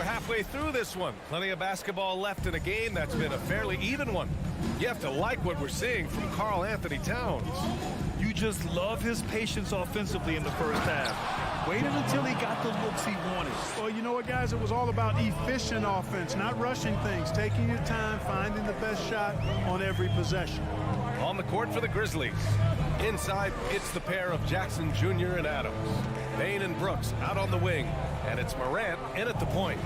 halfway through this one. Plenty of basketball left in a game that's been a fairly even one. You have to like what we're seeing from Karl Anthony Towns. You just love his patience offensively in the first half. Waited until he got the looks he wanted. Well, you know what, guys? It was all about efficient offense, not rushing things, taking your time, finding the best shot on every possession. On the court for the Grizzlies. Inside, it's the pair of Jackson Jr. and Adams. Bain and Brooks out on the wing, and it's Morant in at the point.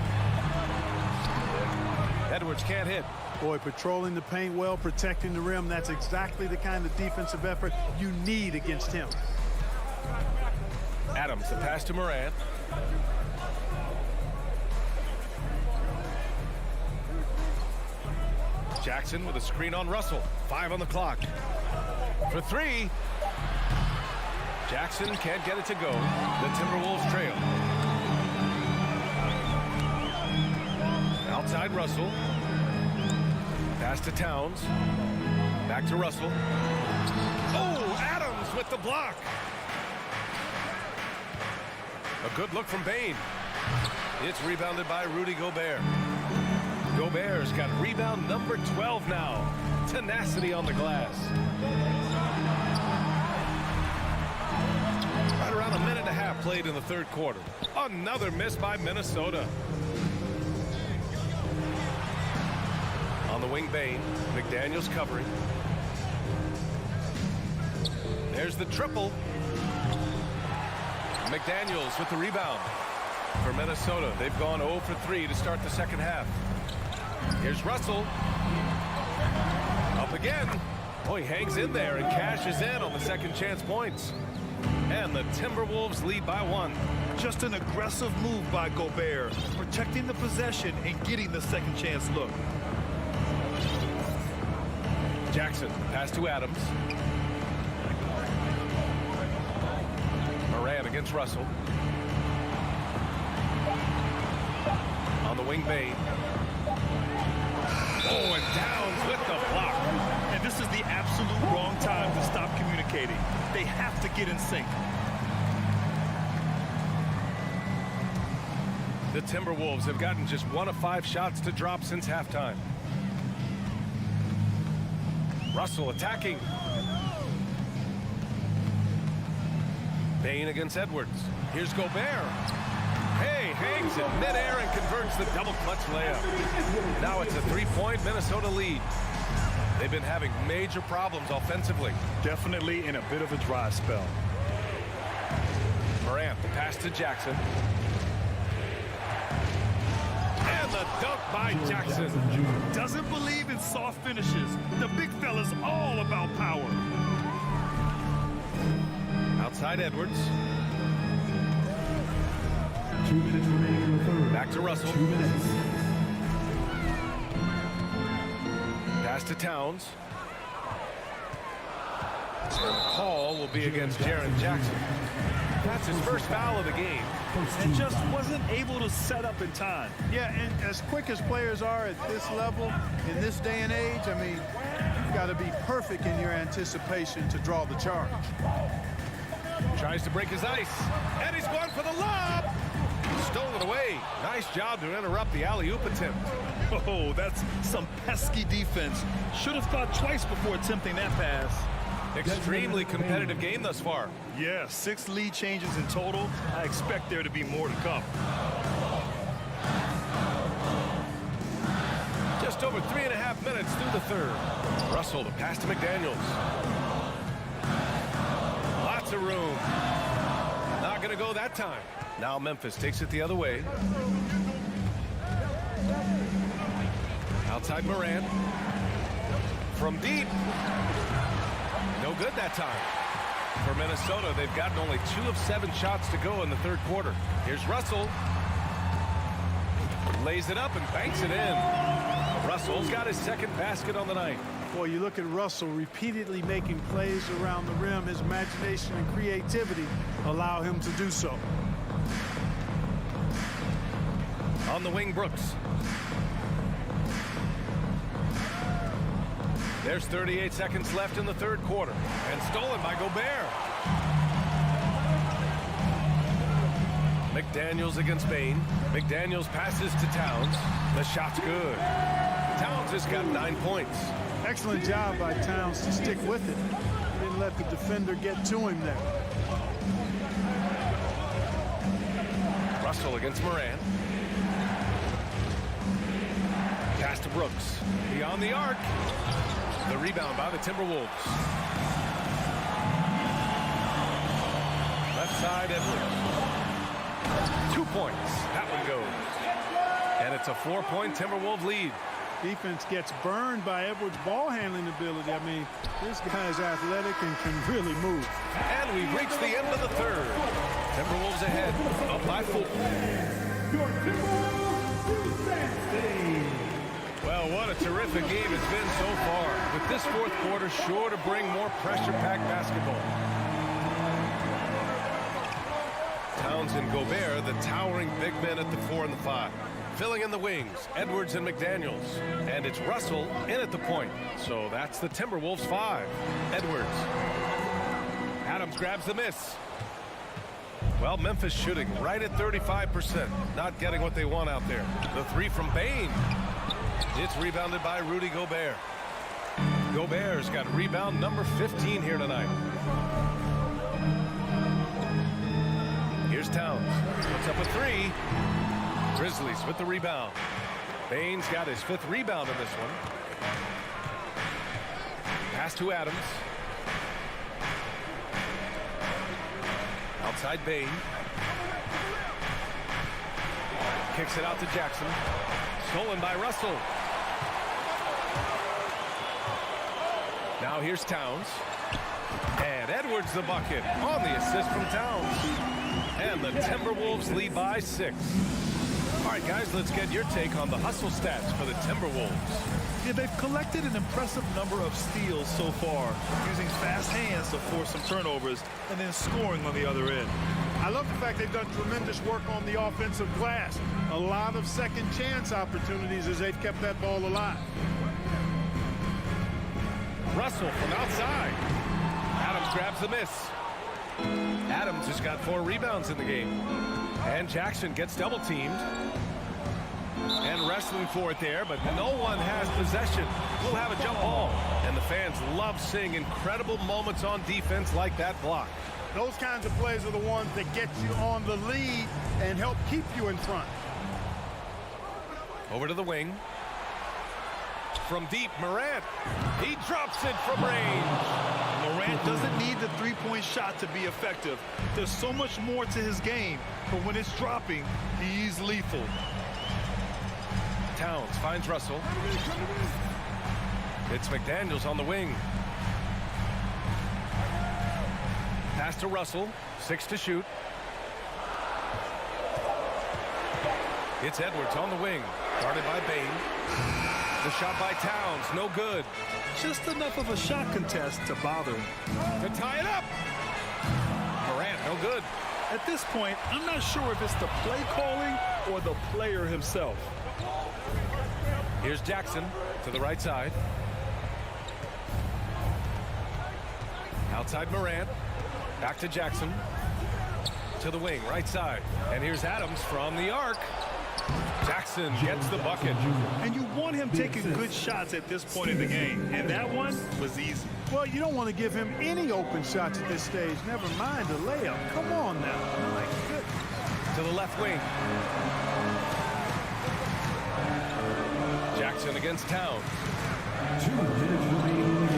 Edwards can't hit. Boy, patrolling the paint well, protecting the rim, that's exactly the kind of defensive effort you need against him. Adams, the pass to Morant. Jackson with a screen on Russell. 5 on the clock. For 3. Jackson can't get it to go. The Timberwolves trail. Outside Russell. Pass to Towns. Back to Russell. Oh, Adams with the block. A good look from Bain. It's rebounded by Rudy Gobert. Gobert's got rebound number 12 now. Tenacity on the glass. Right around a minute and a half played in the third quarter. Another miss by Minnesota. On the wing, Bain. McDaniels covering. There's the triple. McDaniels with the rebound. For Minnesota, they've gone 0 for 3 to start the second half. Here's Russell. Up again. Oh, he hangs in there and cashes in on the second chance points. And the Timberwolves lead by 1. Just an aggressive move by Gobert, protecting the possession and getting the second chance look. Jackson, pass to Adams. Morant against Russell. On the wing, Bain. Oh, and Downs with the block. And this is the absolute wrong time to stop communicating. They have to get in sync. The Timberwolves have gotten just 1 of 5 shots to drop since halftime. Russell attacking. Bain against Edwards. Here's Gobert. Hey, hangs in midair and converts the double clutch layup. Now it's a 3-point Minnesota lead. They've been having major problems offensively. Definitely in a bit of a dry spell. Morant, the pass to Jackson. And the dunk by Jackson. Doesn't believe in soft finishes. The big fella's all about power. Outside Edwards. 2 minutes remaining in the third. Back to Russell. 2 minutes. Pass to Towns. Call will be against Jaren Jackson. That's his first foul of the game. And just wasn't able to set up in time. Yeah, and as quick as players are at this level, in this day and age, I mean, you've got to be perfect in your anticipation to draw the charge. Tries to break his ice. And he's going for the lob. Stolen away. Nice job to interrupt the alley-oop attempt. Oh, that's some pesky defense. Should have thought twice before attempting that pass. Extremely competitive game thus far. Yeah, 6 lead changes in total. I expect there to be more to come. Just over 3.5 minutes through the third. Russell, the pass to McDaniels. Lots of room. Not going to go that time. Now Memphis takes it the other way. Outside Morant. From deep. No good that time. For Minnesota, they've gotten only 2 of 7 shots to go in the third quarter. Here's Russell. Lays it up and banks it in. Russell's got his second basket on the night. Boy, you look at Russell repeatedly making plays around the rim. His imagination and creativity allow him to do so. On the wing, Brooks. There's 38 seconds left in the third quarter. And stolen by Gobert. McDaniels against Bain. McDaniels passes to Towns. The shot's good. Towns has got 9 points. Excellent job by Towns to stick with it. Didn't let the defender get to him there. Russell against Morant. Pass to Brooks. Beyond the arc. The rebound by the Timberwolves. Left side, Edwards. 2 points. That one goes. And it's a 4-point Timberwolves lead. Defense gets burned by Edwards' ball handling ability. I mean, this guy's athletic and can really move. And we've reached the end of the third. Timberwolves ahead, up by 4. Well, what a terrific game it's been so far. With this fourth quarter sure to bring more pressure-packed basketball. Towns and Gobert, the towering big men at the 4 and the 5. Filling in the wings, Edwards and McDaniels. And it's Russell in at the point. So that's the Timberwolves 5. Edwards. Adams grabs the miss. Well, Memphis shooting right at 35%. Not getting what they want out there. The 3 from Bain. It's rebounded by Rudy Gobert. Gobert's got rebound number 15 here tonight. Here's Towns. Puts up a 3. Grizzlies with the rebound. Bain's got his 5th rebound in this one. Pass to Adams. Outside Bain. Kicks it out to Jackson. Stolen by Russell. Now here's Towns. And Edwards the bucket on the assist from Towns. And the Timberwolves lead by 6. All right, guys, let's get your take on the hustle stats for the Timberwolves. Yeah, they've collected an impressive number of steals so far, using fast hands to force some turnovers and then scoring on the other end. I love the fact they've done tremendous work on the offensive glass. A lot of second chance opportunities as they've kept that ball alive. Russell from outside. Adams grabs the miss. Adams has got 4 rebounds in the game. And Jackson gets double teamed. And wrestling for it there, but no one has possession. We'll have a jump ball. And the fans love seeing incredible moments on defense like that block. Those kinds of plays are the ones that get you on the lead and help keep you in front. Over to the wing. From deep, Morant. He drops it from range. Morant doesn't need the 3-point shot to be effective. There's so much more to his game, but when it's dropping, he's lethal. Towns finds Russell. It's McDaniels on the wing. Pass to Russell. 6 to shoot. It's Edwards on the wing. Guarded by Bain. The shot by Towns. No good. Just enough of a shot contest to bother him. To tie it up. Morant, no good. At this point, I'm not sure if it's the play calling or the player himself. Here's Jackson to the right side. Outside Morant. Back to Jackson. To the wing, right side. And here's Adams from the arc. Jackson gets the bucket. And you want him taking good shots at this point in the game. And that one was easy. Well, you don't want to give him any open shots at this stage. Never mind a layup. Come on now. My goodness. To the left wing. Jackson against Towns. 2 minutes remaining.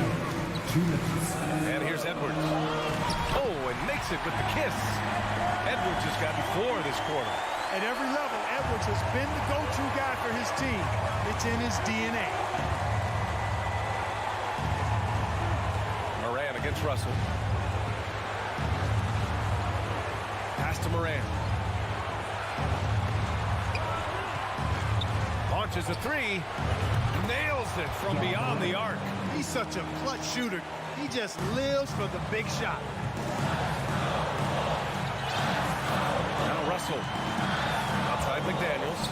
2 minutes. And here's Edwards. Oh, and makes it with the kiss. Edwards has gotten 4 this quarter. At every level, Edwards has been the go-to guy for his team. It's in his DNA. Morant against Russell. Pass to Morant. Launches a 3. Nails it from beyond the arc. He's such a clutch shooter. He just lives for the big shot. Now Russell. Outside McDaniels.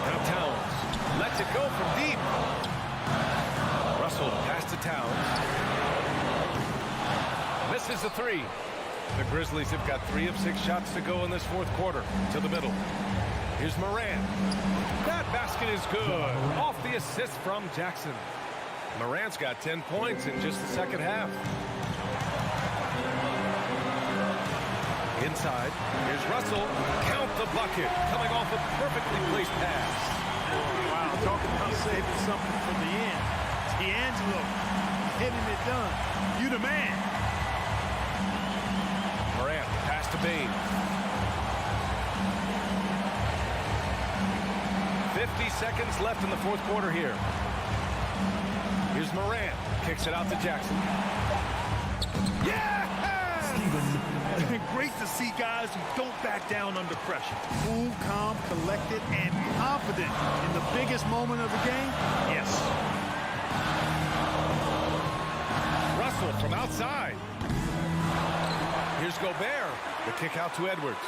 Now Towns. Lets it go from deep. Russell pass to Towns. Misses the 3. The Grizzlies have got 3 of 6 shots to go in this fourth quarter. To the middle. Here's Morant. That basket is good. Off the assist from Jackson. Morant's got 10 points in just the second half. Inside. Here's Russell. Count the bucket. Coming off a perfectly placed pass. Wow, talking about saving something for the end. D'Angelo getting it done. You the man. Morant, pass to Bain. 50 seconds left in the fourth quarter here. Here's Morant. Kicks it out to Jackson. Yeah! Great to see guys who don't back down under pressure. Cool, calm, collected, and confident in the biggest moment of the game. Yes. Russell from outside. Here's Gobert. The kick out to Edwards.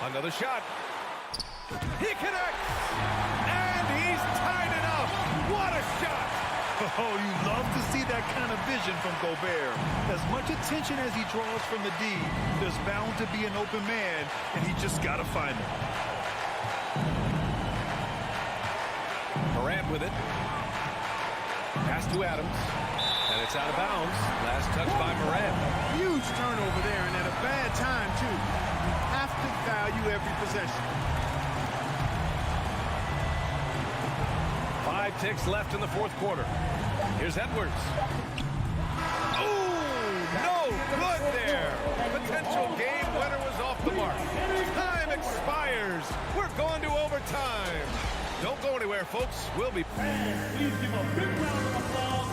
Another shot. He connects. And he's tied it up. What a shot. Oh, you love to see that kind of vision from Gobert. As much attention as he draws from the D, there's bound to be an open man, and he just got to find him. Morant with it. Pass to Adams. And it's out of bounds. Last touch by Morant. Huge turnover there, and at a bad time, too. You have to value every possession. 5 ticks left in the fourth quarter. Here's Edwards. Oh, no good there. Potential game winner was off the mark. Time expires. We're going to overtime. Don't go anywhere, folks. We'll be... Please give a big round of applause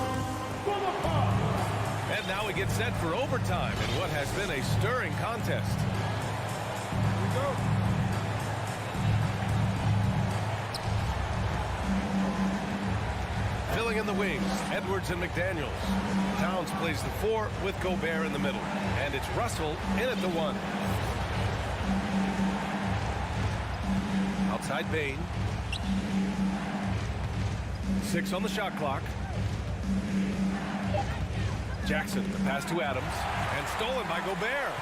for the Hawks. And now we get set for overtime in what has been a stirring contest. Here we go. Filling in the wings, Edwards and McDaniels. Towns plays the 4 with Gobert in the middle. And it's Russell in at the 1. Outside Bain. 6 on the shot clock. Jackson, the pass to Adams. And stolen by Gobert.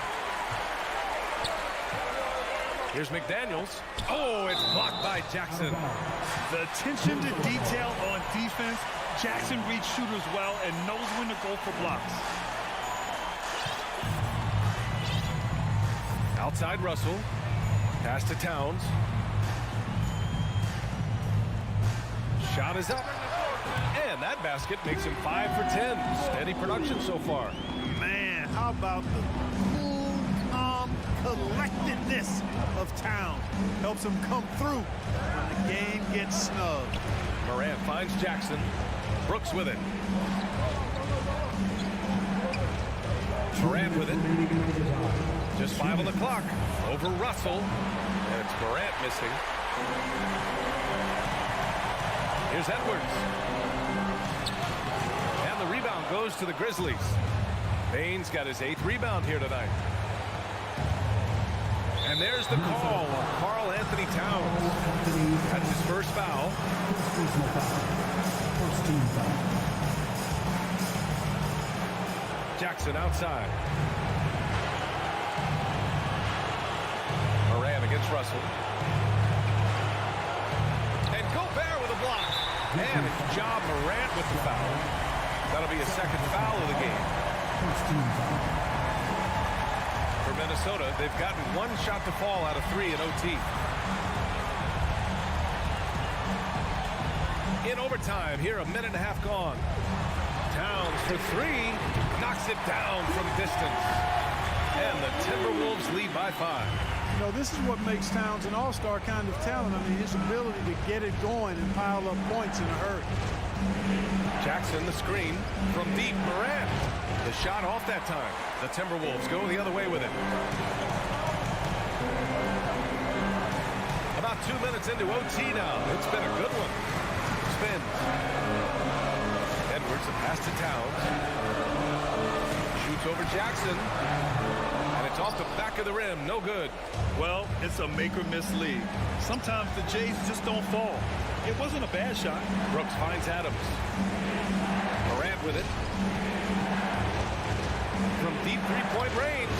Here's McDaniels. Oh, it's blocked by Jackson. The attention to detail on defense, Jackson reads shooters well and knows when to go for blocks. Outside Russell. Pass to Towns. Shot is up. And that basket makes him 5 for 10. Steady production so far. Man, how about the cool, calm, collectedness of Town? Helps him come through when the game gets snug. Morant finds Jackson. Brooks with it. Morant with it. Just 5 on the clock. Over Russell. And it's Morant missing. Here's Edwards. And the rebound goes to the Grizzlies. Bain's got his 8th rebound here tonight. And there's the call on Karl Anthony Towns. That's his first foul. First team foul. Jackson outside. Morant against Russell. And Gobert with a block. And it's Ja Morant with the foul. That'll be his second foul of the game. First team foul. For Minnesota, they've gotten 1 shot to fall out of 3 in OT. In overtime, here a minute and a half gone. Towns for 3, knocks it down from distance. And the Timberwolves lead by 5. You know, this is what makes Towns an all-star kind of talent. I mean, his ability to get it going and pile up points in a hurry. Jackson, the screen from deep. Morant. The shot off that time. The Timberwolves go the other way with it. About 2 minutes into OT now. It's been a good one. Spins. Edwards, a pass to Towns. Shoots over Jackson. And it's off the back of the rim. No good. Well, it's a make-or-miss league. Sometimes the Jays just don't fall. It wasn't a bad shot. Brooks finds Adams. Morant with it. from deep three-point range.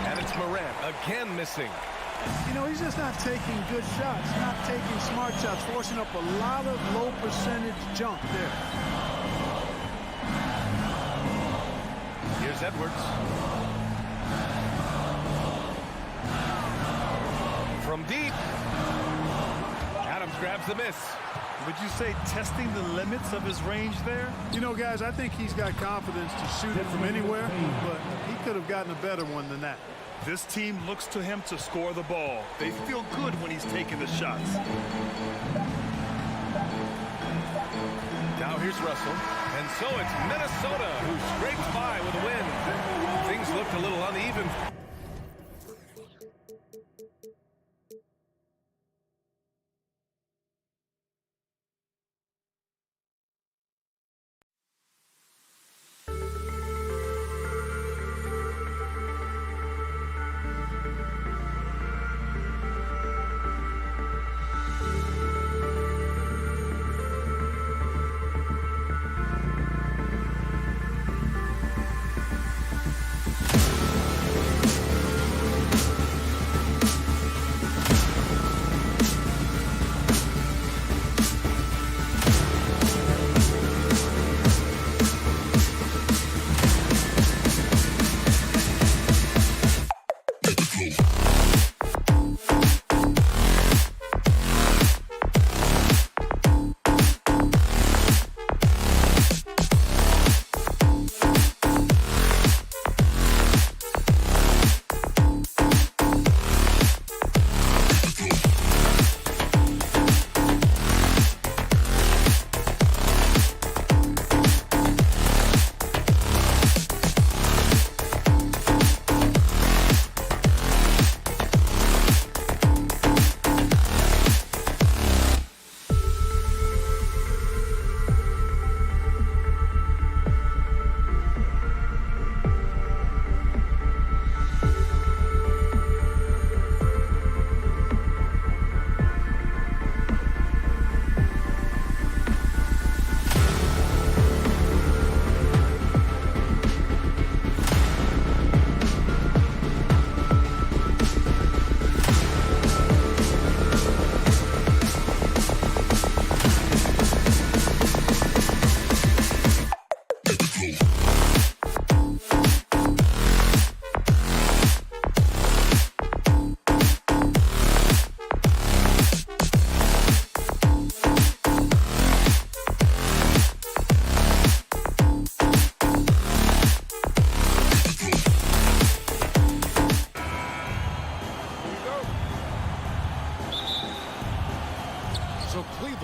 And it's Morant again missing. You know, he's just not taking good shots, not taking smart shots, forcing up a lot of low percentage jump there. Here's Edwards. From deep. Adams grabs the miss. Would you say testing the limits of his range there? You know, guys, I think he's got confidence to shoot it from anywhere, but he could have gotten a better one than that. This team looks to him to score the ball. They feel good when he's taking the shots. Now here's Russell. And so it's Minnesota who scrapes by with a win. Things looked a little uneven.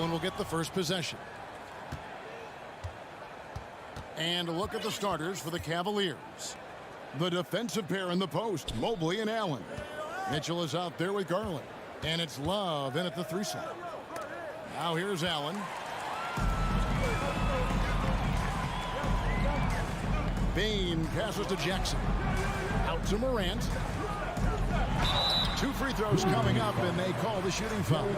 Will get the first possession. And a look at the starters for the Cavaliers. The defensive pair in the post, Mobley and Allen. Mitchell is out there with Garland. And it's Love in at the 3 slot. Now here's Allen. Bain passes to Jackson. Out to Morant. 2 free throws coming up, and they call the shooting foul.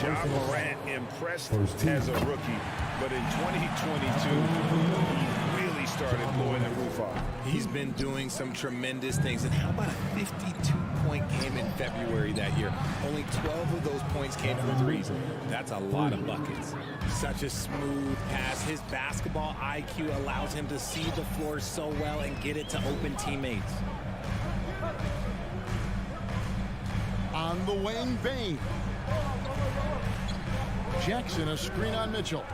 Ja Morant impressed as a rookie, but in 2022, he really started blowing the roof off. He's been doing some tremendous things. And how about a 52-point game in February that year? Only 12 of those points came from threes. That's a lot of buckets. Such a smooth pass. His basketball IQ allows him to see the floor so well and get it to open teammates. On the wing, Bain. Jackson, a screen on Mitchell.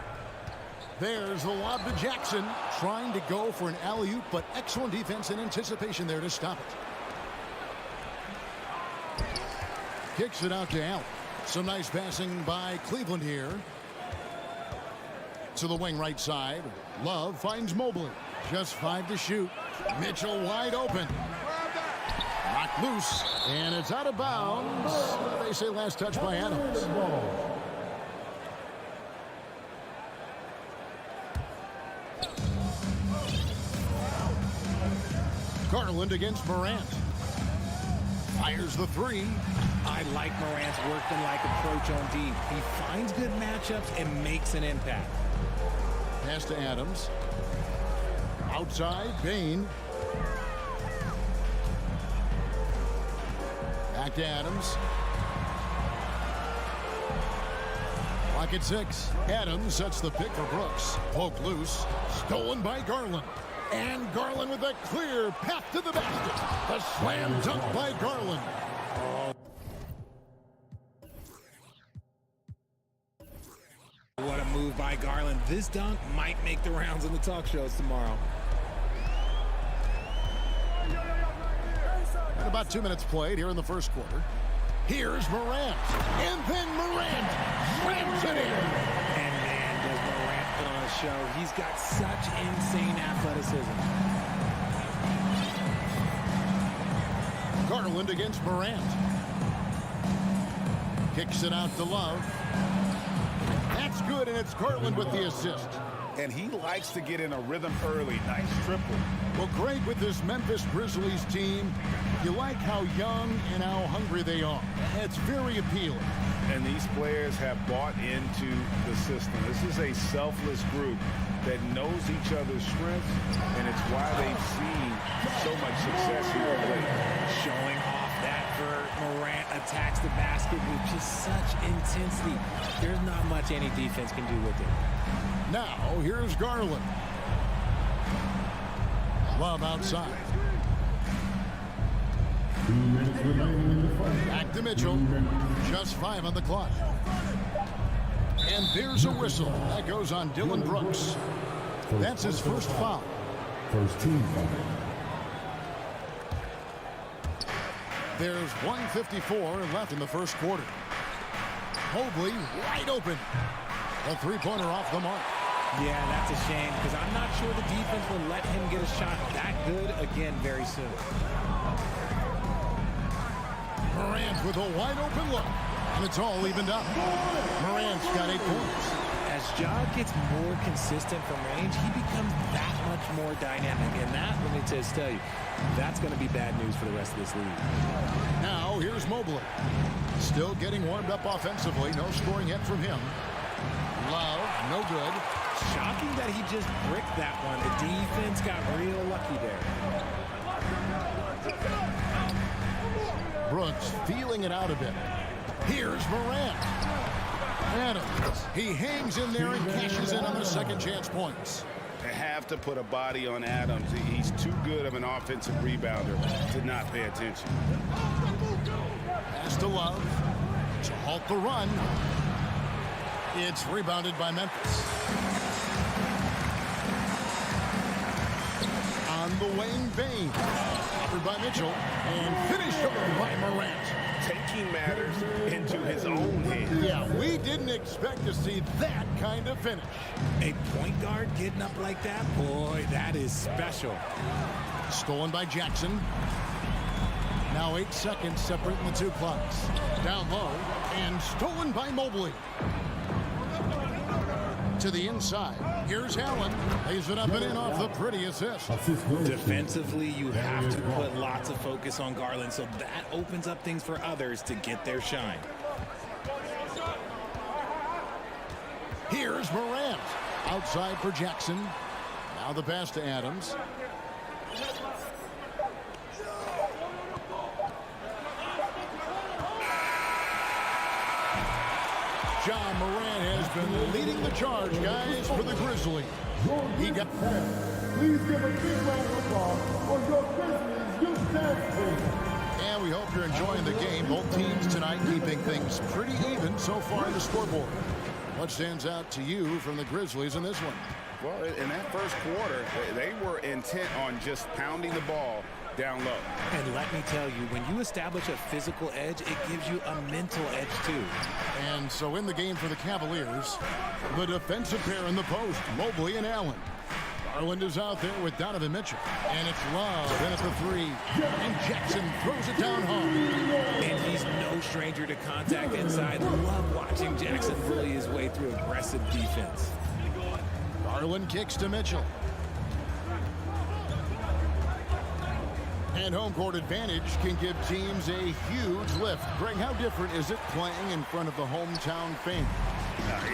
There's the lob to Jackson, trying to go for an alley-oop, but excellent defense and anticipation there to stop it. Kicks it out to Allen. Some nice passing by Cleveland here. To the wing right side. Love finds Mobley. Just 5 to shoot. Mitchell wide open. Knocked loose, and it's out of bounds. They say last touch by Adams. Garland against Morant. Fires the 3. I like Morant's workman-like approach on D. He finds good matchups and makes an impact. Pass to Adams. Outside, Bain. Back to Adams. Clock at 6. Adams sets the pick for Brooks. Poke loose. Stolen by Garland. And Garland with a clear path to the basket. The slam dunk by Garland. What a move by Garland. This dunk might make the rounds in the talk shows tomorrow. And about 2 minutes played here in the first quarter. Here's Morant. And then Morant slams it in. And man, does Morant put on a show. He's got such insane athleticism. Garland against Morant. Kicks it out to Love. That's good, and it's Garland with the assist. And he likes to get in a rhythm early. Nice triple. Well, great with this Memphis Grizzlies team. You like how young and how hungry they are. It's very appealing. And these players have bought into the system. This is a selfless group that knows each other's strengths, and it's why they've seen so much success here of late. Showing off that vert. Morant attacks the basket with just such intensity. There's not much any defense can do with it. Now, here's Garland. Love outside. Back to Mitchell. Just 5 on the clock. And there's a whistle. That goes on Dylan Brooks. That's his first foul. First team foul. There's 1:54 left in the first quarter. Mobley wide open. A three-pointer off the mark. Yeah, that's a shame because I'm not sure the defense will let him get a shot that good again very soon. Morant with a wide open look. And it's all evened up. Morant's got 8 points. As Ja gets more consistent from range, he becomes that much more dynamic. And that, let me just tell you, that's going to be bad news for the rest of this league. Now, here's Mobley. Still getting warmed up offensively. No scoring yet from him. Love, no good. Shocking that he just bricked that one. The defense got real lucky there. Brooks feeling it out a bit. Here's Morant. Adams. He hangs in there and cashes in on the second chance points. They have to put a body on Adams. He's too good of an offensive rebounder to not pay attention. Pass to Love to halt the run. It's rebounded by Memphis. On the wing, Bain. Covered by Mitchell. And finished over by Morant. Taking matters into his own hands. Yeah, we didn't expect to see that kind of finish. A point guard getting up like that, boy, that is special. Stolen by Jackson. Now 8 seconds separating the two clocks. Down low and stolen by Mobley. To the inside. Here's Allen. Lays it up and in off the pretty assist. Defensively, you have to put lots of focus on Garland, so that opens up things for others to get their shine. Here's Morant. Outside for Jackson. Now the pass to Adams. John Morant has been leading the charge, guys, for the Grizzlies. He got... Please give a big round of applause for your Grizzlies youth dance team. And we hope you're enjoying the game. Both teams tonight keeping things pretty even so far in the scoreboard. What stands out to you from the Grizzlies in this one? Well, in that first quarter, they were intent on just pounding the ball down low. And let me tell you, when you establish a physical edge, it gives you a mental edge too. And so in the game for the Cavaliers, the defensive pair in the post, Mobley and Allen. Garland is out there with Donovan Mitchell. And it's Love in at the 3. And Jackson throws it down home. And he's no stranger to contact inside. Love watching Jackson bully his way through aggressive defense. Garland kicks to Mitchell. And home court advantage can give teams a huge lift. Greg, how different is it playing in front of the hometown fans?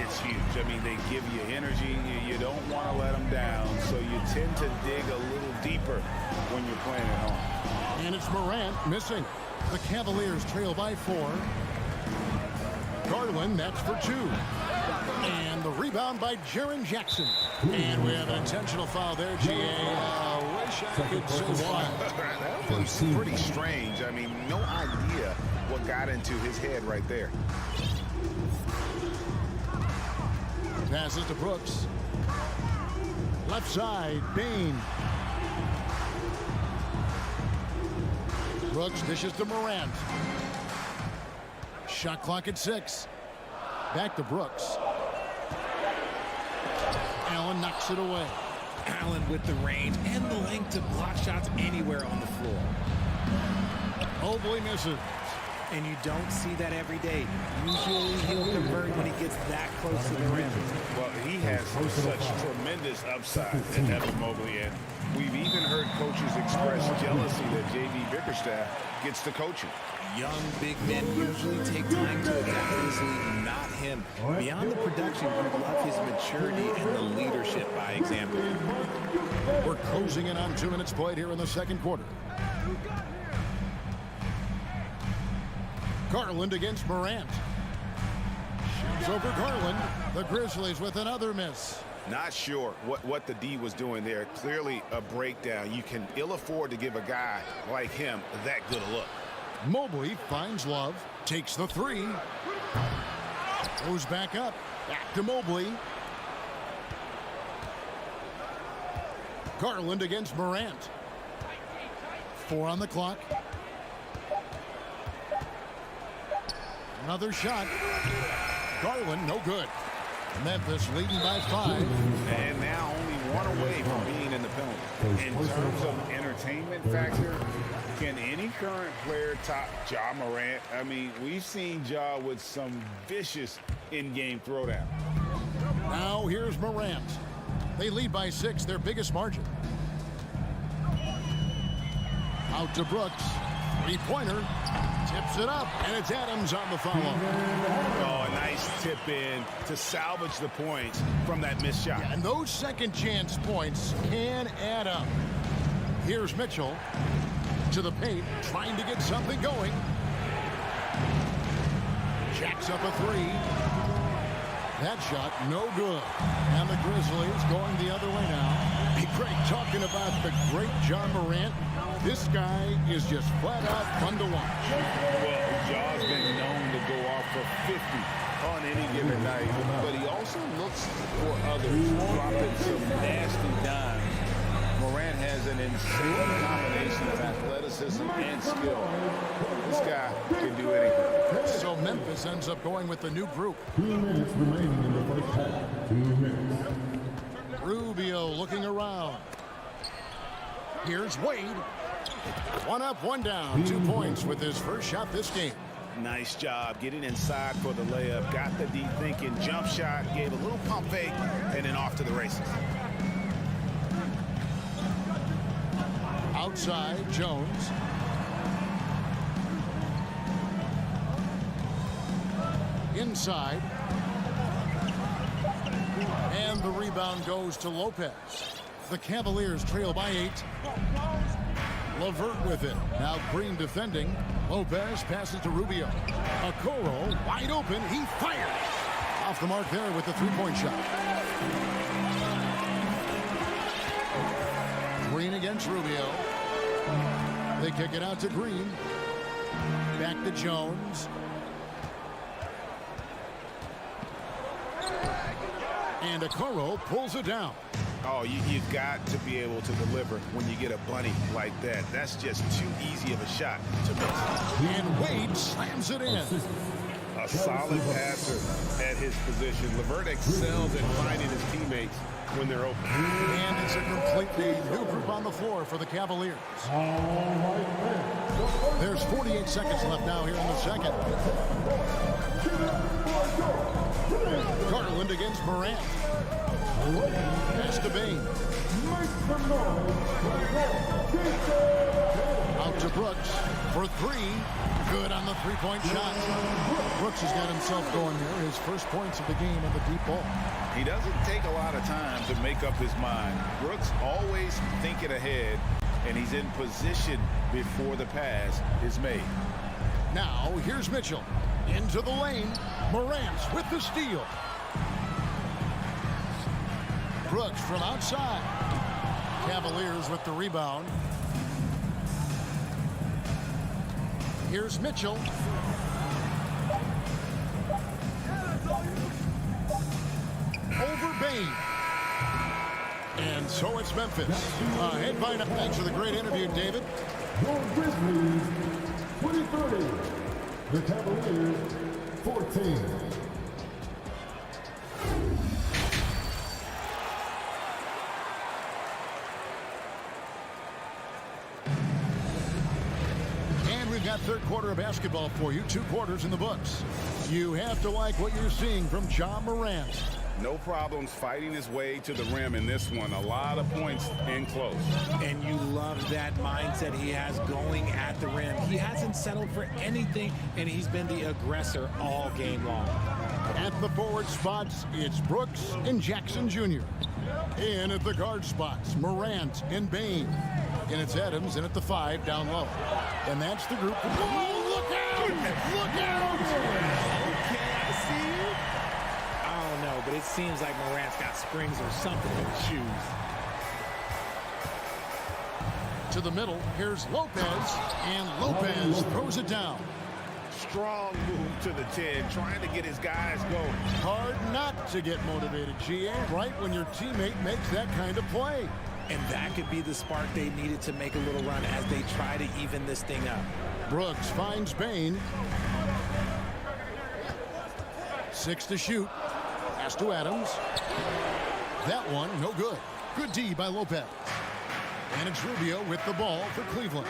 It's huge. I mean, they give you energy. You don't want to let them down, so you tend to dig a little deeper when you're playing at home. And it's Morant missing. The Cavaliers trail by 4. Garland, that's for 2. And the rebound by Jaren Jackson. And we have an intentional foul there, GA. Wish I could say why. That was pretty strange. I mean, no idea what got into his head right there. Passes to Brooks. Left side, Bain. Brooks dishes to Morant. Shot clock at 6. Back to Brooks. Allen knocks it away. Allen with the range and the length to block shots anywhere on the floor. Mobley misses. And you don't see that every day. Usually he'll convert when he gets that close to the rim. Well, he has such tremendous upside in Evan Mobley, and we've even heard coaches express jealousy that J.B. Bickerstaff gets the coaching. Young big men usually take time to adapt to this league, not him. Beyond the production, we love his maturity and the leadership by example. We're closing in on 2 minutes played here in the second quarter. Garland against Morant. Shoots over Garland. The Grizzlies with another miss. Not sure what the D was doing there. Clearly a breakdown. You can ill afford to give a guy like him that good a look. Mobley finds Love. Takes the 3. Goes back up. Back to Mobley. Garland against Morant. 4 on the clock. Another shot. Garland, no good. Memphis leading by 5. And now only 1 away from being in the penalty. In terms of entertainment factor, can any current player top Ja Morant? I mean, we've seen Ja with some vicious in-game throwdown. Now here's Morant. They lead by 6, their biggest margin. Out to Brooks. 3-pointer. Tips it up, and it's Adams on the follow. Oh, a nice tip in to salvage the points from that missed shot. And those second chance points can add up. Here's Mitchell to the paint, trying to get something going. Jacks up a 3. That shot, no good. And the Grizzlies going the other way now. Hey, Greg, talking about the great Ja Morant. This guy is just flat out fun to watch. Well, Ja's been known to go off for 50 on any given night, but he also looks for others, dropping some nasty dimes. Morant has an insane combination of athleticism and skill. This guy can do anything. So Memphis ends up going with the new group. 2 minutes remaining in the first half. 2 minutes. Rubio looking around. Here's Wade. 1 up, 1 down. 2 points with his first shot this game. Nice job getting inside for the layup. Got the D thinking, jump shot, gave a little pump fake, and then off to the races. Outside, Jones. Inside. And the rebound goes to Lopez. The Cavaliers trail by 8. LeVert with it. Now Green defending. Lopez passes to Rubio. Okoro wide open. He fires. Off the mark there with the 3-point shot. Green against Rubio. They kick it out to Green. Back to Jones. And Okoro pulls it down. Oh, you've got to be able to deliver when you get a bunny like that. That's just too easy of a shot to miss. And Wade slams it in. A solid passer at his position. LeVert excels at finding his teammates when they're open. And it's a completely new group on the floor for the Cavaliers. There's 48 seconds left now here in the second. Garland against Morant. Pass to Bain. Out to Brooks for three. Good on the three-point shot. Brooks has got himself going here. His first points of the game on the deep ball. He doesn't take a lot of time to make up his mind. Brooks always thinking ahead, and he's in position before the pass is made. Now, here's Mitchell. Into the lane. Morant with the steal. Brooks from outside. Cavaliers with the rebound. Here's Mitchell. Over Bain. And so it's Memphis. Head by now. Thanks for the great interview, David. Your Grizzlies, 23. The Cavaliers, 14. And we've got third quarter of basketball for you. 2 quarters in the books. You have to like what you're seeing from Ja Morant. No problems fighting his way to the rim in this one. A lot of points in close. And you love that mindset he has going at the rim. He hasn't settled for anything, and he's been the aggressor all game long. At the forward spots, it's Brooks and Jackson Jr. In at the guard spots, Morant and Bain. And it's Adams in at the 5 down low. And that's the group. Oh, look out! Look out! Okay, I see you. I don't know, but it seems like Morant's got springs or something in his shoes. To the middle, here's Lopez. And Lopez throws it down. Strong move to the 10, trying to get his guys going. Hard not to get motivated, GA, right when your teammate makes that kind of play. And that could be the spark they needed to make a little run as they try to even this thing up. Brooks finds Bain. 6 to shoot. Pass to Adams. That one, no good. Good D by Lopez. And it's Rubio with the ball for Cleveland.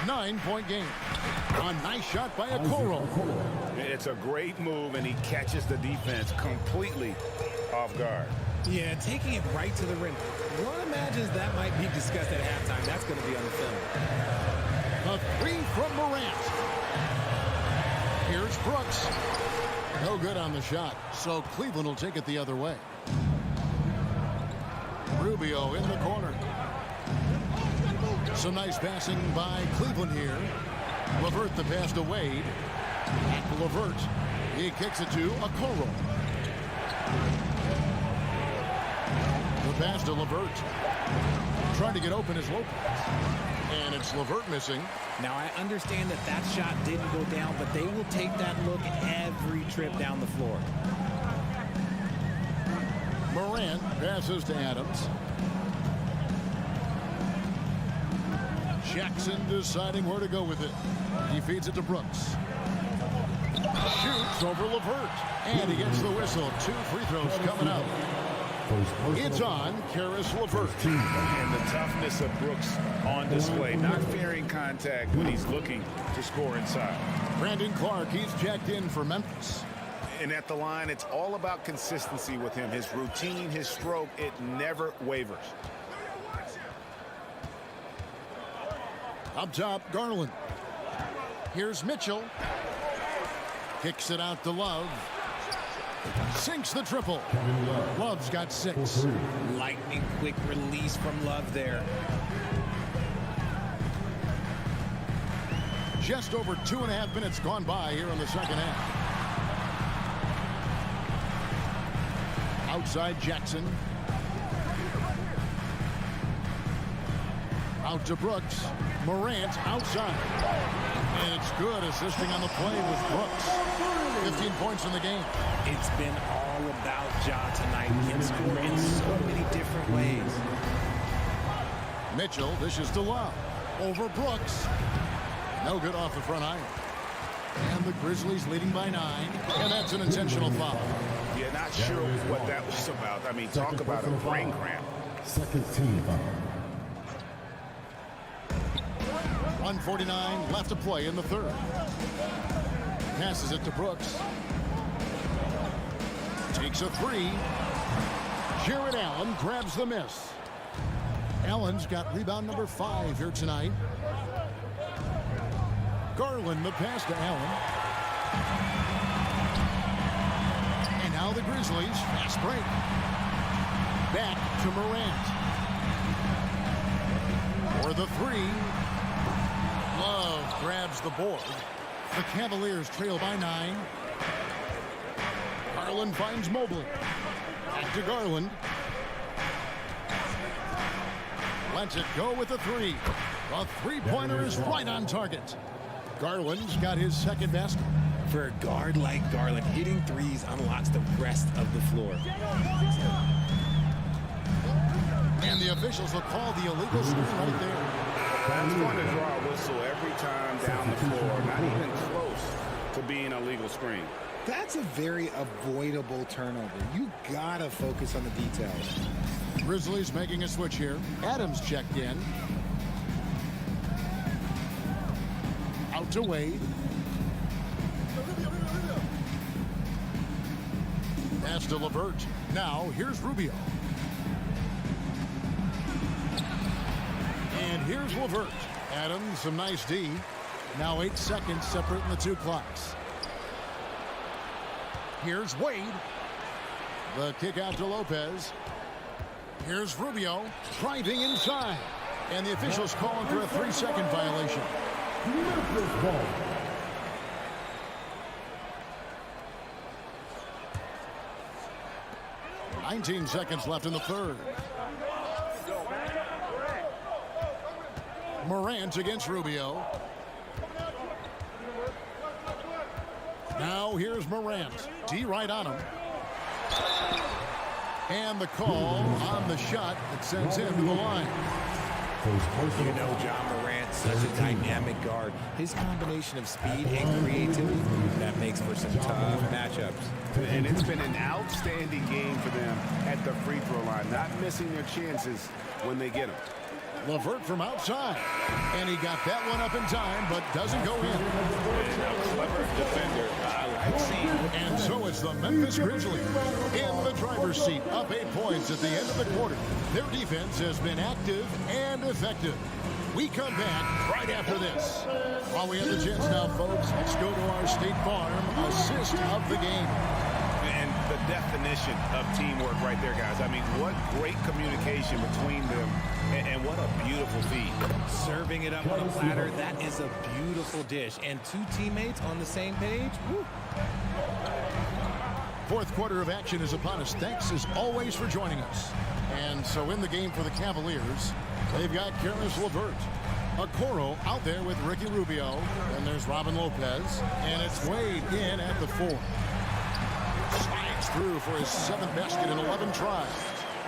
9-point game. A nice shot by Okoro. It's a great move, and he catches the defense completely off guard. Yeah, taking it right to the rim. One imagines that might be discussed at halftime. That's going to be on the film. A 3 from Morant. Here's Brooks. No good on the shot, so Cleveland will take it the other way. Rubio in the corner. Some nice passing by Cleveland here. LeVert the pass to Wade. At LeVert. He kicks it to Okoro. The pass to LeVert. Trying to get open is Lopez. And it's LeVert missing. Now, I understand that that shot didn't go down, but they will take that look every trip down the floor. Morant passes to Adams. Jackson deciding where to go with it. He feeds it to Brooks. Shoots over LeVert. And he gets the whistle. 2 free throws coming up. It's on Karis LeVert. And the toughness of Brooks on display. Not fearing contact when he's looking to score inside. Brandon Clark, he's checked in for Memphis. And at the line, it's all about consistency with him. His routine, his stroke, it never wavers. Up top, Garland. Here's Mitchell. Kicks it out to Love. Sinks the triple. Love's got 6. Lightning quick release from Love there. Just over 2.5 minutes gone by here in the second half. Outside Jackson. Out to Brooks. Morant outside. And it's good, assisting on the play with Brooks. 15 points in the game. It's been all about Ja tonight. He can score in so many different ways. Mitchell dishes to Love. Over Brooks. No good off the front iron. And the Grizzlies leading by 9. And that's an intentional foul. Yeah, not sure what that was about. I mean, talk about a brain cramp. Second team foul. 1:49 left to play in the third. Passes it to Brooks. Takes a 3. Jared Allen grabs the miss. Allen's got rebound number 5 here tonight. Garland the pass to Allen. And now the Grizzlies. Fast break. Back to Morant. For the three. Love grabs the board. The Cavaliers trail by 9. Garland finds Mobley. Back to Garland. Lets it go with a three. A three-pointer is right on target. Garland's got his second basket. For a guard like Garland, hitting threes unlocks the rest of the floor. And the officials will call the illegal screen right there. That's going to draw a whistle every time down the floor. Not even close to being a legal screen. That's a very avoidable turnover. You gotta focus on the details. Grizzlies making a switch here. Adams checked in. Out to Wade. Pass to LeVert. Now here's Rubio. And here's LeVert. Adams, some nice D. Now 8 seconds separating the two clocks. Here's Wade. The kick out to Lopez. Here's Rubio driving inside. And the officials calling for a 3-second violation. Memphis ball. $19 seconds left in the third. Morant against Rubio. Now here's Morant. D right on him. And the call on the shot that sends him to the line. You know John Morant, such a dynamic guard. His combination of speed and creativity, that makes for some tough matchups. And it's been an outstanding game for them at the free throw line, not missing their chances when they get them. LeVert from outside. And he got that one up in time, but doesn't go in. And a clever defender. I like seeing. And so it's the Memphis Grizzlies in the driver's seat, up 8 points at the end of the quarter. Their defense has been active and effective. We come back right after this. While we have the chance now, folks, let's go to our State Farm assist of the game. And the definition of teamwork right there, guys. I mean, what great communication between them, and what a beautiful feed. Serving it up on a platter, that is a beautiful dish. And two teammates on the same page. Woo. Fourth quarter of action is upon us. Thanks, as always, for joining us. And so in the game for the Cavaliers, they've got Careless LeVert. Okoro out there with Ricky Rubio. And there's Robin Lopez. And it's Wade in at the 4. Slides through for his 7th basket in 11 tries.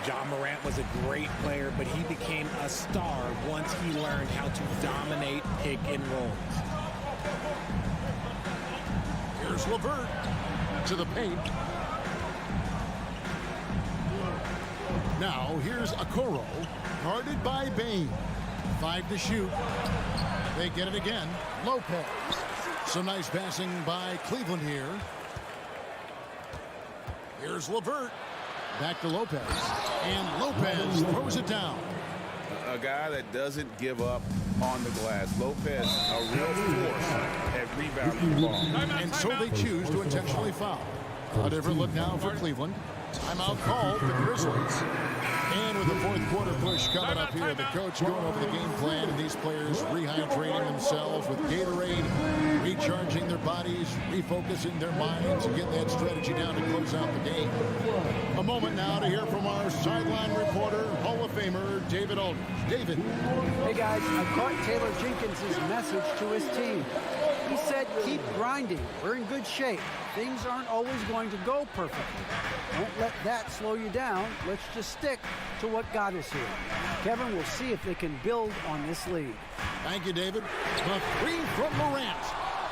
John Morant was a great player, but he became a star once he learned how to dominate pick and rolls. Here's LeVert to the paint. Now here's Okoro, guarded by Bain. 5 to shoot. They get it again. Lopez. Some nice passing by Cleveland here. Here's LeVert. Back to Lopez. And Lopez throws it down. A guy that doesn't give up on the glass. Lopez, a real force at rebounding the ball. And so they choose to intentionally foul. A different look now for Cleveland. Timeout called the Grizzlies. And with the fourth quarter push coming up here, the coach going over the game plan, and these players rehydrating themselves with Gatorade, recharging their bodies, refocusing their minds, and getting that strategy down to close out the game. A moment now to hear from our sideline reporter, Hall of Famer David Aldridge. David. Hey guys, I caught Taylor Jenkins' message to his team. He said, keep grinding. We're in good shape. Things aren't always going to go perfectly. Don't let that slow you down. Let's just stick to what got us here. Kevin, we'll see if they can build on this lead. Thank you, David. The 3 from Morant.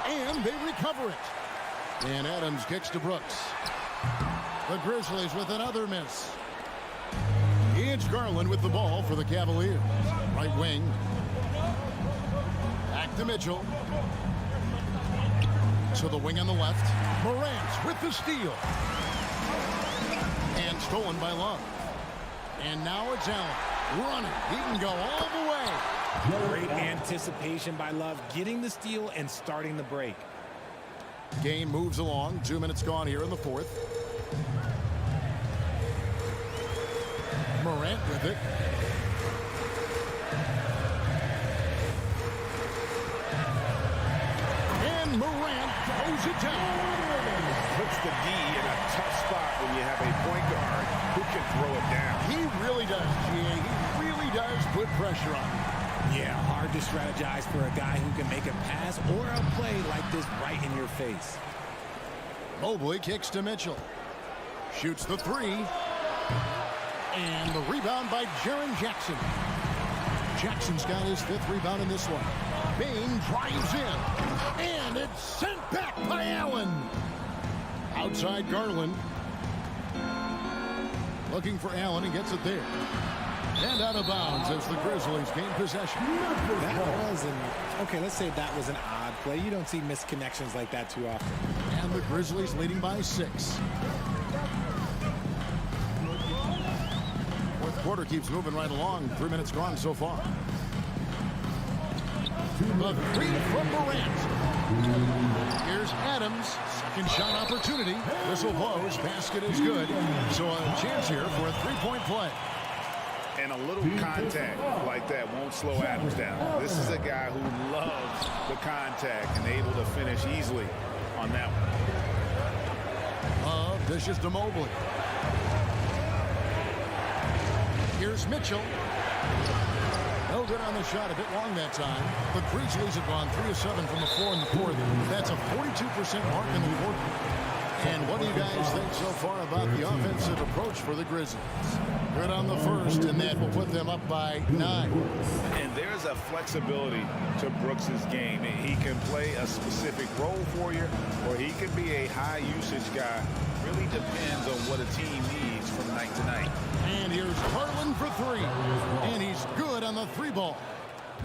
And they recover it. And Adams kicks to Brooks. The Grizzlies with another miss. It's Garland with the ball for the Cavaliers. Right wing. Back to Mitchell. To the wing on the left. Morant with the steal. And stolen by Love. And now it's Allen running. He can go all the way. Great anticipation by Love, getting the steal and starting the break. Game moves along. 2 minutes gone here in the fourth. Morant with it. And Morant throws it down. Puts the D in a tough spot when you have a point guard who can throw it down. He really does, GA. He really does put pressure on him. Yeah, hard to strategize for a guy who can make a pass or a play like this right in your face. Mobley kicks to Mitchell. Shoots the three. And the rebound by Jaren Jackson. Jackson's got his 5th rebound in this one. Bain drives in. And it's sent back by Allen. Outside Garland. Looking for Allen and gets it there. And out of bounds as the Grizzlies gain possession. That was okay, let's say that was an odd play. You don't see missed connections like that too often. And the Grizzlies leading by 6. Fourth quarter keeps moving right along. 3 minutes gone so far. The three from Morant. Here's Adams. Second shot opportunity. Whistle blows. Basket is good. So a chance here for a three-point play. And a little contact like that won't slow Adams down. This is a guy who loves the contact and able to finish easily on that one. Dishes to Mobley. Here's Mitchell. No good on the shot. A bit long that time. The Grizzlies have gone 3 of 7 from the floor in the fourth. That's a 42% mark in the quarter. And what do you guys think so far about the offensive approach for the Grizzlies? Good on the first, and that will put them up by 9. And there's a flexibility to Brooks's game. He can play a specific role for you, or he can be a high-usage guy. Really depends on what a team needs from night to night. And here's Garland for 3. And he's good on the 3-ball.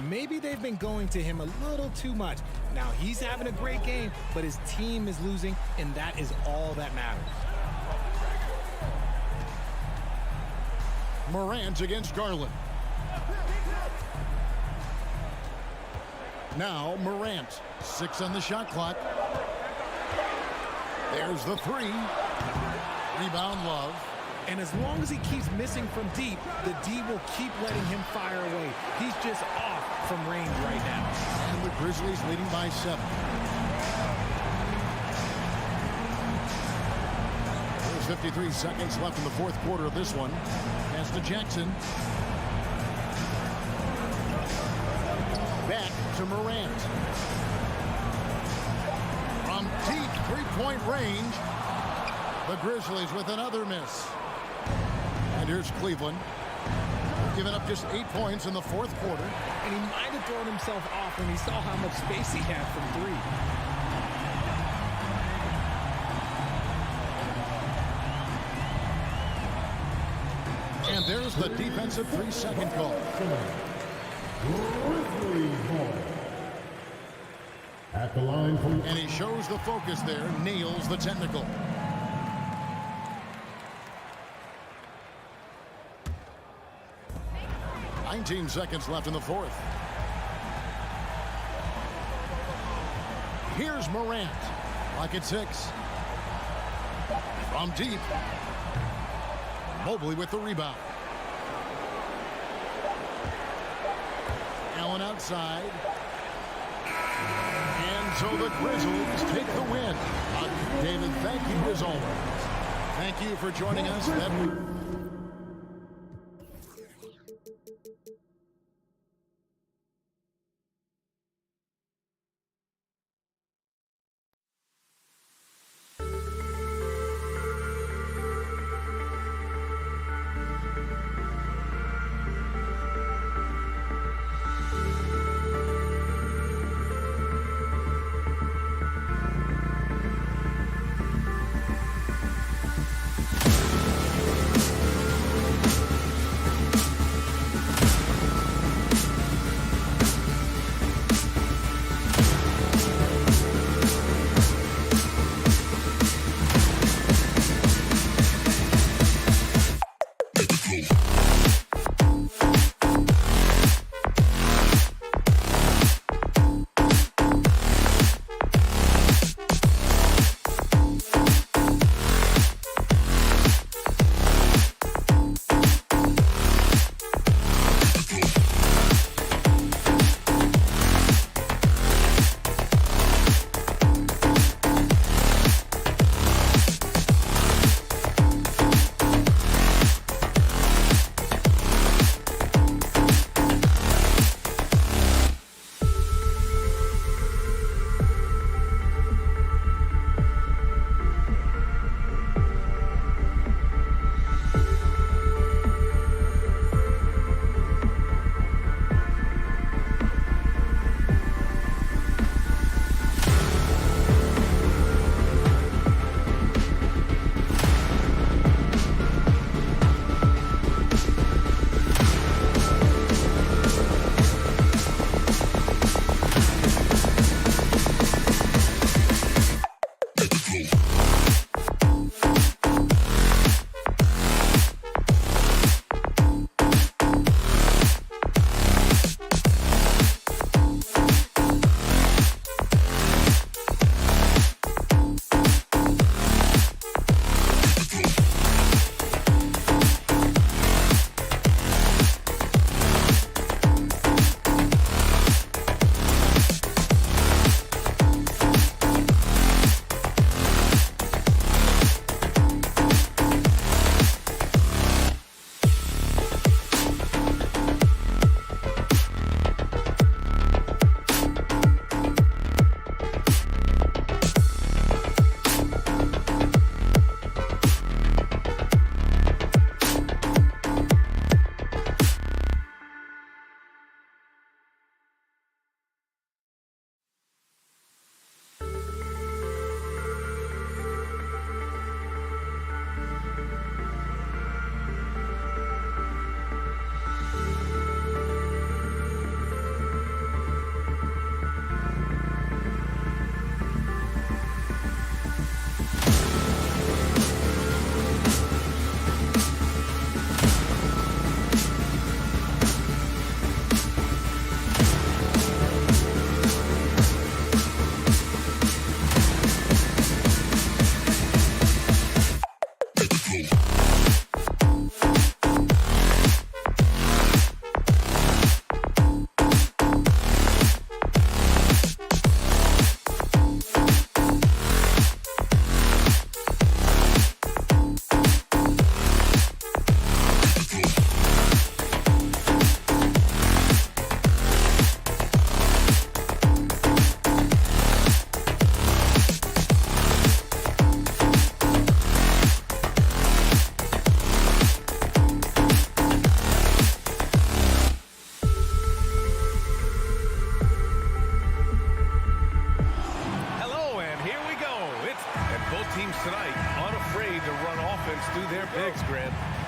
Maybe they've been going to him a little too much. Now he's having a great game, but his team is losing, and that is all that matters. Morant against Garland. Now Morant. 6 on the shot clock. There's the 3. Rebound Love. And as long as he keeps missing from deep, the D will keep letting him fire away. He's just off from range right now. And the Grizzlies leading by 7. There's 53 seconds left in the fourth quarter of this one. Pass to Jackson. Back to Morant. From deep three-point range, the Grizzlies with another miss. And here's Cleveland, giving up just 8 points in the fourth quarter. And he might have thrown himself off when he saw how much space he had from 3. And there's the defensive 3-second call. At the line from... And he shows the focus there, nails the technical. Nineteen seconds left in the fourth. Here's Morant. Clock at 6. From deep. Mobley with the rebound. Allen outside. And so the Grizzlies take the win. David, thank you as always. Thank you for joining us. That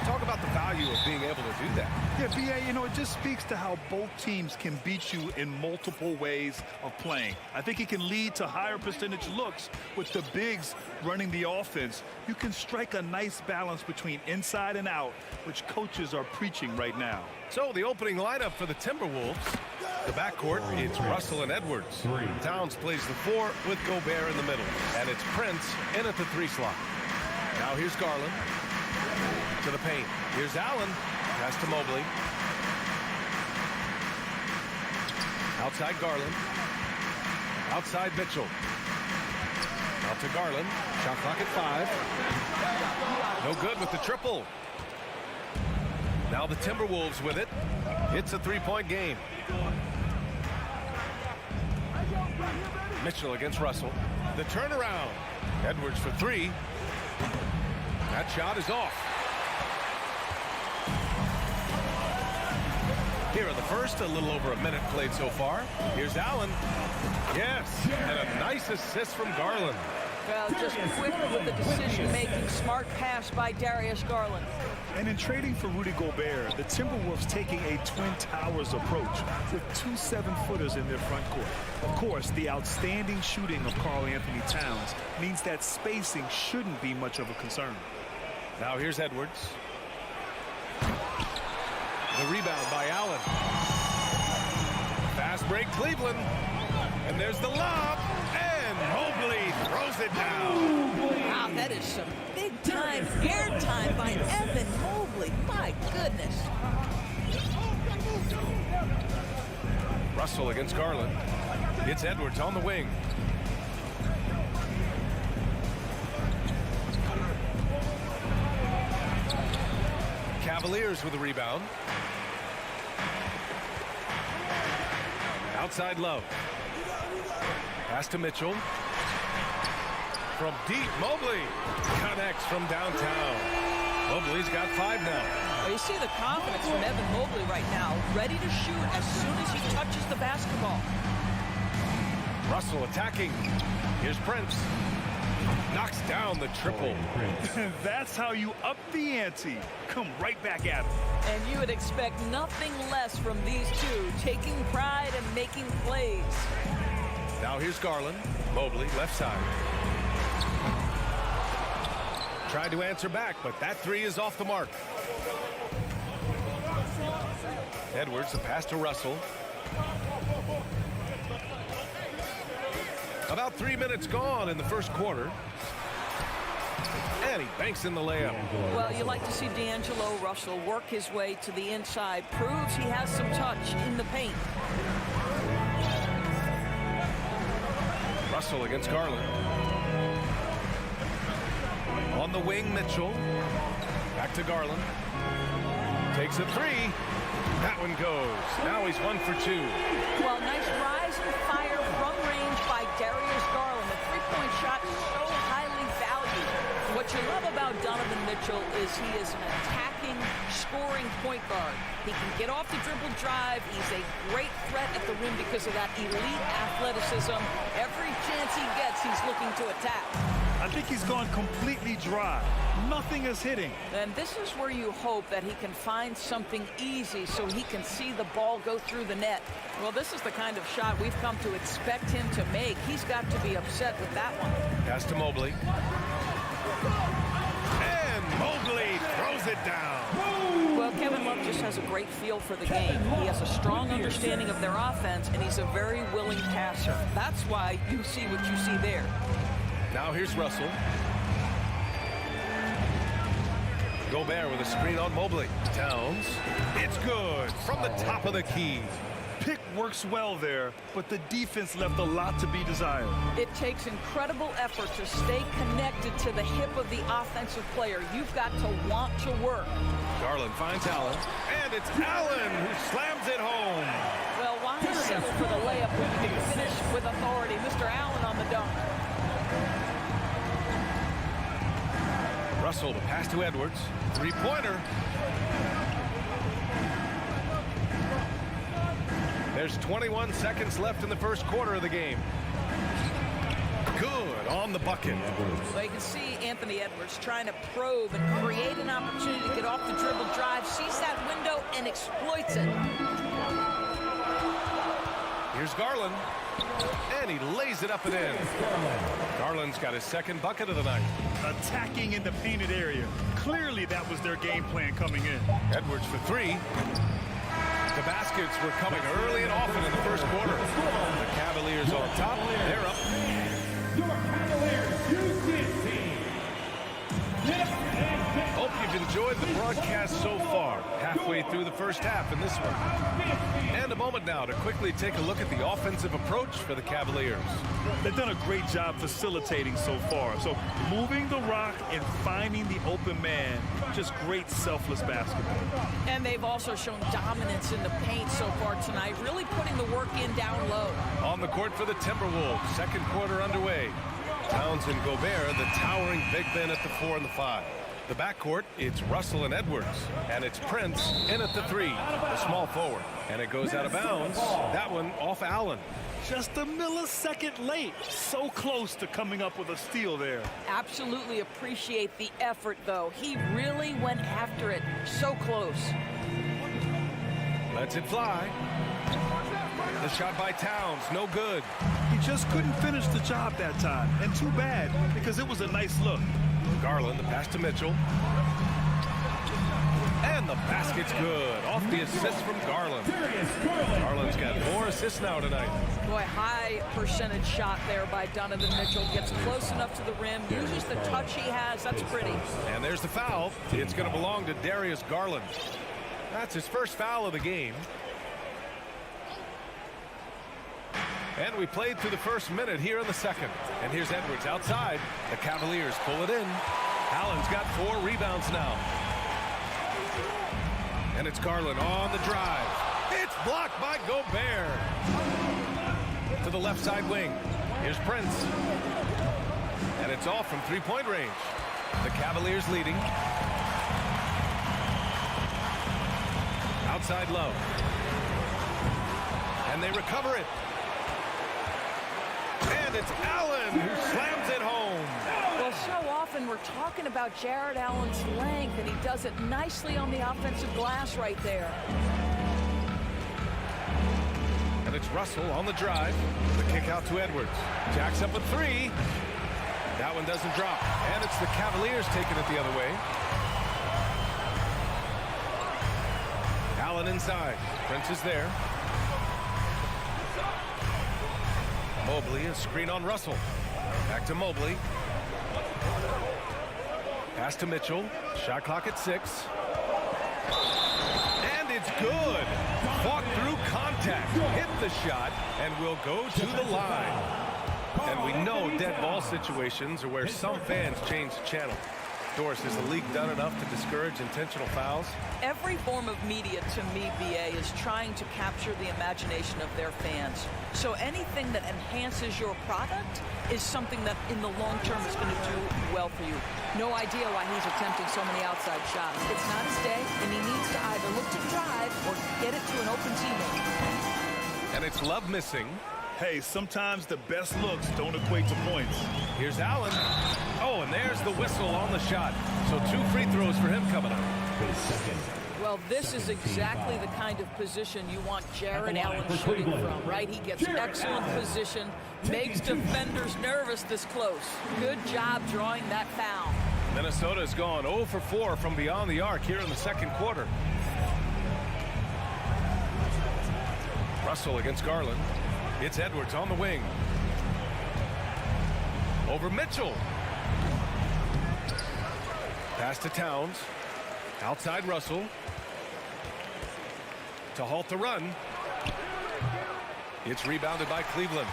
Talk about the value of being able to do that. Yeah, B.A., you know, it just speaks to how both teams can beat you in multiple ways of playing. I think it can lead to higher percentage looks with the bigs running the offense. You can strike a nice balance between inside and out, which coaches are preaching right now. So the opening lineup for the Timberwolves. The backcourt, it's Russell and Edwards. Towns plays the 4 with Gobert in the middle. And it's Prince in at the 3 slot. Now here's Garland. To the paint. Here's Allen. Pass to Mobley. Outside Garland. Outside Mitchell. Out to Garland. Shot clock at 5. No good with the triple. Now the Timberwolves with it. It's a 3-point game. Mitchell against Russell. The turnaround. Edwards for 3. That shot is off. Here in the first, a little over a minute played so far. Here's Allen. Yes, and a nice assist from Garland. Well, just quick with the decision-making, smart pass by Darius Garland. And in trading for Rudy Gobert, the Timberwolves taking a Twin Towers approach with 2 7-footers in their front court. Of course, the outstanding shooting of Karl-Anthony Towns means that spacing shouldn't be much of a concern. Now here's Edwards. The rebound by Allen. Fast break Cleveland. And there's the lob. And Mobley throws it down. Wow, that is some big-time airtime by Evan Mobley. My goodness. Russell against Garland. It's Edwards on the wing. Cavaliers with a rebound. Outside Love. Pass to Mitchell. From deep, Mobley connects from downtown. Mobley's got 5 now. Well, you see the confidence from Evan Mobley right now, ready to shoot as soon as he touches the basketball. Russell attacking. Here's Prince. Knocks down the triple. That's how you up the ante. Come right back at him. And you would expect nothing less from these two, taking pride and making plays. Now here's Garland. Mobley, left side. Tried to answer back, but that 3 is off the mark. Edwards, a pass to Russell. About 3 minutes gone in the first quarter. And he banks in the layup. Well, you like to see D'Angelo Russell work his way to the inside. Proves he has some touch in the paint. Russell against Garland. On the wing, Mitchell. Back to Garland. Takes a 3. That one goes. Now he's 1 for 2. Well, nice rise and fire from range by Darius Garland. The three-point shot so highly valued. What you love about Donovan Mitchell is he is an attacking, scoring point guard. He can get off the dribble drive. He's a great threat at the rim because of that elite athleticism. Every chance he gets, he's looking to attack. I think he's gone completely dry. Nothing is hitting. And this is where you hope that he can find something easy so he can see the ball go through the net. Well, this is the kind of shot we've come to expect him to make. He's got to be upset with that one. Pass to Mobley. And Mobley throws it down. Well, Kevin Love just has a great feel for the game. He has a strong understanding of their offense, and he's a very willing passer. That's why you see what you see there. Now here's Russell. Gobert with a screen on Mobley. Towns. It's good from the top of the key. Pick works well there, but the defense left a lot to be desired. It takes incredible effort to stay connected to the hip of the offensive player. You've got to want to work. Garland finds Allen, and it's Allen who slams it home. Well, why settle for the layup when you can finish with authority? Mr. Allen on the dunk. Russell, the pass to Edwards. Three-pointer. There's 21 seconds left in the first quarter of the game. Good on the bucket. Well, you can see Anthony Edwards trying to probe and create an opportunity to get off the dribble drive, sees that window and exploits it. Here's Garland, and he lays it up and in. Garland's got his second bucket of the night. Attacking in the painted area. Clearly that was their game plan coming in. Edwards for three. The baskets were coming early and often in the first quarter. The Cavaliers on top. They're up. Your Cavaliers use team. Hope you've enjoyed the broadcast so far. Halfway through the first half in this one. And a moment now to quickly take a look at the offensive approach for the Cavaliers. They've done a great job facilitating so far. So moving the rock and finding the open man, just great selfless basketball. And they've also shown dominance in the paint so far tonight, really putting the work in down low. On the court for the Timberwolves, second quarter underway. Towns and Gobert, the towering big men at the 4 and the 5. The backcourt, it's Russell and Edwards. And it's Prince in at the 3, the small forward. And it goes out of bounds. That one off Allen. Just a millisecond late. So close to coming up with a steal there. Absolutely appreciate the effort, though. He really went after it. So close. Lets it fly. The shot by Towns, no good. He just couldn't finish the job that time. And too bad, because it was a nice look. Garland, the pass to Mitchell. And the basket's good. Off the assist from Garland. Garland's got 4 assists now tonight. Boy, high percentage shot there by Donovan Mitchell. Gets close enough to the rim, uses the touch he has. That's pretty. And there's the foul. It's going to belong to Darius Garland. That's his first foul of the game. And we played through the first minute here in the second. And here's Edwards outside. The Cavaliers pull it in. Allen's got 4 rebounds now. And it's Garland on the drive. It's blocked by Gobert. To the left side wing. Here's Prince. And it's off from three-point range. The Cavaliers leading. Outside low. And they recover it. And it's Allen who slams it home. Well, so often we're talking about Jared Allen's length, and he does it nicely on the offensive glass right there. And it's Russell on the drive. The kick out to Edwards. Jacks up a 3. That one doesn't drop. And it's the Cavaliers taking it the other way. Allen inside. Prince is there. Mobley, a screen on Russell. Back to Mobley. Pass to Mitchell. Shot clock at 6. And it's good. Fought through contact. Hit the shot and will go to the line. And we know dead ball situations are where some fans change the channel. Doris, has the league done enough to discourage intentional fouls? Every form of media, to me, BA, is trying to capture the imagination of their fans. So anything that enhances your product is something that in the long term is going to do well for you. No idea why he's attempting so many outside shots. It's not his day, and he needs to either look to drive or get it to an open teammate. And it's Love missing. Hey, sometimes the best looks don't equate to points. Here's Allen. Oh, and there's the whistle on the shot. So 2 free throws for him coming up. Well, this is exactly the kind of position you want Jared Allen shooting from, right? He gets excellent position, makes defenders nervous this close. Good job drawing that foul. Minnesota's gone 0 for 4 from beyond the arc here in the second quarter. Russell against Garland. It's Edwards on the wing. Over Mitchell. Pass to Towns. Outside Russell. To halt the run. It's rebounded by Cleveland.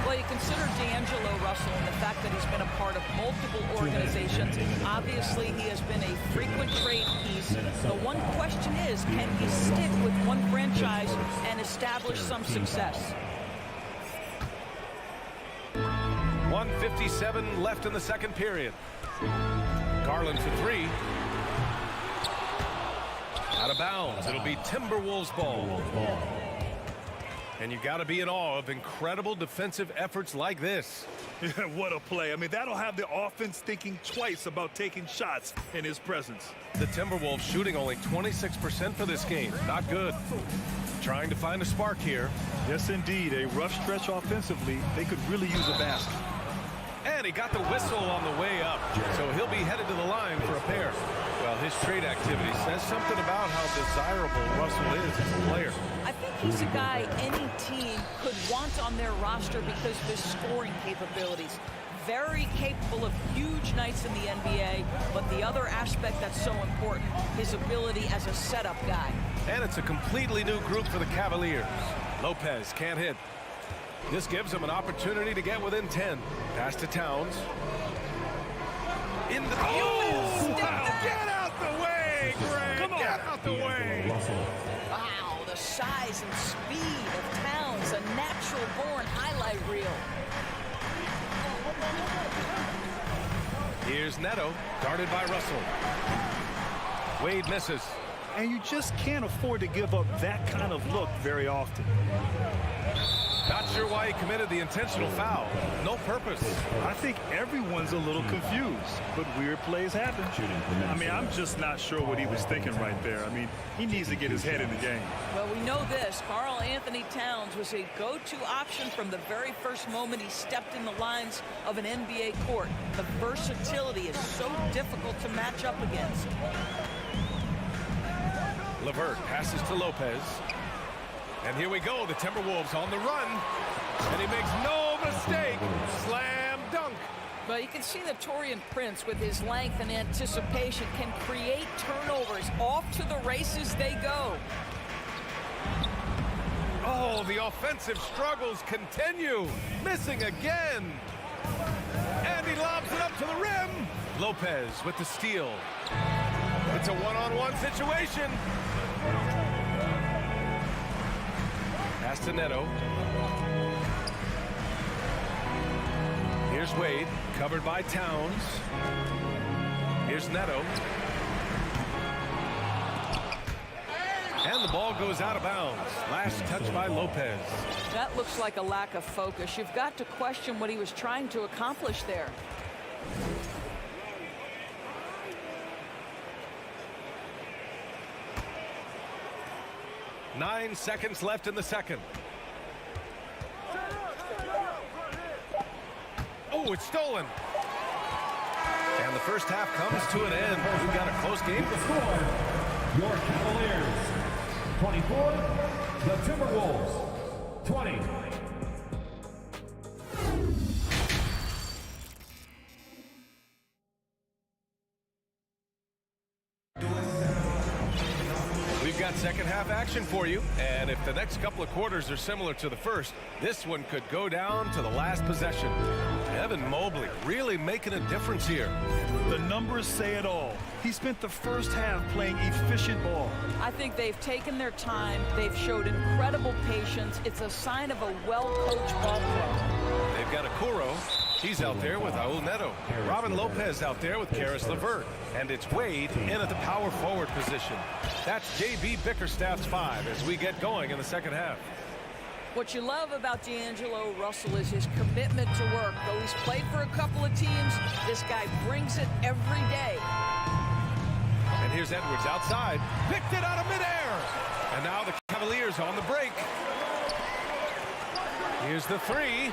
Well, you consider D'Angelo Russell and the fact that he's been a part of multiple organizations. Obviously, he has been a frequent trade piece. The one question is, can he stick with one franchise and establish some success? 1:57 left in the second period. Garland for 3. Out of bounds. It'll be Timberwolves ball. And you got to be in awe of incredible defensive efforts like this. What a play. I mean, that'll have the offense thinking twice about taking shots in his presence. The Timberwolves shooting only 26% for this game. Not good. Trying to find a spark here. Yes, indeed. A rough stretch offensively. They could really use a basket. And he got the whistle on the way up. So he'll be headed to the line for a pair. Well, his trade activity says something about how desirable Russell is as a player. I think he's a guy any team could want on their roster because of his scoring capabilities. Very capable of huge nights in the NBA, but the other aspect that's so important, his ability as a setup guy. And it's a completely new group for the Cavaliers. Lopez can't hit. This gives him an opportunity to get within 10. Pass to Towns. In the Get out the way, Greg! Come on. Get out the way! Wow, the size and speed of Towns, a natural-born highlight reel. Here's Neto, guarded by Russell. Wade misses. And you just can't afford to give up that kind of look very often. Not sure why he committed the intentional foul. No purpose. I think everyone's a little confused, but weird plays happen. I mean, I'm just not sure what he was thinking right there. I mean, he needs to get his head in the game. Well, we know this. Karl Anthony Towns was a go-to option from the very first moment he stepped in the lines of an NBA court. The versatility is so difficult to match up against. LeVert passes to Lopez. And here we go, the Timberwolves on the run. And he makes no mistake. Slam dunk. Well, you can see that Taurean Prince, with his length and anticipation, can create turnovers. Off to the races they go. Oh, the offensive struggles continue. Missing again. And he lobs it up to the rim. Lopez with the steal. It's a one-on-one situation. Pass to Neto. Here's Wade, covered by Towns. Here's Neto. And the ball goes out of bounds. Last touch by Lopez. That looks like a lack of focus. You've got to question what he was trying to accomplish there. Nine seconds left in the second. Oh, it's stolen. And the first half comes to an end. We've got a close game. The score, your Cavaliers 24, the Timberwolves 20. We've got second half action for you, and if the next couple of quarters are similar to the first, this one could go down to the last possession. Evan Mobley really making a difference here. The numbers say it all. He spent the first half playing efficient ball. I think they've taken their time. They've showed incredible patience. It's a sign of a well-coached ball club. They've got Okoro. He's out there with Raul Neto. Robin Lopez out there with Karis LeVert. And it's Wade in at the power forward position. That's J.B. Bickerstaff's 5 as we get going in the second half. What you love about D'Angelo Russell is his commitment to work. Though he's played for a couple of teams, this guy brings it every day. And here's Edwards outside. Picked it out of midair. And now the Cavaliers on the break. Here's the three.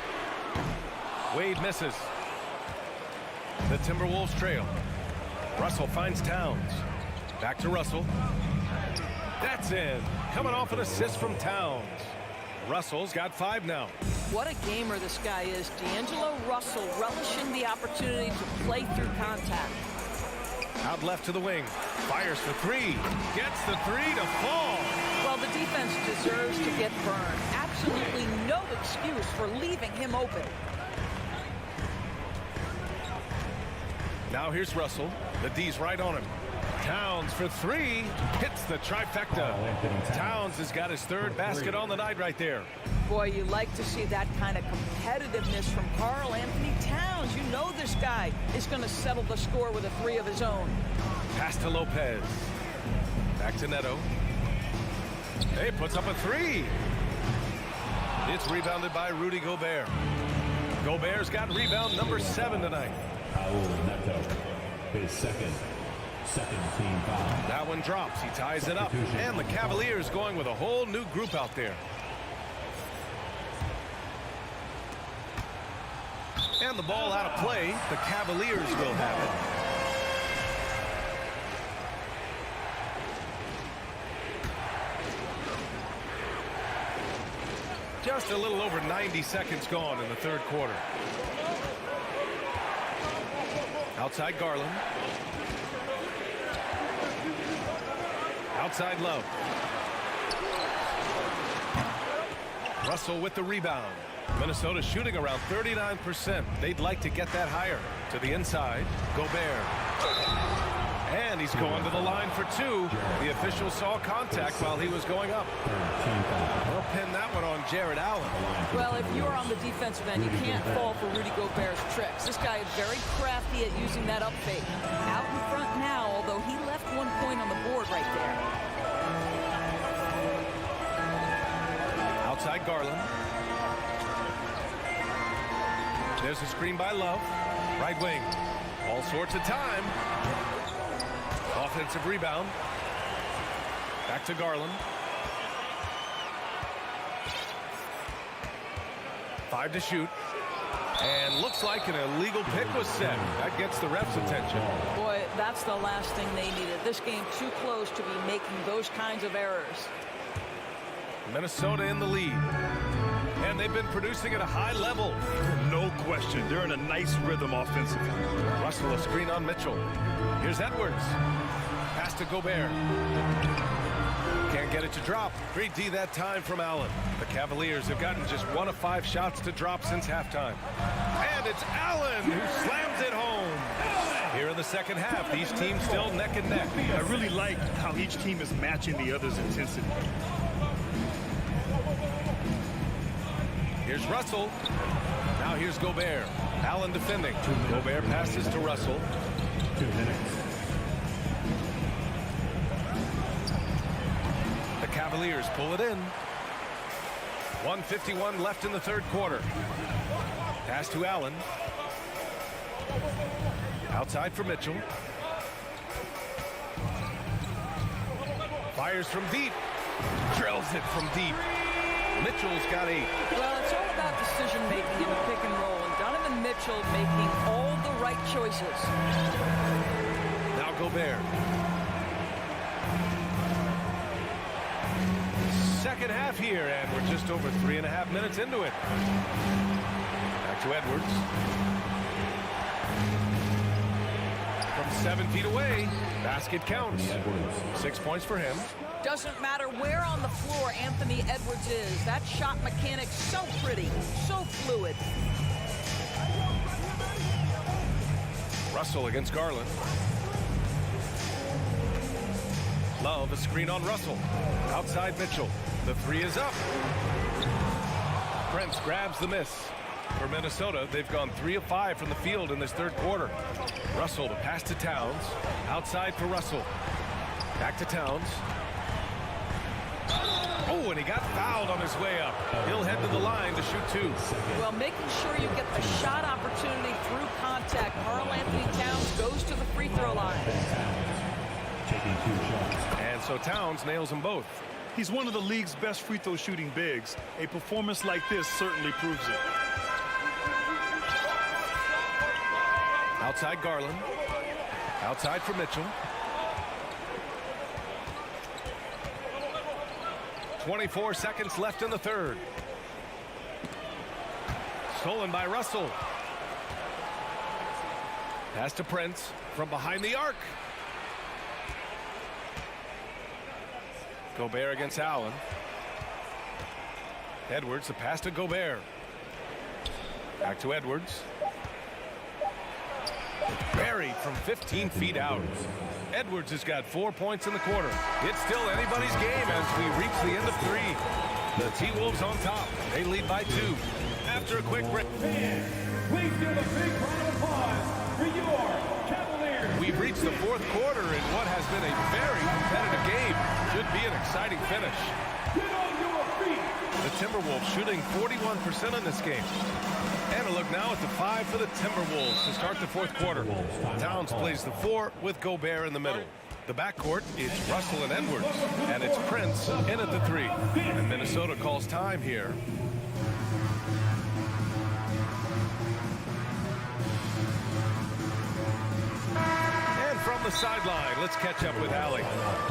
Wade misses. The Timberwolves trail. Russell finds Towns. Back to Russell. That's in. Coming off an assist from Towns. Russell's got 5 now. What a gamer this guy is. D'Angelo Russell relishing the opportunity to play through contact. Out left to the wing. Fires for 3. Gets the 3 to fall. Well, the defense deserves to get burned. Absolutely no excuse for leaving him open. Now here's Russell. The D's right on him. Towns for 3. Hits the trifecta. Towns has got his 3rd basket on the night right there. Boy, you like to see that kind of competitiveness from Karl Anthony Towns. You know this guy is going to settle the score with a 3 of his own. Pass to Lopez. Back to Neto. Hey, puts up a 3. It's rebounded by Rudy Gobert. Gobert's got rebound number 7 tonight. His second team foul. That one drops. He ties it up. And the Cavaliers going with a whole new group out there. And the ball out of play. The Cavaliers will have it. Just a little over 90 seconds gone in the third quarter. Outside Garland. Outside Love. Russell with the rebound. Minnesota shooting around 39%. They'd like to get that higher. To the inside, Gobert. And he's going to the line for 2. The official saw contact while he was going up. They'll pin that one on Jared Allen. Well, if you're on the defensive end, you can't fall for Rudy Gobert's tricks. This guy is very crafty at using that up fake. Out in front now, although he left 1 point on the board right there. Outside Garland. There's a screen by Love. Right wing. All sorts of time. Offensive rebound. Back to Garland. 5 to shoot. And looks like an illegal pick was set. That gets the ref's attention. Boy, that's the last thing they needed. This game too close to be making those kinds of errors. Minnesota in the lead. And they've been producing at a high level. No question. They're in a nice rhythm offensively. Russell a screen on Mitchell. Here's Edwards. Pass to Gobert. Can't get it to drop. Great D that time from Allen. The Cavaliers have gotten just 1 of 5 shots to drop since halftime. And it's Allen who slams it home. Here in the second half, these teams still neck and neck. I really like how each team is matching the other's intensity. Here's Russell. Now here's Gobert. Allen defending. Gobert passes to Russell. 2 minutes. The Cavaliers pull it in. 1:51 left in the third quarter. Pass to Allen. Outside for Mitchell. Fires from deep. Drills it from deep. Mitchell's got 8. Well, it's all about decision making in the pick and roll, and Donovan Mitchell making all the right choices. Now Gobert. Second half here, and we're just over 3.5 minutes into it. Back to Edwards. From 7 feet away, basket counts. 6 points for him. Doesn't matter where on the floor Anthony Edwards is. That shot mechanic so pretty, so fluid. Russell against Garland. Love a screen on Russell. Outside Mitchell. The 3 is up. Prince grabs the miss. For Minnesota, they've gone 3 of 5 from the field in this third quarter. Russell the pass to Towns. Outside for Russell. Back to Towns. Oh, and he got fouled on his way up. He'll head to the line to shoot 2. Well, making sure you get the shot opportunity through contact. Karl Anthony Towns goes to the free throw line. Taking 2 shots. And so Towns nails them both. He's one of the league's best free throw shooting bigs. A performance like this certainly proves it. Outside Garland. Outside for Mitchell. 24 seconds left in the third. Stolen by Russell. Pass to Prince from behind the arc. Gobert against Allen. Edwards, the pass to Gobert. Back to Edwards. Buried from 15 feet out. Edwards has got 4 points in the quarter. It's still anybody's game as we reach the end of 3. The T-Wolves on top. They lead by 2. After a quick break. Fans, please give a big round of applause for your Cavaliers. We've reached the fourth quarter in what has been a very competitive game. Should be an exciting finish. Get on your feet. The Timberwolves, shooting 41% in this game. And a look now at the 5 for the Timberwolves to start the fourth quarter. Towns plays the 4 with Gobert in the middle. The backcourt is Russell and Edwards, and it's Prince in at the 3. And Minnesota calls time here. From the sideline, let's catch up with Allie.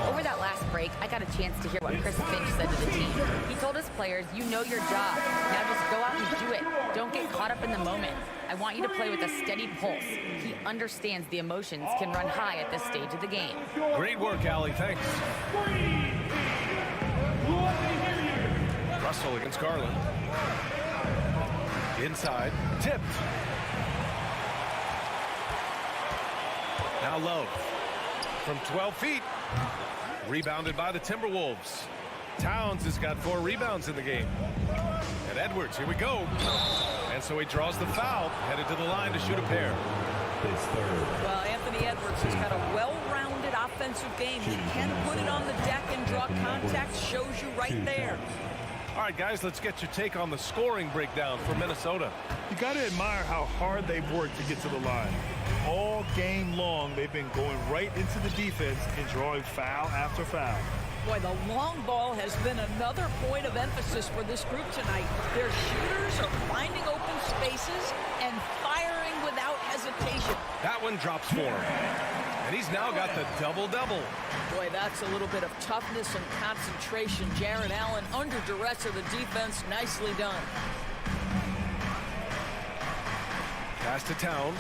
Over that last break, I got a chance to hear what Chris Finch said to the team. He told his players, you know your job. Now just go out and do it. Don't get caught up in the moment. I want you to play with a steady pulse. He understands the emotions can run high at this stage of the game. Great work, Allie. Thanks. Russell against Garland. Inside. Tipped. Now Love from 12 feet. Rebounded by the Timberwolves. Towns has got 4 rebounds in the game. And Edwards, here we go. And so he draws the foul, headed to the line to shoot a pair. Well, Anthony Edwards has got a well-rounded offensive game. He can put it on the deck and draw contact. Shows you right there. All right, guys, let's get your take on the scoring breakdown for Minnesota. You got to admire how hard they've worked to get to the line. All game long, they've been going right into the defense and drawing foul after foul. Boy, the long ball has been another point of emphasis for this group tonight. Their shooters are finding open spaces and firing without hesitation. That one drops for him. And he's now got the double-double. Boy, that's a little bit of toughness and concentration. Jarrett Allen under duress of the defense. Nicely done. Pass to Towns.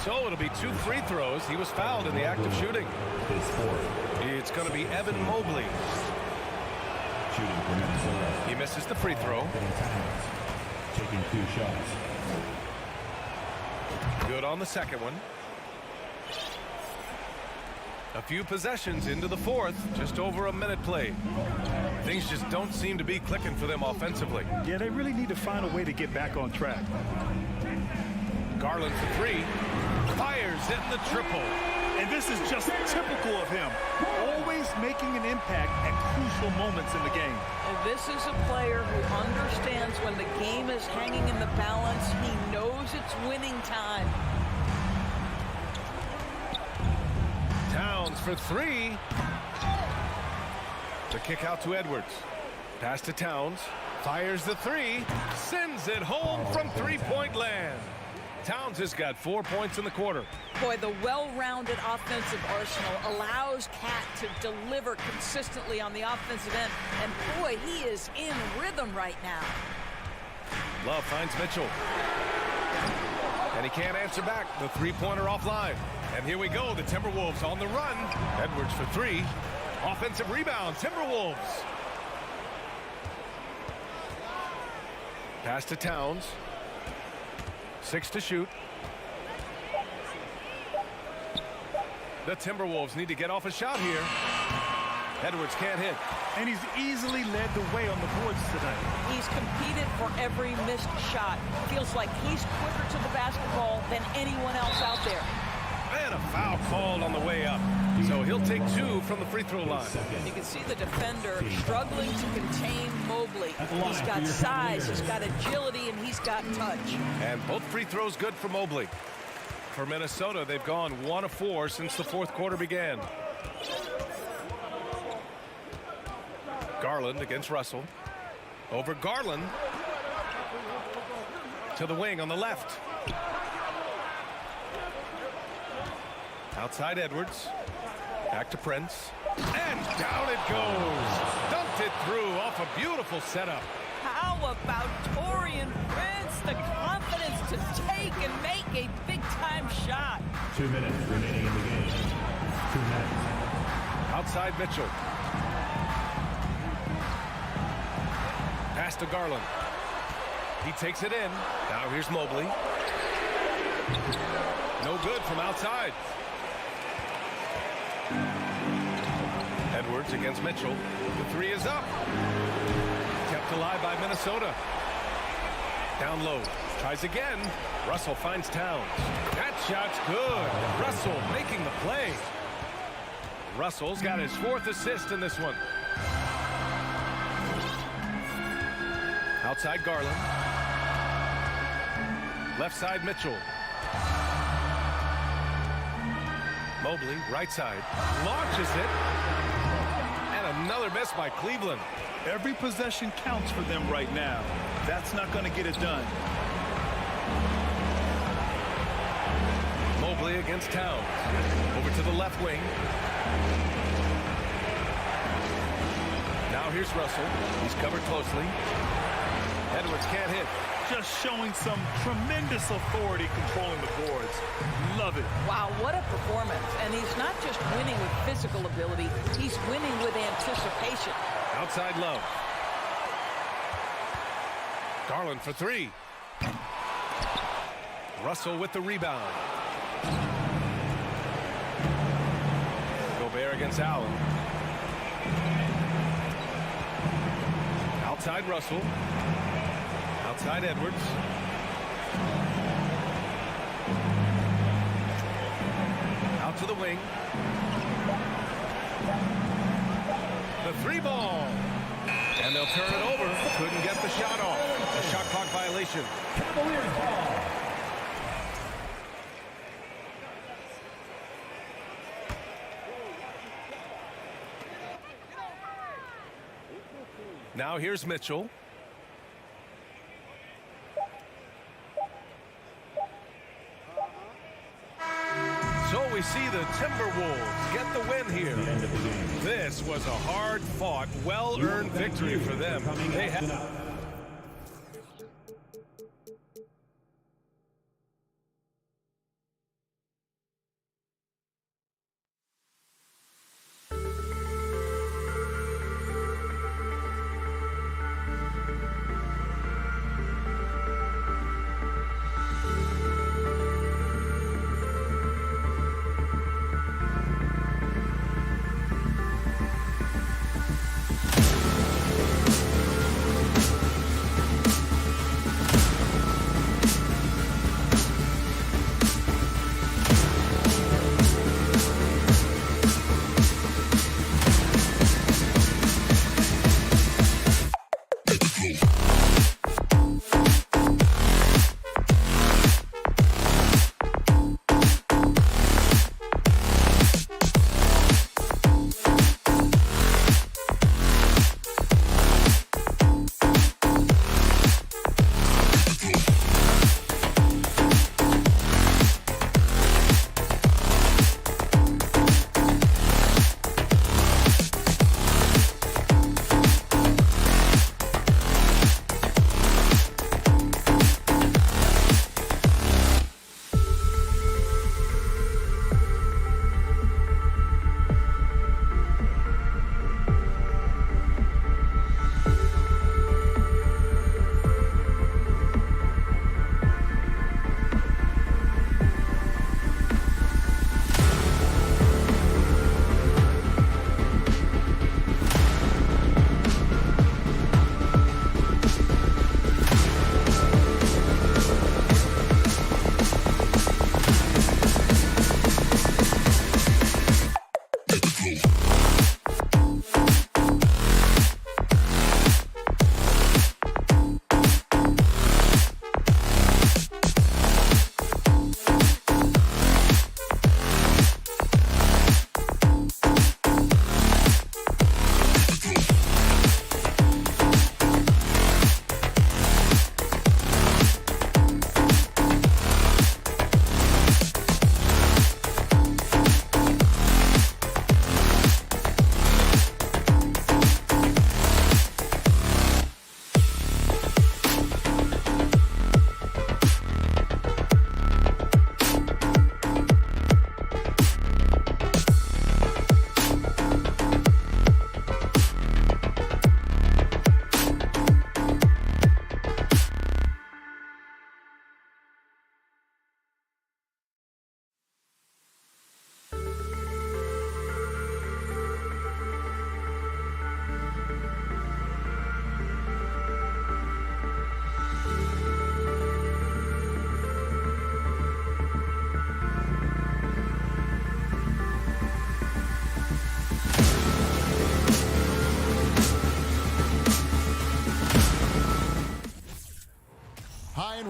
So it'll be 2 free throws. He was fouled in the act of shooting. It's going to be Evan Mobley. He misses the free throw. Taking 2 shots. Good on the second one. A few possessions into the fourth, just over a minute played. Things just don't seem to be clicking for them offensively. Yeah, they really need to find a way to get back on track. Garland for 3. Fires in the triple. And this is just typical of him. Always making an impact at crucial moments in the game. And this is a player who understands when the game is hanging in the balance. He knows it's winning time. Towns for 3. The kick out to Edwards. Pass to Towns. Fires the 3. Sends it home from three-point land. Towns has got 4 points in the quarter. Boy, the well-rounded offensive arsenal allows Cat to deliver consistently on the offensive end. And boy, he is in rhythm right now. Love finds Mitchell. And he can't answer back. The three-pointer offline. And here we go. The Timberwolves on the run. Edwards for 3. Offensive rebound. Timberwolves. Pass to Towns. 6 to shoot. The Timberwolves need to get off a shot here. Edwards can't hit. And he's easily led the way on the boards tonight. He's competed for every missed shot. Feels like he's quicker to the basketball than anyone else out there. And a foul called on the way up. So he'll take 2 from the free throw line. You can see the defender struggling to contain Mobley. He's got size, he's got agility, and he's got touch. And both free throws good for Mobley. For Minnesota, they've gone 1 of 4 since the fourth quarter began. Garland against Russell. Over Garland. To the wing on the left. Outside Edwards. Back to Prince. And down it goes. Dumped it through off a beautiful setup. How about Taurean Prince? The confidence to take and make a big-time shot. 2 minutes remaining in the game. 2 minutes. Outside Mitchell. Pass to Garland. He takes it in. Now here's Mobley. No good from outside. Edwards against Mitchell. The 3 is up. Kept alive by Minnesota. Down low. Tries again. Russell finds Towns. That shot's good. Russell making the play. Russell's got his 4th assist in this one. Outside Garland. Left side Mitchell. Mobley, right side. Launches it. And another miss by Cleveland. Every possession counts for them right now. That's not going to get it done. Mobley against Towns. Over to the left wing. Now here's Russell. He's covered closely. Edwards can't hit. Just showing some tremendous authority controlling the boards. Love it. Wow, what a performance. And he's not just winning with physical ability, he's winning with anticipation. Outside Love. Garland for 3. Russell with the rebound. Gobert against Allen. Outside Russell. Outside Edwards. Out to the wing. The 3 ball. And they'll turn it over. Couldn't get the shot off. A shot clock violation. Cavaliers ball. Now here's Mitchell. So we see the Timberwolves get the win here. This was a hard-fought, well-earned victory for them. They had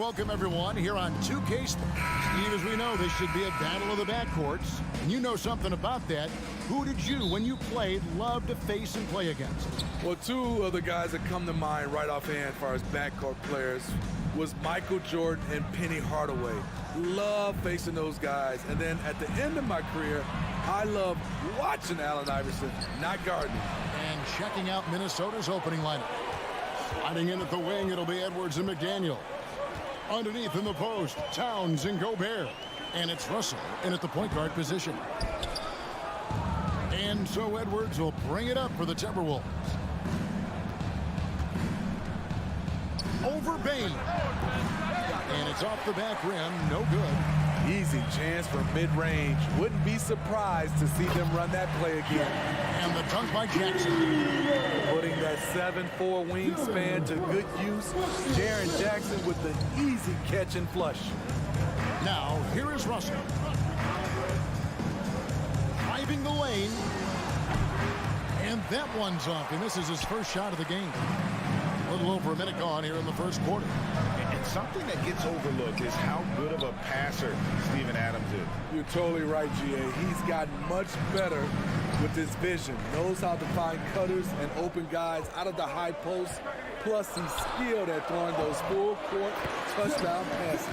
welcome everyone here on 2K Sports. Steve, as we know, this should be a battle of the backcourts. And you know something about that. Who did you, when you played, love to face and play against? Well, two of the guys that come to mind right offhand as far as backcourt players was Michael Jordan and Penny Hardaway. Love facing those guys. And then at the end of my career, I love watching Allen Iverson, not guarding him. And checking out Minnesota's opening lineup. Sliding in at the wing, it'll be Edwards and McDaniel. Underneath in the post, Towns and Gobert. And it's Russell in at the point guard position. And so Edwards will bring it up for the Timberwolves. Over Bain. And it's off the back rim, no good. Easy chance for mid-range. Wouldn't be surprised to see them run that play again. And the dunk by Jackson. Putting that 7'4" wingspan to good use. Jaren Jackson with the easy catch and flush. Now, here is Russell. Driving the lane. And that one's off. He misses his first shot of the game. A little over a minute gone here in the first quarter. And something that gets overlooked is how good of a passer Steven Adams is. You're totally right, GA. He's gotten much better with his vision. Knows how to find cutters and open guys out of the high post. Plus, he's skilled at throwing those full-court touchdown passes.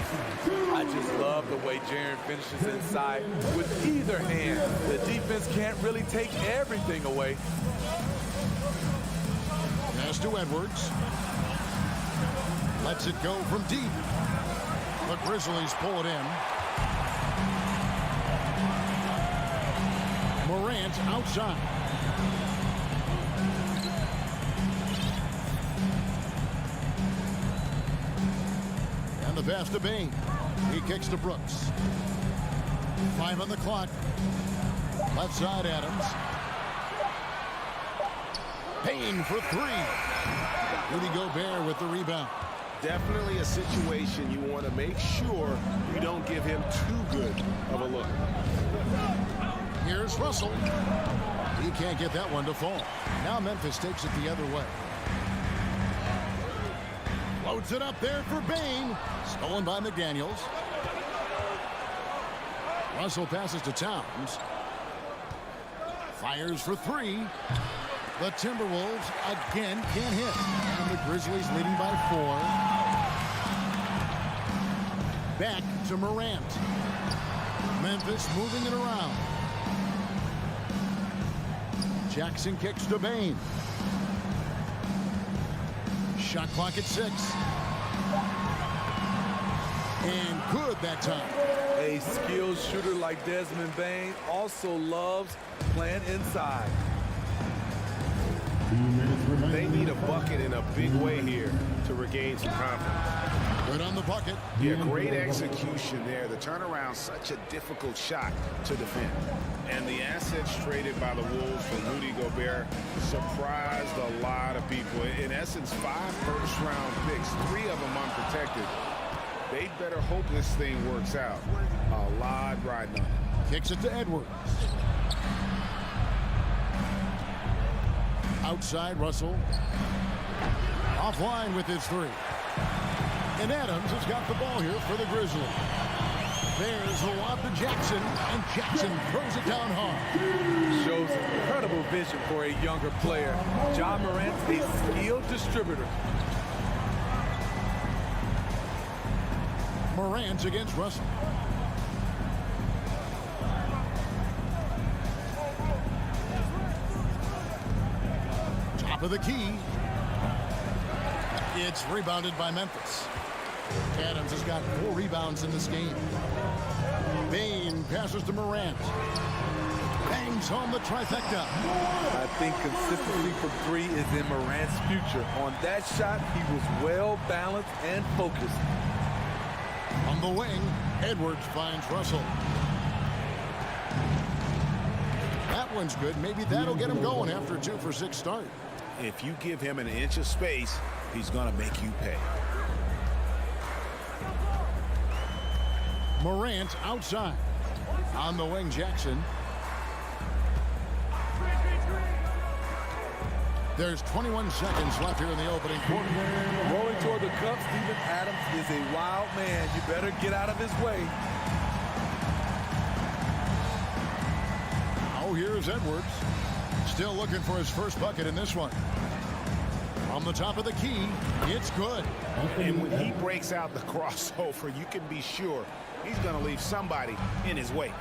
I just love the way Jaren finishes inside with either hand. The defense can't really take everything away. Pass to Edwards. Lets it go from deep. The Grizzlies pull it in. Morant outside. And the pass to Bain. He kicks to Brooks. 5 on the clock. Left side Adams. Bain for 3. Rudy Gobert with the rebound. Definitely a situation you want to make sure you don't give him too good of a look. Here's Russell. He can't get that one to fall. Now Memphis takes it the other way. Loads it up there for Bain. Stolen by McDaniels. Russell passes to Towns. Fires for 3. The Timberwolves again can't hit. And the Grizzlies leading by 4. Back to Morant. Memphis moving it around. Jackson kicks to Bain. Shot clock at 6. And good that time. A skilled shooter like Desmond Bain also loves playing inside. They need a bucket in a big way here to regain some confidence. Good on the bucket. Yeah, great execution there. The turnaround, such a difficult shot to defend. And the assets traded by the Wolves for Rudy Gobert surprised a lot of people. In essence, 5 first-round picks, 3 of them unprotected. They'd better hope this thing works out. A lot riding on it. Kicks it to Edwards. Outside, Russell. Offline with his 3. And Adams has got the ball here for the Grizzlies. There's the lob to Jackson, and Jackson throws it down hard. Shows incredible vision for a younger player. Ja Morant's a skilled distributor. Morant against Russell. Top of the key. It's rebounded by Memphis. Adams has got 4 rebounds in this game. Bain passes to Morant. Bangs home the trifecta. I think consistency from 3 is in Morant's future. On that shot, he was well balanced and focused. On the wing, Edwards finds Russell. That one's good. Maybe that'll get him going after a 2-for-6 start. If you give him an inch of space, he's going to make you pay. Morant outside. On the wing, Jackson. There's 21 seconds left here in the opening quarter. Rolling toward the cup, Steven Adams is a wild man. You better get out of his way. Oh, here's Edwards. Still looking for his first bucket in this one. From the top of the key, it's good. And when he breaks out the crossover, you can be sure he's going to leave somebody in his way.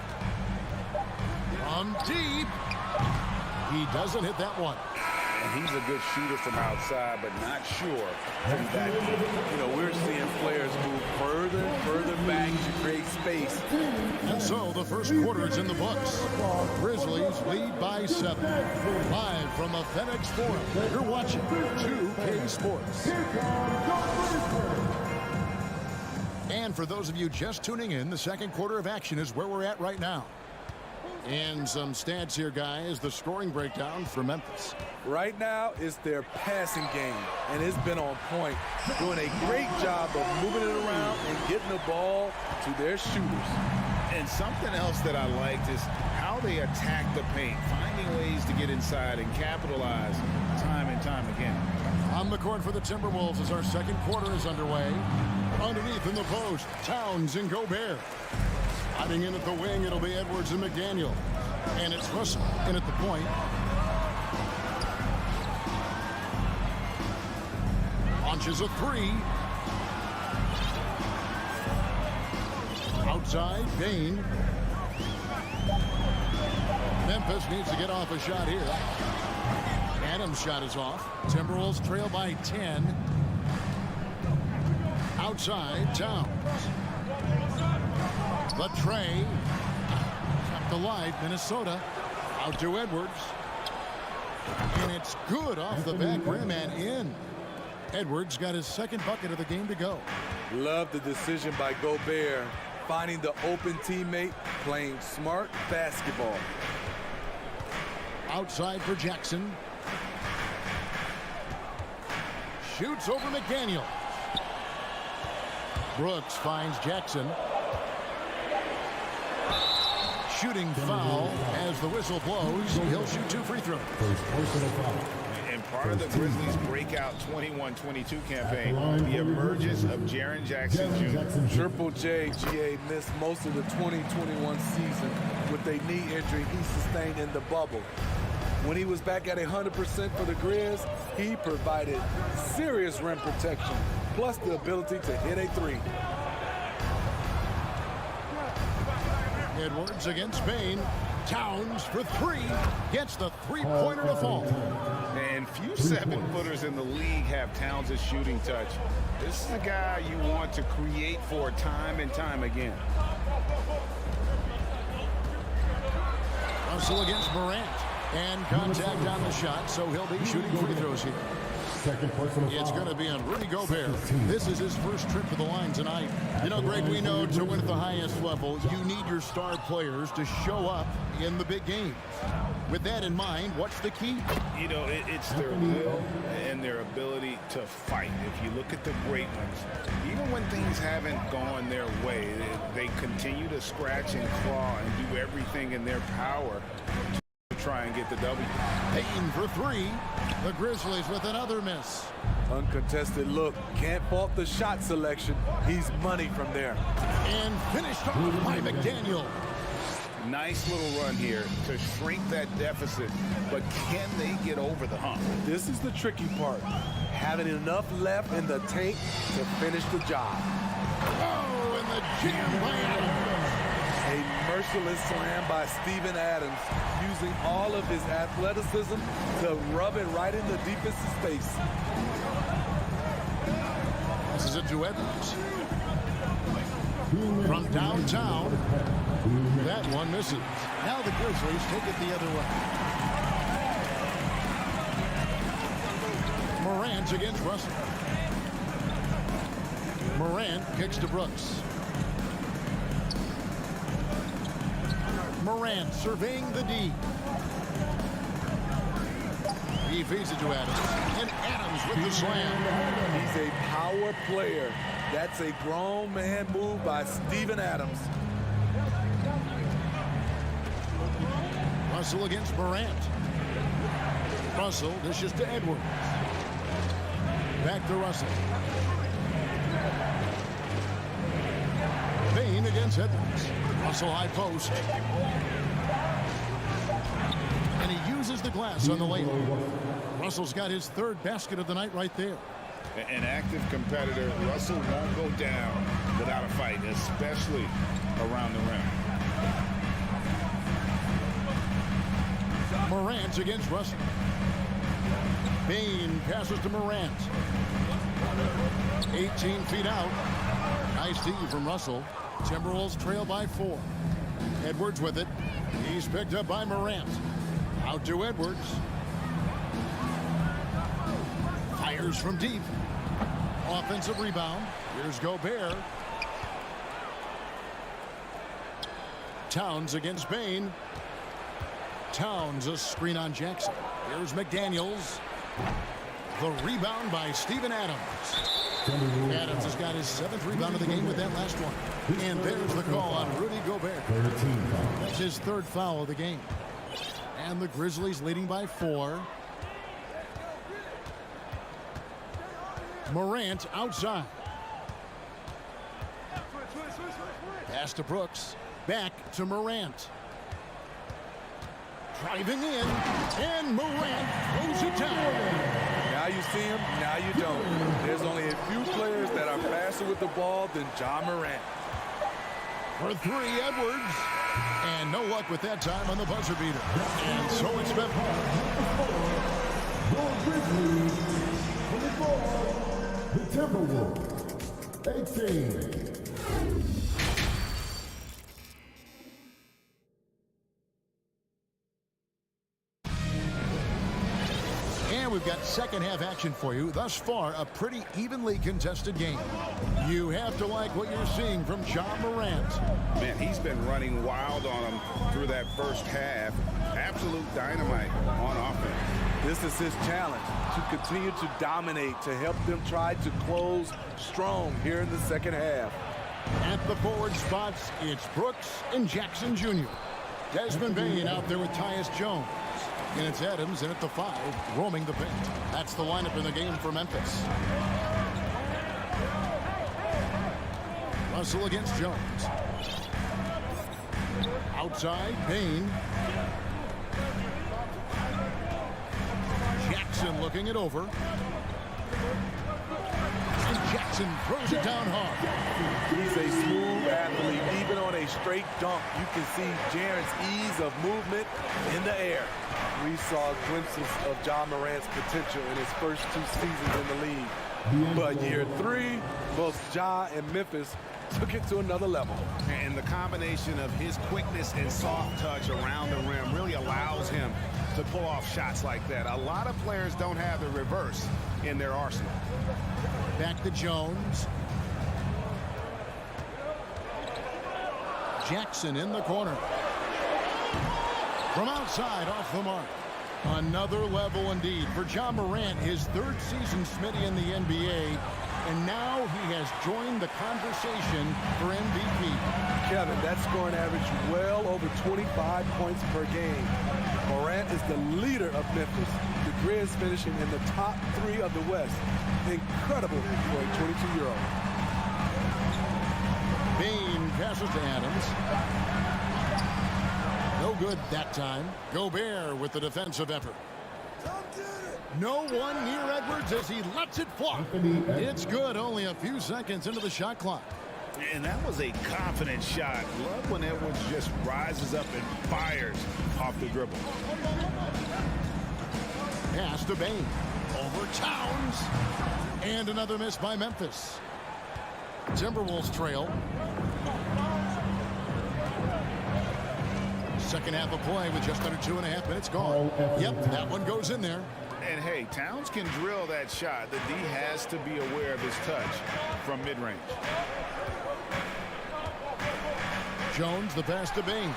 From deep. He doesn't hit that one. And he's a good shooter from outside, but not sure from that deep. You know, we're seeing players move further and further back to create space. And so the first quarter is in the books. Grizzlies lead by 7. Live from the FedEx Forum, you're watching 2K Sports. And for those of you just tuning in, the second quarter of action is where we're at right now. And some stats here, guys. The scoring breakdown for Memphis. Right now, it's their passing game, and it's been on point. Doing a great job of moving it around and getting the ball to their shooters. And something else that I liked is how they attack the paint, finding ways to get inside and capitalize time and time again. On the court for the Timberwolves as our second quarter is underway. Underneath in the post, Towns and Gobert. Hiding in at the wing, it'll be Edwards and McDaniel. And it's Russell in at the point. Launches a 3. Outside, Bain. Memphis needs to get off a shot here. Adams' shot is off. Timberwolves trail by 10. Outside, Towns. The tray. Kept alive, Minnesota. Out to Edwards. And it's good off the back rim and in. Edwards got his second bucket of the game to go. Love the decision by Gobert. Finding the open teammate, playing smart basketball. Outside for Jackson. Shoots over McDaniel. Brooks finds Jackson. Shooting foul as the whistle blows. He'll shoot 2 free throws. And part of the Grizzlies' breakout 21-22 campaign, the emergence of Jaren Jackson Jr. Triple J, GA, missed most of the 2021 season with a knee injury he sustained in the bubble. When he was back at 100% for the Grizz, he provided serious rim protection, plus the ability to hit a 3. Edwards against Bain. Towns for 3. Gets the three-pointer to fall. And few 7-footers in the league have Towns' shooting touch. This is a guy you want to create for time and time again. Russell against Morant. And contact on the shot, so he'll be shooting free throws here. It's going to be on Rudy Gobert. This is his first trip to the line tonight. You know, Greg, we know to win at the highest level, you need your star players to show up in the big games. With that in mind, what's the key? You know, it's their will and their ability to fight. If you look at the great ones, even when things haven't gone their way, they continue to scratch and claw and do everything in their power to try and get the W. Payton for 3. The Grizzlies with another miss. Uncontested look. Can't fault the shot selection. He's money from there. And finished off by McDaniel. Nice little run here to shrink that deficit, but can they get over the hump? This is the tricky part. Having enough left in the tank to finish the job. Oh, and the jam by Adams. A merciless slam by Steven Adams, using all of his athleticism to rub it right in the deepest space. This is it to Edwards. From downtown, that one misses. Now the Grizzlies take it the other way. Morant against Russell. Morant kicks to Brooks. Morant surveying the D. He feeds it to Adams. And Adams with the slam. He's a power player. That's a grown man move by Steven Adams. Russell against Morant. Russell dishes to Edwards. Back to Russell. Bain against Edwards. Russell high post. And he uses the glass on the layup. Russell's got his third basket of the night right there. An active competitor, Russell won't go down without a fight, especially around the rim. Morant against Russell. Bain passes to Morant. 18 feet out. Nice D from Russell. Timberwolves trail by 4. Edwards with it. He's picked up by Morant. Out to Edwards. Fires from deep. Offensive rebound. Here's Gobert. Towns against Bain. Towns a screen on Jackson. Here's McDaniels. The rebound by Steven Adams. Adams has got his 7th rebound of the game with that last one. And there's the call on Rudy Gobert. That's his 3rd foul of the game. And the Grizzlies leading by 4. Morant outside. Pass to Brooks. Back to Morant. Driving in. And Morant throws it down. Now you see him, now you don't. There's only a few players that are faster with the ball than Ja Morant. For 3, Edwards. And no luck with that time on the buzzer beater. And so it's Memphis. The Timberwolves, 18. And we've got second half action for you. Thus far, a pretty evenly contested game. You have to like what you're seeing from Ja Morant. Man, he's been running wild on him through that first half. Absolute dynamite on offense. This is his challenge, to continue to dominate, to help them try to close strong here in the second half. At the forward spots, it's Brooks and Jackson Jr. Desmond Bain out there with Tyus Jones. And it's Adams in at the 5, roaming the paint. That's the lineup in the game for Memphis. Russell against Jones. Outside, Bain. Jackson looking it over. And Jackson throws it down hard. He's a smooth athlete. Even on a straight dunk, you can see Jaren's ease of movement in the air. We saw glimpses of Ja Morant's potential in his first 2 seasons in the league. But year 3, both Ja and Memphis took it to another level. And the combination of his quickness and soft touch around the rim really allows him to pull off shots like that. A lot of players don't have the reverse in their arsenal. Back to Jones. Jackson in the corner. From outside, off the mark. Another level indeed for Ja Morant, his 3rd season Smitty in the NBA. And now he has joined the conversation for MVP. Kevin, that scoring average well over 25 points per game. Morant is the leader of Memphis. The Grizz finishing in the top 3 of the West. Incredible for a 22-year-old. Bain passes to Adams. No good that time. Gobert with the defensive effort. No one near Edwards as he lets it fly. It's good, only a few seconds into the shot clock. And that was a confident shot. Love when Edwards just rises up and fires off the dribble. Pass to Bain. Over Towns. And another miss by Memphis. Timberwolves trail. Second half of play with just under 2.5 minutes gone. Yep, that one goes in there. And hey, Towns can drill that shot. The D has to be aware of his touch from mid-range. Jones, the pass to Bain.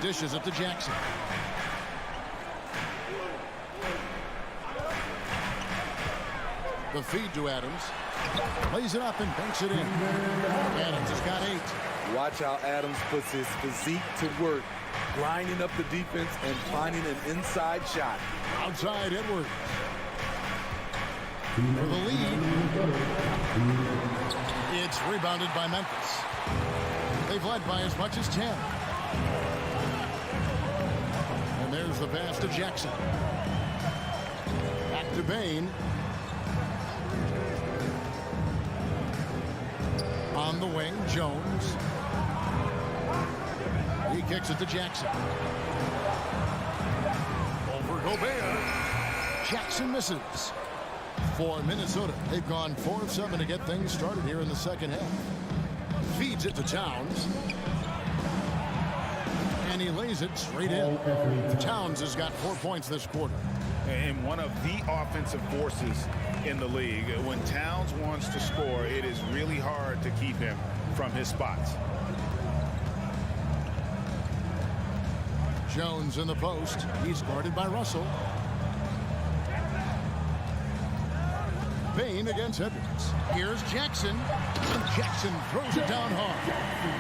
Dishes it to Jackson. The feed to Adams. Lays it up and banks it in. Adams has got 8. Watch how Adams puts his physique to work grinding up the defense and finding an inside shot. Outside Edwards. For the lead. It's rebounded by Memphis. They've led by as much as 10. And there's the pass to Jackson. Back to Bain. On the wing, Jones. He kicks it to Jackson. Over Gobert. Jackson misses. For Minnesota, they've gone 4 of 7 to get things started here in the second half. Feeds it to Towns. And he lays it straight in. Towns has got 4 points this quarter. And one of the offensive forces in the league. When Towns wants to score, it is really hard to keep him from his spots. Jones in the post. He's guarded by Russell. Bain against Edwards. Here's Jackson. Jackson throws it down hard.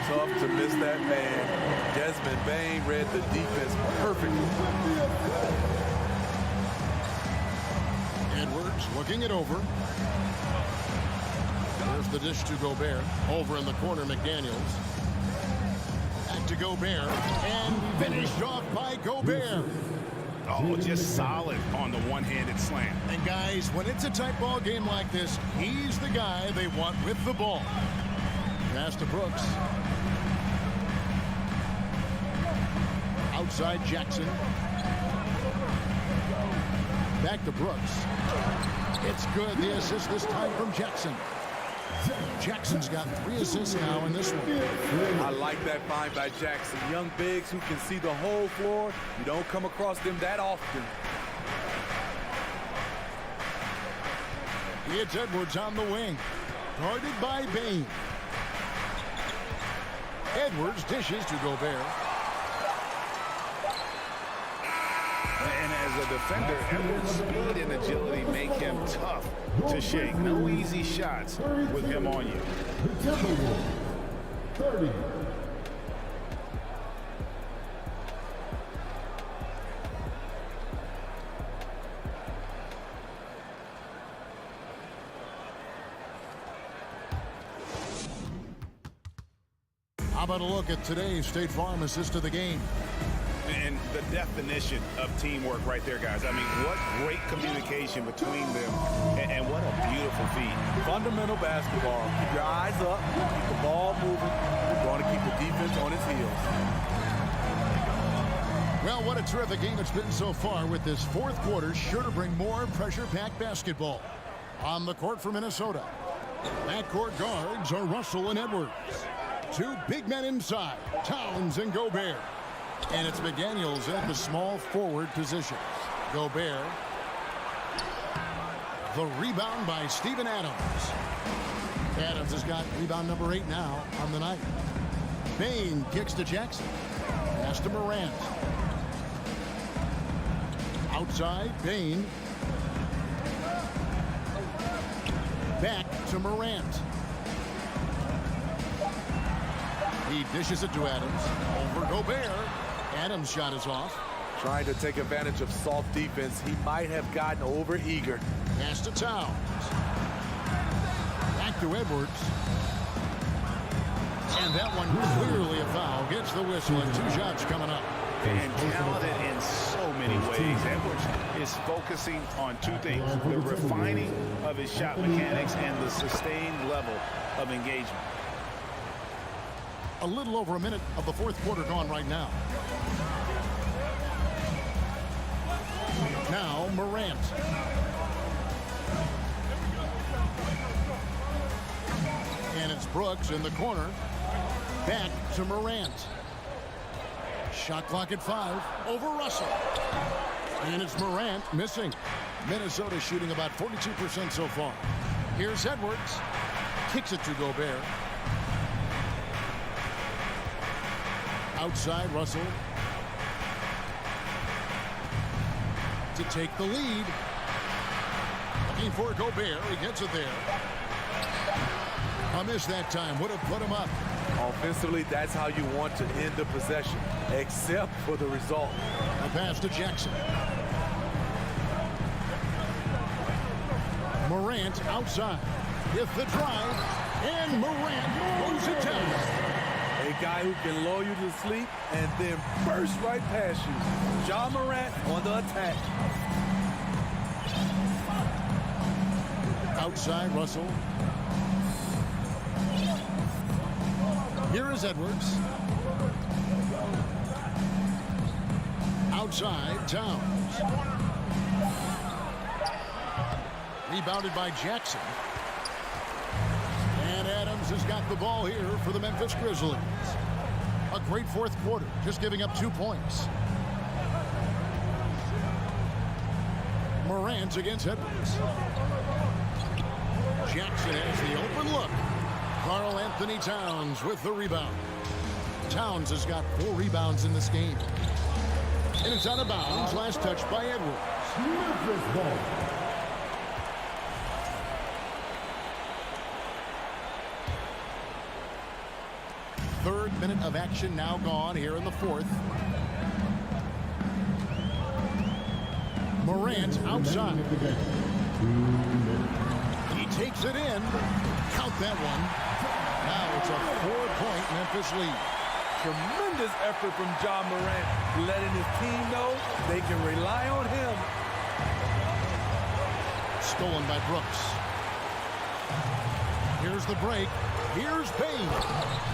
Tough to miss that man. Desmond Bain read the defense perfectly. Edwards looking it over. There's the dish to Gobert. Over in the corner, McDaniels. Back to Gobert. And finished off by Gobert. Oh, just solid on the one-handed slam. And guys, when it's a tight ball game like this, he's the guy they want with the ball. Pass to Brooks. Outside Jackson. Back to Brooks. It's good. The assist this time from Jackson. Jackson's got 3 assists now in this one. I like that find by Jackson. Young bigs who can see the whole floor. You don't come across them that often. It's Edwards on the wing. Guarded by Bain. Edwards dishes to Gobert. And as a defender, Edwards' speed and agility make him tough to shake. No easy shots with him on you. 30. How about a look at today's State Farm assist of the game? And the definition of teamwork right there, guys. I mean, what great communication between them, and what a beautiful feat. Fundamental basketball. Keep your eyes up, keep the ball moving. You're going to keep the defense on its heels. Well, what a terrific game it's been so far, with this fourth quarter sure to bring more pressure-packed basketball. On the court for Minnesota, backcourt guards are Russell and Edwards. 2 big men inside, Towns and Gobert. And it's McDaniels at the small forward position. Gobert. The rebound by Steven Adams. Adams has got rebound number 8 now on the night. Bain kicks to Jackson. Pass to Morant. Outside, Bain. Back to Morant. He dishes it to Adams. Over Gobert. Adams' shot is off. Trying to take advantage of soft defense. He might have gotten over eager. Pass to Towns. Back to Edwards. And that one clearly a foul. Gets the whistle, and 2 shots coming up. And talented in so many ways. Edwards is focusing on 2 things: the refining of his shot mechanics and the sustained level of engagement. A little over a minute of the fourth quarter gone right now. Now Morant. And it's Brooks in the corner. Back to Morant. Shot clock at 5. Over Russell. And it's Morant missing. Minnesota shooting about 42% so far. Here's Edwards. Kicks it to Gobert. Outside, Russell to take the lead. Looking for Gobert. He gets it there. A miss that time. Would have put him up. Offensively, that's how you want to end the possession, except for the result. A pass to Jackson. Morant outside. With the drive, and Morant moves it down. A guy who can lull you to sleep and then burst right past you. Ja Morant on the attack. Outside, Russell. Here is Edwards. Outside, Towns. Rebounded by Jackson. And Adams has got the ball here for the Memphis Grizzlies. A great fourth quarter, just giving up 2 points. Morant against Edwards. Jackson has the open look. Karl Anthony Towns with the rebound. Towns has got 4 rebounds in this game. And it's out of bounds. Last touch by Edwards. Memphis ball. Third minute of action now gone here in the fourth. Morant outside. He takes it in. Count that one. Now it's a 4-point Memphis lead. Tremendous effort from Ja Morant, letting his team know they can rely on him. Stolen by Brooks. Here's the break. Here's Payne.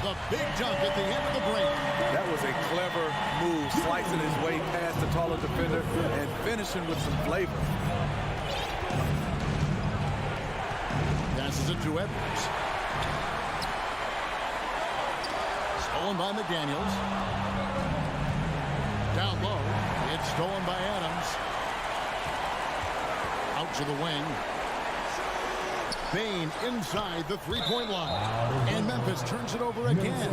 The big dunk at the end of the break. That was a clever move, slicing his way past the taller defender and finishing with some flavor. Passes it to Edwards. Stolen by McDaniels. Down low. It's stolen by Adams. Out to the wing. Payne inside the three-point line. And Memphis turns it over again.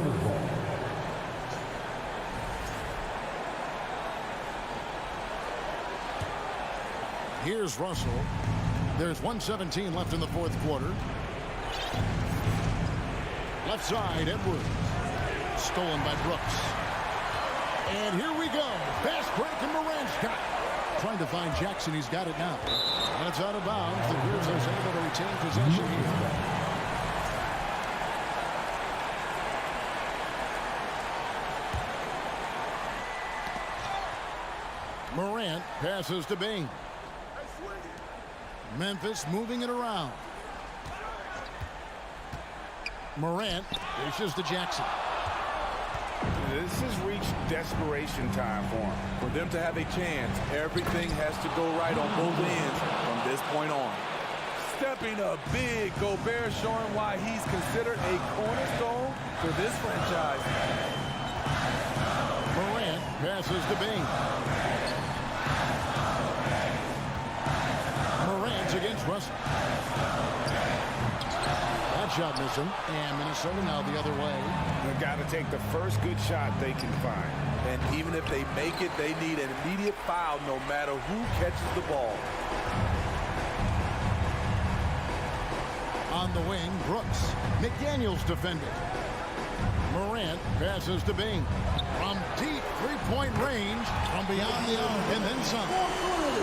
Here's Russell. There's 1:17 left in the fourth quarter. Left side, Edwards. Stolen by Brooks. And here we go. Fast break and Morant's got it. Trying to find Jackson. He's got it now. That's out of bounds. The Grizzlies able to retain possession here. Morant passes to Bain. Memphis moving it around. Morant dishes to Jackson. This has reached desperation time for him. For them to have a chance, everything has to go right on both ends from this point on. Stepping up big, Gobert showing why he's considered a cornerstone for this franchise. Morant passes to Bain. Morant's against Russell. That shot missing. And Minnesota now the other way. They've got to take the first good shot they can find. And even if they make it, they need an immediate foul no matter who catches the ball. On the wing, Brooks. McDaniels defending. Morant passes to Bain. From deep three-point range, from beyond the arc, and then some.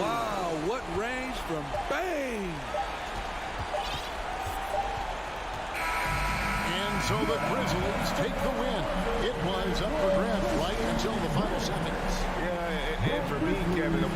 Wow, what range from Bain! And so the Grizzlies take the win. It was up for grabs right until the final seconds. Yeah, and for me, Kevin,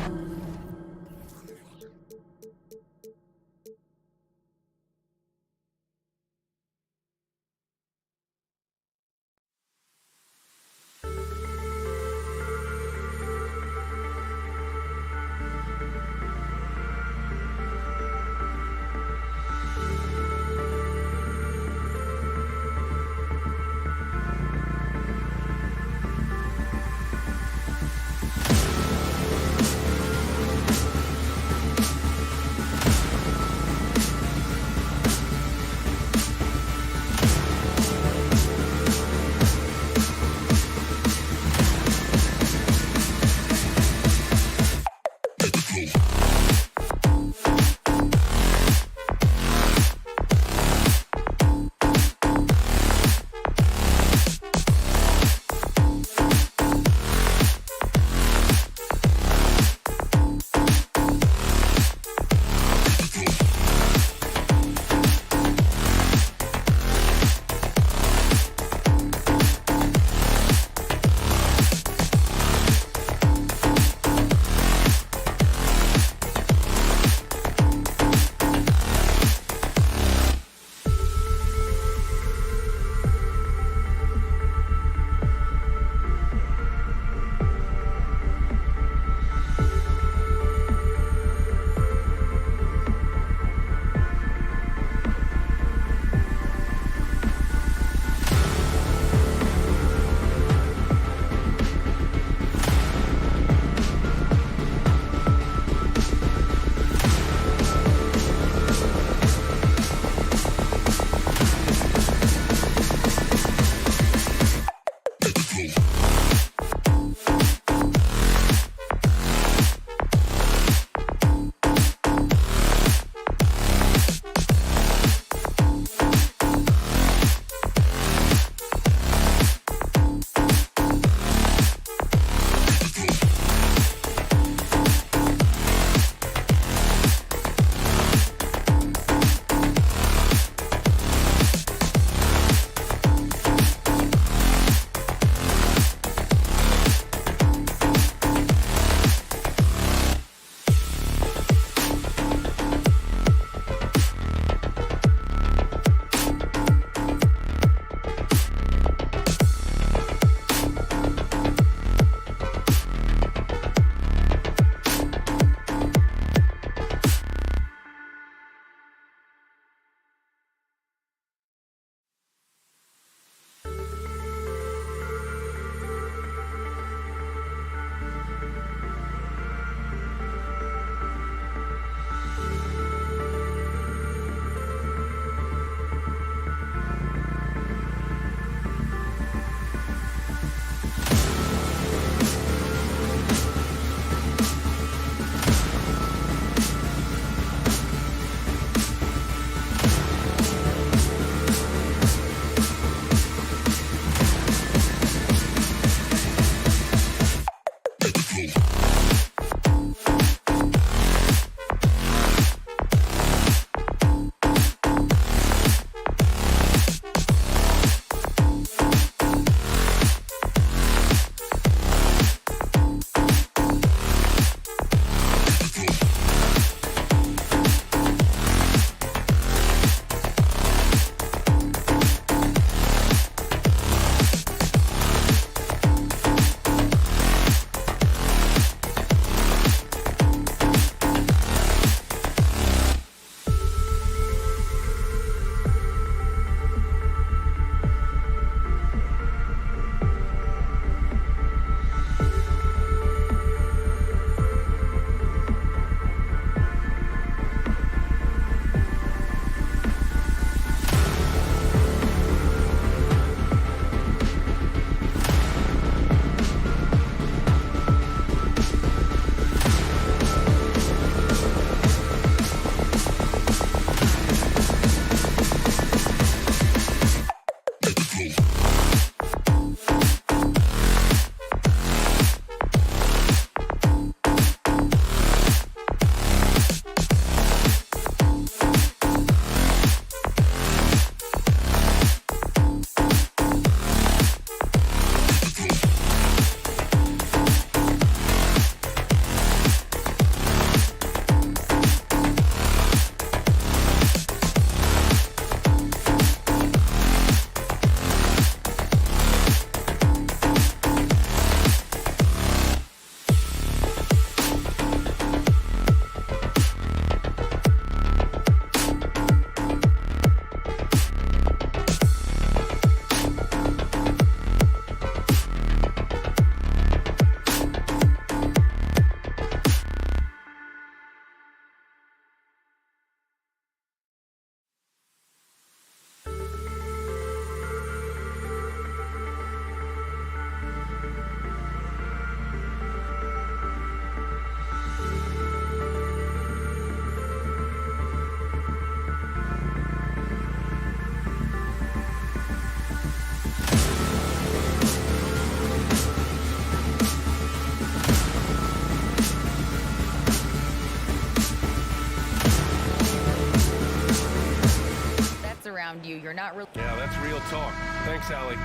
you. You're not really... Yeah, that's real talk. Thanks, Allie.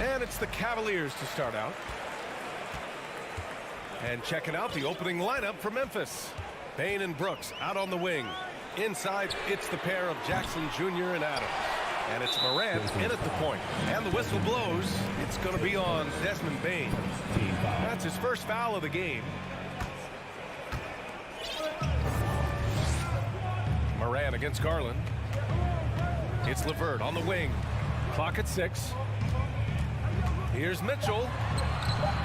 And it's the Cavaliers to start out. And checking out the opening lineup for Memphis. Bane and Brooks out on the wing. Inside, it's the pair of Jackson Jr. and Adams. And it's Morant in at the point. And the whistle blows. It's going to be on Desmond Bane. That's his first foul of the game. Morant against Garland. It's LeVert on the wing. Clock at 6. Here's Mitchell.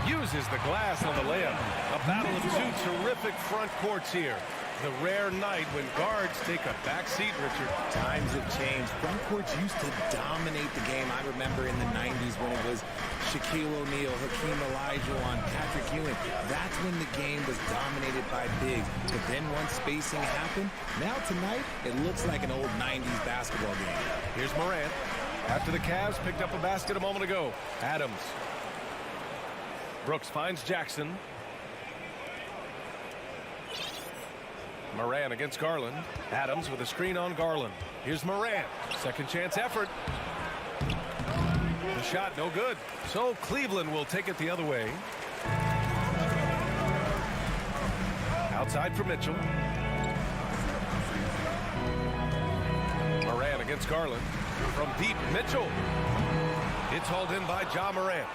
Uses the glass on the layup. A battle of two terrific front courts here. The rare night when guards take a back seat, Richard. Times have changed. Front courts used to dominate the game. I remember in the 90s when it was Shaquille O'Neal, Hakeem Olajuwon, Patrick Ewing. That's when the game was dominated by bigs. But then once spacing happened, now tonight it looks like an old 90s basketball game. Here's Morant. After the Cavs picked up a basket a moment ago. Adams. Brooks finds Jackson. Morant against Garland. Adams with a screen on Garland. Here's Morant. Second chance effort. The shot no good. So Cleveland will take it the other way. Outside for Mitchell. Morant against Garland. From deep, Mitchell. It's hauled in by Ja Morant.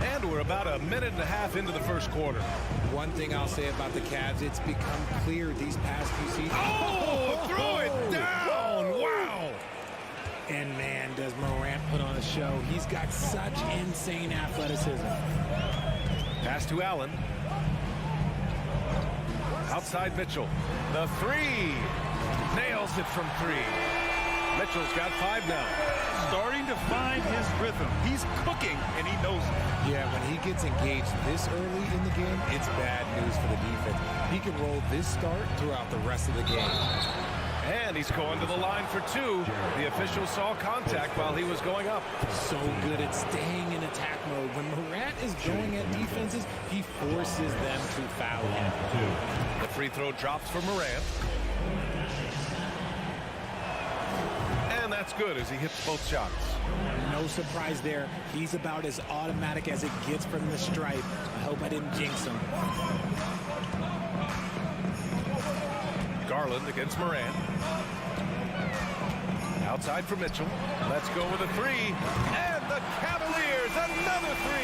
And we're about a minute and a half into the first quarter. One thing I'll say about the Cavs, it's become clear these past few seasons. Oh, threw it down. Wow. And man, does Morant put on a show. He's got such insane athleticism. Pass to Allen. Outside Mitchell. The three. Nails it from 3. Mitchell's got 5 now. Starting to find his rhythm. He's cooking, and he knows it. Yeah, when he gets engaged this early in the game, it's bad news for the defense. He can roll this start throughout the rest of the game. And he's going to the line for 2. The official saw contact while he was going up. So good at staying in attack mode. When Morant is going at defenses, he forces them to foul him. The free throw drops for Morant. And that's good as he hits both shots. No surprise there. He's about as automatic as it gets from the stripe. I hope I didn't jinx him. Garland against Morant. Outside for Mitchell. Let's go with a 3. And the Cavaliers, another 3.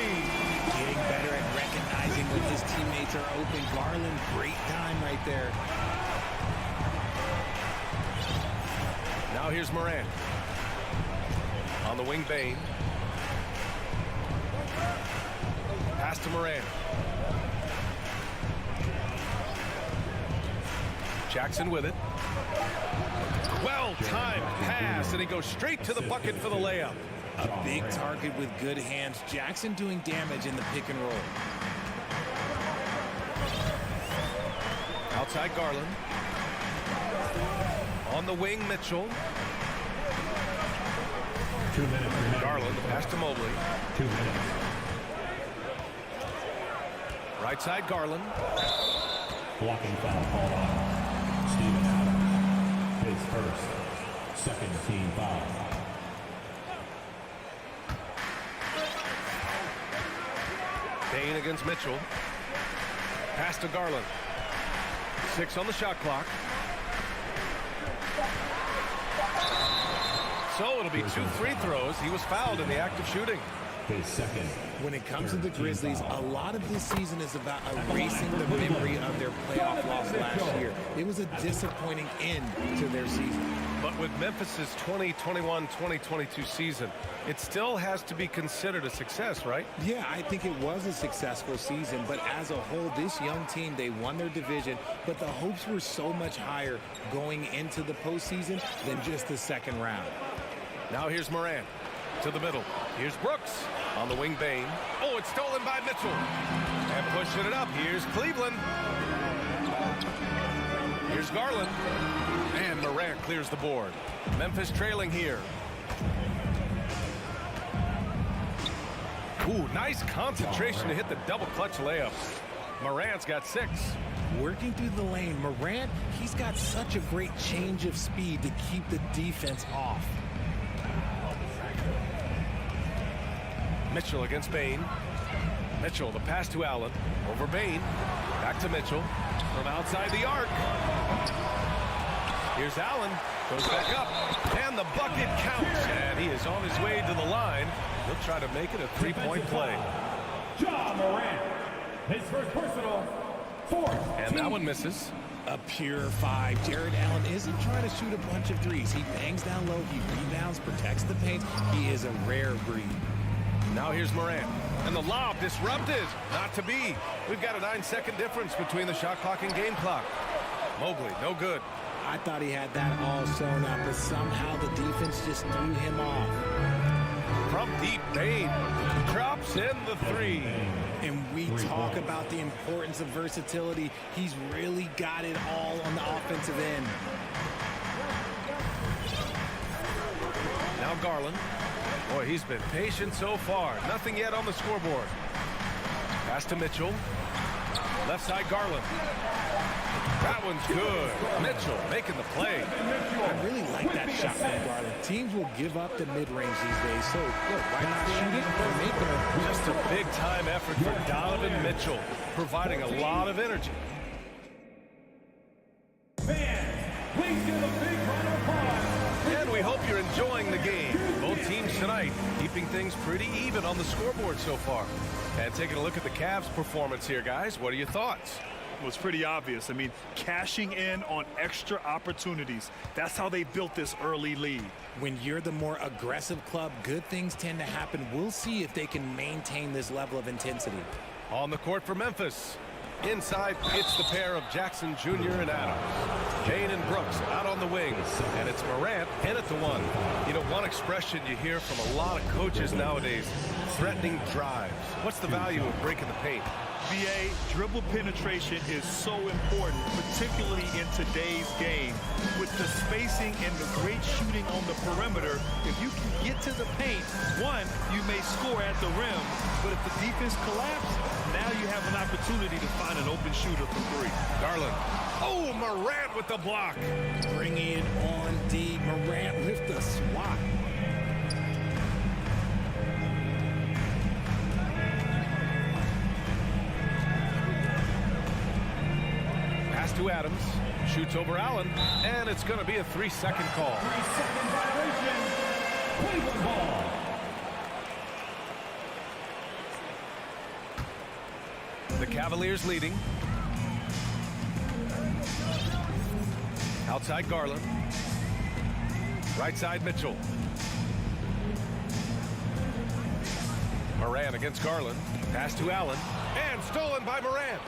Getting better at recognizing when his teammates are open. Garland, great time right there. Now here's Morant. On the wing, Bane. Pass to Morant. Jackson with it. Well-timed pass, and he goes straight to the bucket for the layup. A big target with good hands. Jackson doing damage in the pick and roll. Outside Garland. On the wing, Mitchell. 2 minutes. Garland, pass to Mobley. 2 minutes. Right side, Garland. Blocking foul called on Steven Adams. His first. Second team foul. Bane against Mitchell. Pass to Garland. 6 on the shot clock. So it'll be 2 free throws. He was fouled in the act of shooting. His second. When it comes to the Grizzlies, a lot of this season is about erasing the memory of their playoff loss last year. It was a disappointing end to their season. But with Memphis's 2021-2022 season, it still has to be considered a success, right? Yeah, I think it was a successful season, but as a whole, this young team, they won their division, but the hopes were so much higher going into the postseason than just the second round. Now here's Morant to the middle. Here's Brooks on the wing, Bane. Oh, it's stolen by Mitchell. And pushing it up. Here's Cleveland. Here's Garland. And Morant clears the board. Memphis trailing here. Ooh, nice concentration to hit the double clutch layup. Morant's got 6. Working through the lane, Morant, he's got such a great change of speed to keep the defense off. Mitchell against Bain. Mitchell, the pass to Allen. Over Bain. Back to Mitchell. From outside the arc. Here's Allen. Goes back up. And the bucket counts. And he is on his way to the line. He'll try to make it a 3-point play. John Morant. His first personal. 4. And that one misses. A pure 5. Jared Allen isn't trying to shoot a bunch of threes. He bangs down low. He rebounds, protects the paint. He is a rare breed. Now here's Morant. And the lob disrupted. Not to be. We've got a 9-second difference between the shot clock and game clock. Mobley, no good. I thought he had that all sewn up, but somehow the defense just threw him off. From deep, Bain drops in the 3. And we talk about the importance of versatility. He's really got it all on the offensive end. Now Garland. Boy, he's been patient so far. Nothing yet on the scoreboard. Pass to Mitchell. Left side, Garland. That one's good. Mitchell making the play. I really like that shot from Garland. Teams will give up the mid-range these days, so look, why not shoot it or make them? Just a big-time effort for Donovan Mitchell, providing a lot of energy. Fans, please give a big round of applause. And we hope you're enjoying the game. Both teams tonight keeping things pretty even on the scoreboard so far. And taking a look at the Cavs' performance here, guys. What are your thoughts? Well, it's pretty obvious. I mean, cashing in on extra opportunities. That's how they built this early lead. When you're the more aggressive club, good things tend to happen. We'll see if they can maintain this level of intensity. On the court for Memphis. Inside, it's the pair of Jackson Jr. and Adams. Bain and Brooks out on the wing. And it's Morant in at the 1. You know, one expression you hear from a lot of coaches nowadays, threatening drives. What's the value of breaking the paint? BA, dribble penetration is so important, particularly in today's game. With the spacing and the great shooting on the perimeter, if you can get to the paint, one, you may score at the rim, but if the defense collapses, now you have an opportunity to find an open shooter from 3. Garland. Oh, Morant with the block. Bringing it on D. Morant with the swat. To Adams, shoots over Allen, and it's going to be a 3-second call. 3-second violation. Cleveland ball. The Cavaliers leading. Outside Garland. Right side Mitchell. Morant against Garland. Pass to Allen, and stolen by Morant.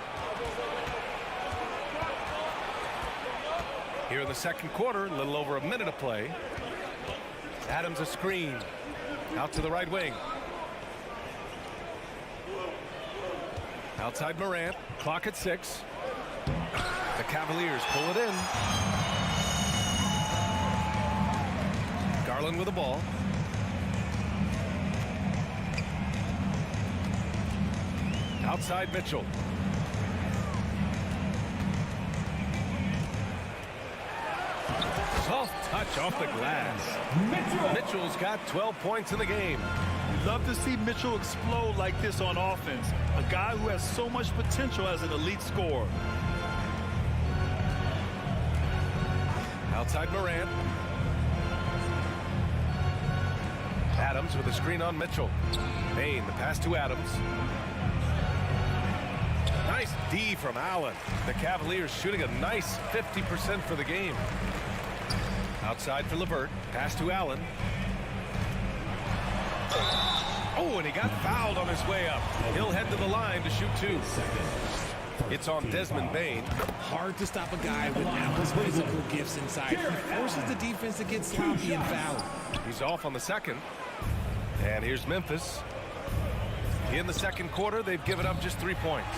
Here in the second quarter, a little over a minute of play. Adams a screen. Out to the right wing. Outside Morant. Clock at 6. The Cavaliers pull it in. Garland with the ball. Outside Mitchell. Soft touch off the glass. Mitchell's got 12 points in the game. You'd love to see Mitchell explode like this on offense. A guy who has so much potential as an elite scorer. Outside Morant. Adams with a screen on Mitchell. Bain, the pass to Adams. Nice D from Allen. The Cavaliers shooting a nice 50% for the game. Outside for LeVert. Pass to Allen. Oh, and he got fouled on his way up. He'll head to the line to shoot 2. It's on Desmond Bain. Hard to stop a guy with Allen's physical gifts inside. He forces the defense to get sloppy and foul. He's off on the second. And here's Memphis. In the second quarter, they've given up just 3 points.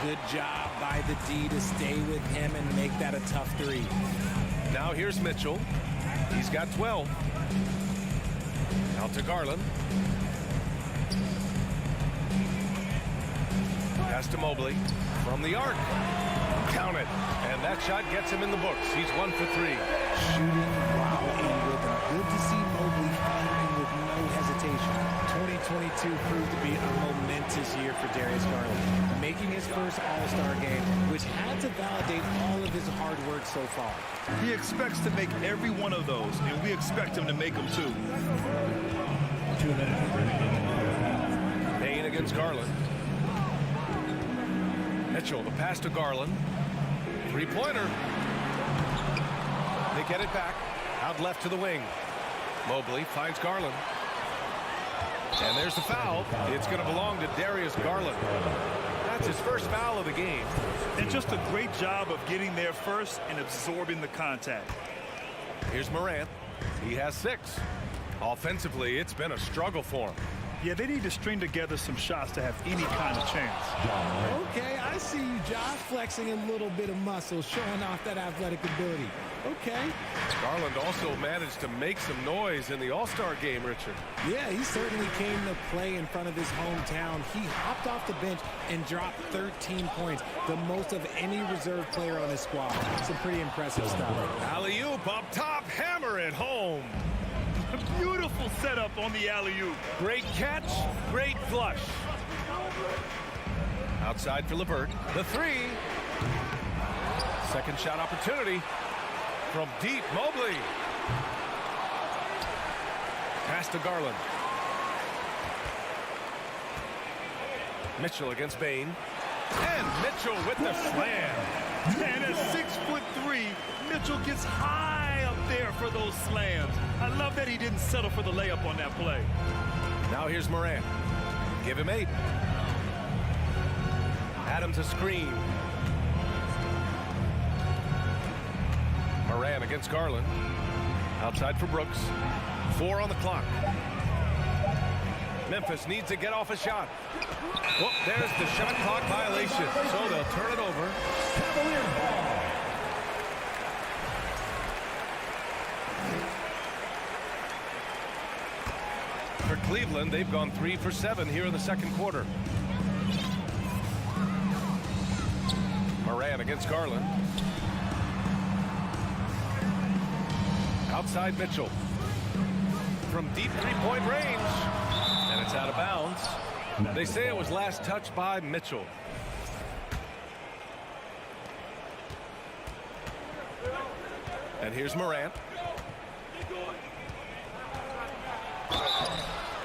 Good job by the D to stay with him and make that a tough 3. Now here's Mitchell. He's got 12. Out to Garland. Pass to Mobley. From the arc. Count it. And that shot gets him in the books. He's 1 for 3. Shooting while in rhythm. Good to see Mobley firing with no hesitation. 2022 proved to be a momentous year for Darius Garland, making his first All-Star game, which had to validate all of his hard work so far. He expects to make every one of those, and we expect him to make them too. 2 minutes remaining. Payne against Garland. Mitchell, the pass to Garland. Three-pointer. They get it back. Out left to the wing. Mobley finds Garland. And there's the foul. It's going to belong to Darius Garland. That's his first foul of the game. And just a great job of getting there first and absorbing the contact. Here's Morant. He has 6. Offensively, it's been a struggle for him. Yeah, they need to string together some shots to have any kind of chance. Okay, I see you, Josh, flexing a little bit of muscle, showing off that athletic ability. Okay. Garland also managed to make some noise in the All-Star game, Richard. Yeah, he certainly came to play in front of his hometown. He hopped off the bench and dropped 13 points, the most of any reserve player on his squad. Some pretty impressive stuff. Alley-oop up top, hammer it home. A beautiful setup on the alley-oop. Great catch, great flush. Outside for LeVert. The 3. Second shot opportunity. From deep, Mobley. Pass to Garland. Mitchell against Bane. And Mitchell with the slam. And at 6'3", Mitchell gets high up there for those slams. I love that he didn't settle for the layup on that play. Now here's Morant. Give him 8. Adams a screen. Morant against Garland. Outside for Brooks. 4 on the clock. Memphis needs to get off a shot. Well, there's the shot clock violation. So they'll turn it over. Cavaliers ball. For Cleveland, they've gone 3 for 7 here in the second quarter. Morant against Garland. Outside Mitchell. From deep three-point range. And it's out of bounds. They say it was last touched by Mitchell. And here's Morant.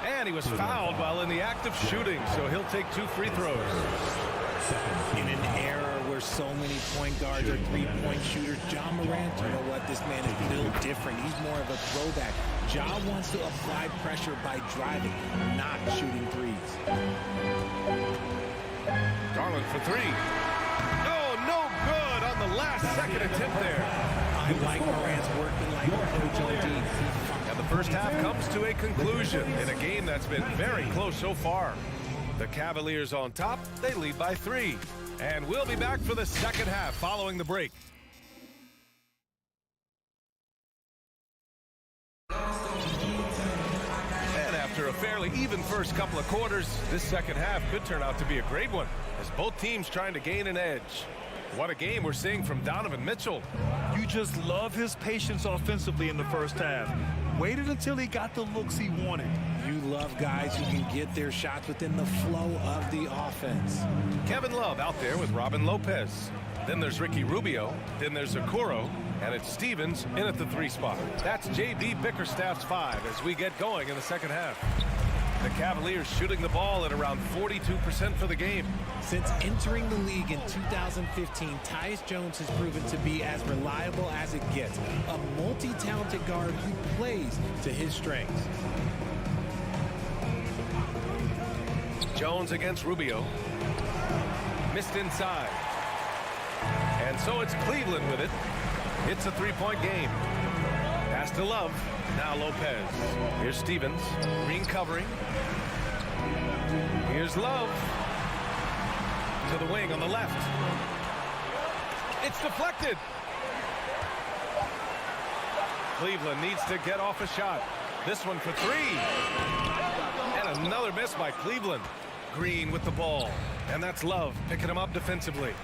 And he was fouled while in the act of shooting, so he'll take 2 free throws. In an era where so many point guards are three-point shooters, Ja Morant, you know what? This man is built different. He's more of a throwback. Ja wants to apply pressure by driving, not shooting threes. Garland for 3. No good on the last second attempt there. I like Morant's working like approach on D. And the first half comes to a conclusion in a game that's been very close so far. The Cavaliers on top, they lead by 3. And we'll be back for the second half following the break. And after a fairly even first couple of quarters, this second half could turn out to be a great one as both teams trying to gain an edge. What a game we're seeing from Donovan Mitchell. You just love his patience offensively in the first half. Waited until he got the looks he wanted. You love guys who can get their shots within the flow of the offense. Kevin Love out there with Robin Lopez. Then there's Ricky Rubio. Then there's Okoro. And it's Stevens in at the 3 spot. That's J.B. Bickerstaff's 5 as we get going in the second half. The Cavaliers shooting the ball at around 42% for the game. Since entering the league in 2015, Tyus Jones has proven to be as reliable as it gets. A multi-talented guard who plays to his strengths. Jones against Rubio. Missed inside. And so it's Cleveland with it. It's a 3-point game. Pass to Love. Now Lopez. Here's Stevens. Green covering. Here's Love. To the wing on the left. It's deflected. Cleveland needs to get off a shot. This one for 3. And another miss by Cleveland. Green with the ball. And that's Love picking him up defensively.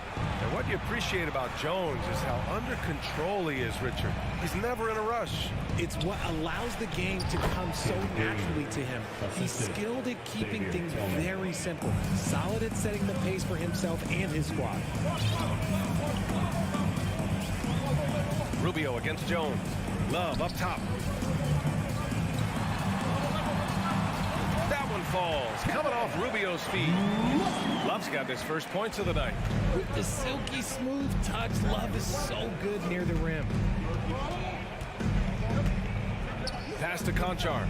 And what you appreciate about Jones is how under control he is, Richard. He's never in a rush. It's what allows the game to come so naturally to him. He's skilled at keeping things very simple. Solid at setting the pace for himself and his squad. Rubio against Jones. Love up top. That one falls. Coming off Rubio's feet. Love's got his first points of the night. With the silky smooth touch, Love is so good near the rim. Pass to Conchar.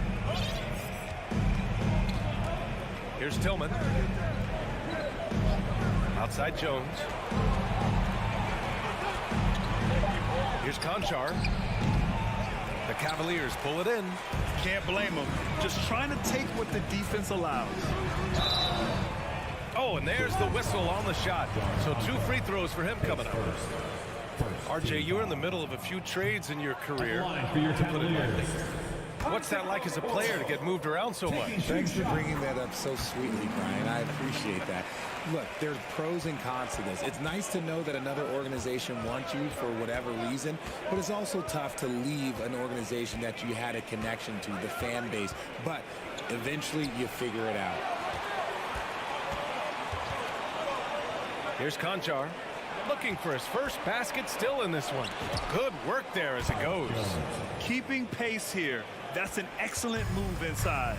Here's Tillman. Outside Jones. Here's Conchar. The Cavaliers pull it in. Can't blame them. Just trying to take what the defense allows. Oh, and there's the whistle on the shot. So 2 free throws for him coming up. RJ, you were in the middle of a few trades in your career. What's that like as a player to get moved around so much? Thanks for bringing that up so sweetly, Brian. I appreciate that. Look, there's pros and cons to this. It's nice to know that another organization wants you for whatever reason, but it's also tough to leave an organization that you had a connection to, the fan base. But eventually you figure it out. Here's Conchar. Looking for his first basket still in this one. Good work there as it goes. Keeping pace here. That's an excellent move inside.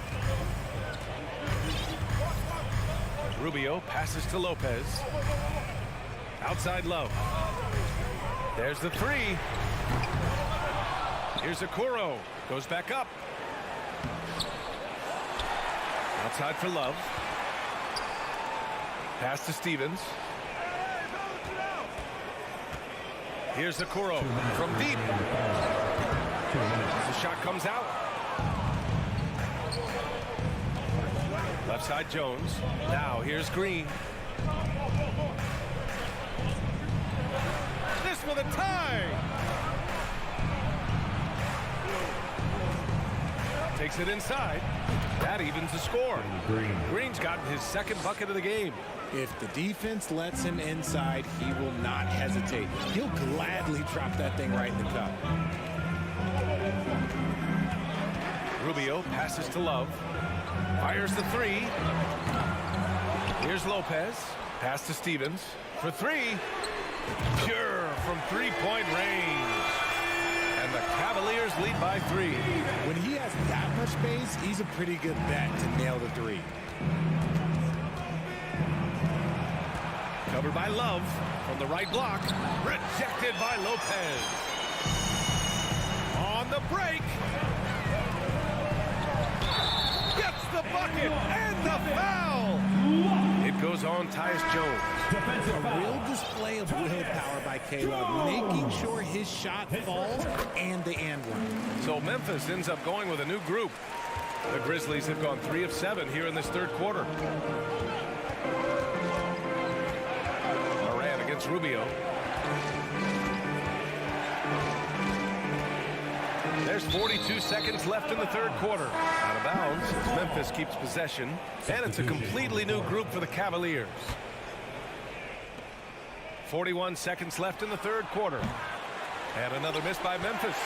Rubio passes to Lopez. Outside Love. There's the 3. Here's Okoro. Goes back up. Outside for Love. Pass to Stevens. Here's Okoro from deep. The shot comes out. Left side Jones. Now here's Green. This for the tie. Takes it inside. That evens the score. Green's gotten his second bucket of the game. If the defense lets him inside, he will not hesitate. He'll gladly drop that thing right in the cup. Rubio passes to Love. Fires the 3. Here's Lopez. Pass to Stevens for 3. Pure from 3-point range. And the Cavaliers lead by 3. When he has that much space, he's a pretty good bet to nail the 3. Covered by Love from the right block. Rejected by Lopez. On the break. Gets the bucket and the foul. It goes on Tyus Jones. A real display of willpower by Caleb, making sure his shot falls and the and one. So Memphis ends up going with a new group. The Grizzlies have gone 3 of 7 here in this third quarter. Against Rubio. There's 42 seconds left in the third quarter. Out of bounds, Memphis keeps possession, and it's a completely new group for the Cavaliers. 41 seconds left in the third quarter. And another miss by Memphis.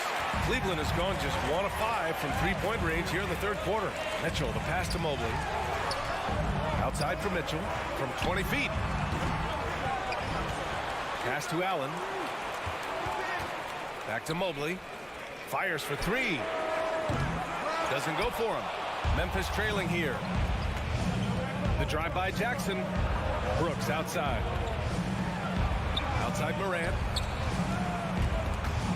Cleveland has gone just 1 of 5 from 3-point range here in the third quarter. Mitchell, the pass to Mobley. Outside for Mitchell from 20 feet. Pass to Allen. Back to Mobley. Fires for 3. Doesn't go for him. Memphis trailing here. The drive by Jackson. Brooks outside. Outside Morant.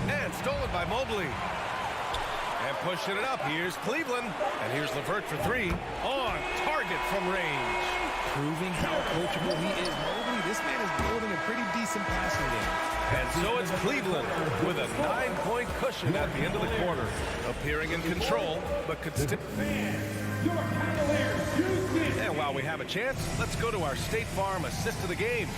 And stolen by Mobley. And pushing it up. Here's Cleveland. And here's LeVert for 3. On target from range. Proving how coachable he is. Mobley, this man is building a pretty decent passing game. And so it's Cleveland with a 9-point cushion at the end of the quarter. Appearing in control, but could still... And while we have a chance, let's go to our State Farm assist of the game.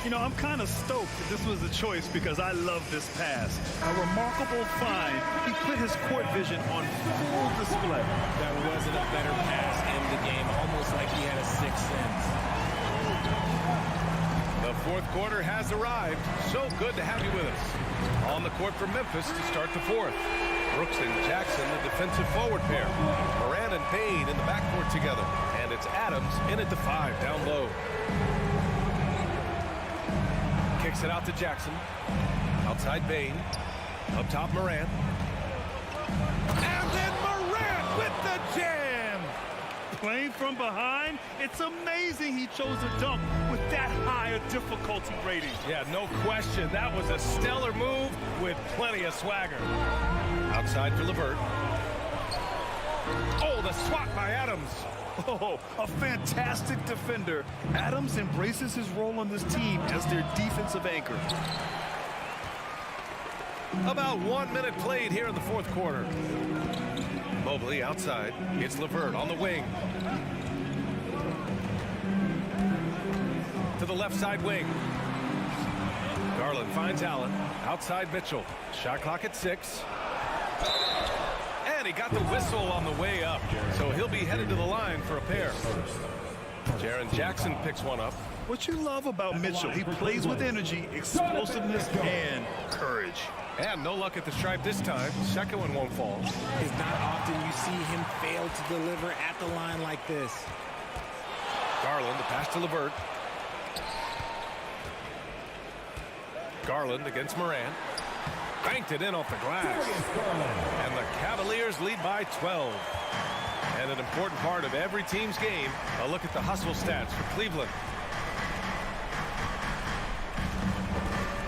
You know, I'm kind of stoked that this was a choice because I love this pass. A remarkable find. He put his court vision on full display. That wasn't a better pass in the game, almost like he had a sixth sense. The fourth quarter has arrived. So good to have you with us. On the court for Memphis to start the fourth. Brooks and Jackson, the defensive forward pair. Moran and Payne in the backcourt together. And it's Adams in at the 5 down low. Kicks it out to Jackson. Outside Payne. Up top Moran. And then Moran with the jam! Playing from behind, it's amazing he chose a dunk with that high a difficulty rating. Yeah, no question. That was a stellar move with plenty of swagger. Outside for LeVert. Oh, the swat by Adams. Oh, a fantastic defender. Adams embraces his role on this team as their defensive anchor. About 1 minute played here in the fourth quarter. Mobley outside. It's LeVert on the wing. To the left side wing. Garland finds Allen. Outside Mitchell. Shot clock at 6. And he got the whistle on the way up. So he'll be headed to the line for a pair. Jaren Jackson picks one up. What you love about Mitchell, he plays with energy, explosiveness, and courage. And no luck at the stripe this time. Second one won't fall. It's not often you see him fail to deliver at the line like this. Garland, the pass to LeVert. Garland against Moran. Banked it in off the glass. And the Cavaliers lead by 12. And an important part of every team's game, a look at the hustle stats for Cleveland.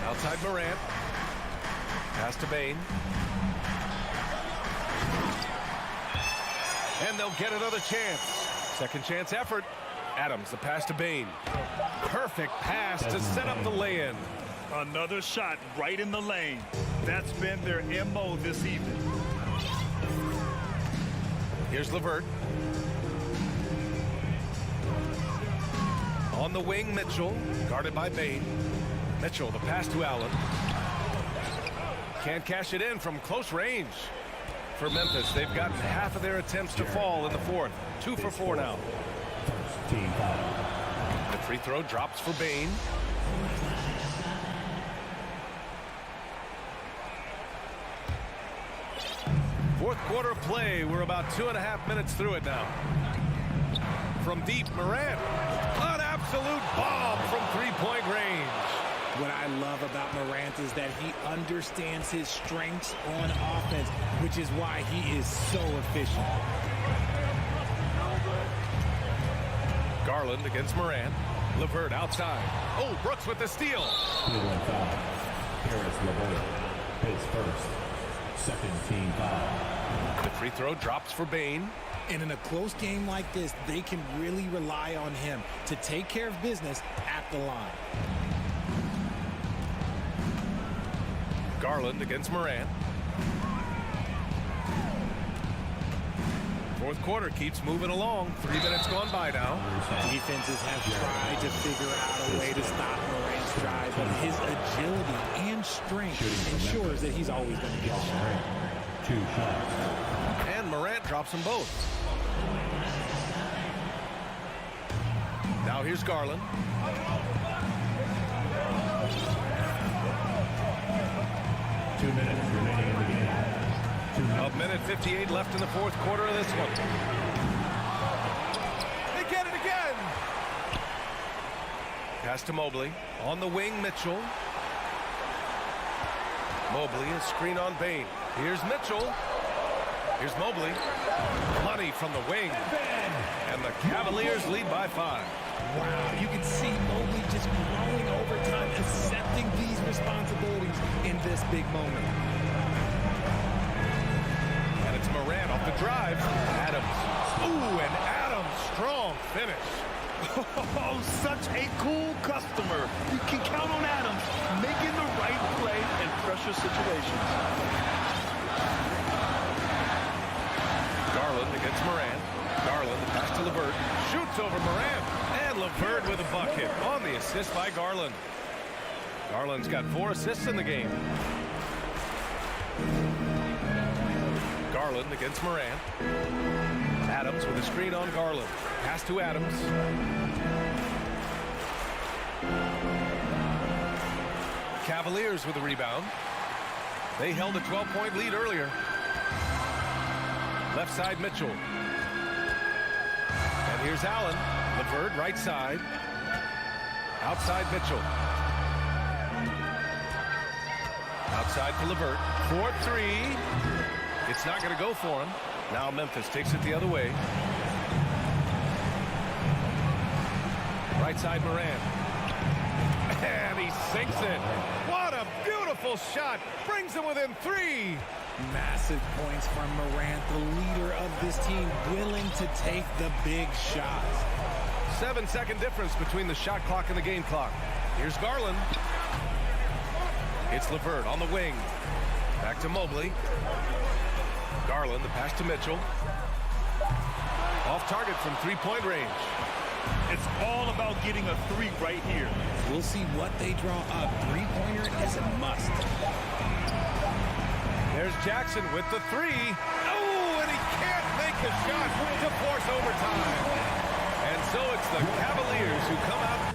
Outside Moran. Pass to Bane. And they'll get another chance. Second chance effort. Adams, the pass to Bane. Perfect pass to set up the lay-in. Another shot right in the lane. That's been their MO this evening. Here's LeVert. On the wing, Mitchell. Guarded by Bane. Mitchell, the pass to Allen. Can't cash it in from close range. For Memphis, they've gotten half of their attempts to fall in the fourth. 2 for 4 now. The free throw drops for Bane. Fourth quarter of play. We're about 2.5 minutes through it now. From deep, Moran. An absolute bomb from three-point range. What I love about Morant is that he understands his strengths on offense, which is why he is so efficient. Garland against Moran. LeVert outside. Oh, Brooks with the steal. Cleveland foul. Harris LeVert. His first. Second team foul. The free throw drops for Bane. And in a close game like this, they can really rely on him to take care of business at the line. Garland against Moran. Fourth quarter keeps moving along. 3 minutes gone by now. Defenses have tried to figure out a way to stop Morant's drive, but his agility and strength ensures that he's always going to get a shot. 2 shots. And Morant drops them both. Now here's Garland. Minutes remaining in the game. 1 minute 58 left in the fourth quarter of this one. They get it again. Pass to Mobley. On the wing, Mitchell. Mobley, a screen on Bane. Here's Mitchell. Here's Mobley. Money from the wing. And the Cavaliers lead by 5. Wow, you can see Mobley just growing over time, accepting these responsibilities in this big moment. And it's Moran off the drive. Adams. Ooh, and Adams, strong finish. Oh, such a cool customer. You can count on Adams making the right play in pressure situations. Garland against Moran. Garland, the pass to LeVert. Shoots over Moran. And LeVert with a bucket on the assist by Garland. Garland's got 4 assists in the game. Garland against Morant. Adams with a screen on Garland. Pass to Adams. Cavaliers with a rebound. They held a 12-point lead earlier. Left side Mitchell. And here's Allen. LeVert right side. Outside Mitchell. Outside for LeVert. 4-3. It's not going to go for him. Now Memphis takes it the other way. Right side Morant. And he sinks it. What a beautiful shot. Brings him within 3. Massive points from Morant, the leader of this team, willing to take the big shots. 7-second difference between the shot clock and the game clock. Here's Garland. It's LeVert on the wing. Back to Mobley. Garland, the pass to Mitchell. Off target from 3-point range. It's all about getting a 3 right here. We'll see what they draw up. 3-pointer is a must. There's Jackson with the 3. Oh, and he can't make the shot to force overtime. And so it's the Cavaliers who come out.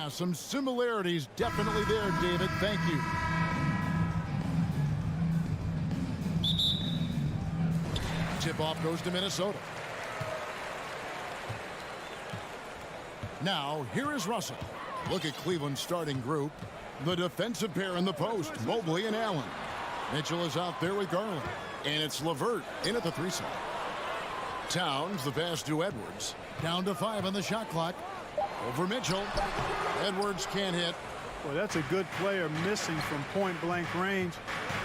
Yeah, some similarities definitely there, David. Thank you. Tip-off goes to Minnesota. Now, here is Russell. Look at Cleveland's starting group. The defensive pair in the post, Mobley and Allen. Mitchell is out there with Garland. And it's LeVert in at the 3 side. Towns, the pass to Edwards. Down to 5 on the shot clock. Over Mitchell. Edwards can't hit. Well, that's a good player missing from point-blank range.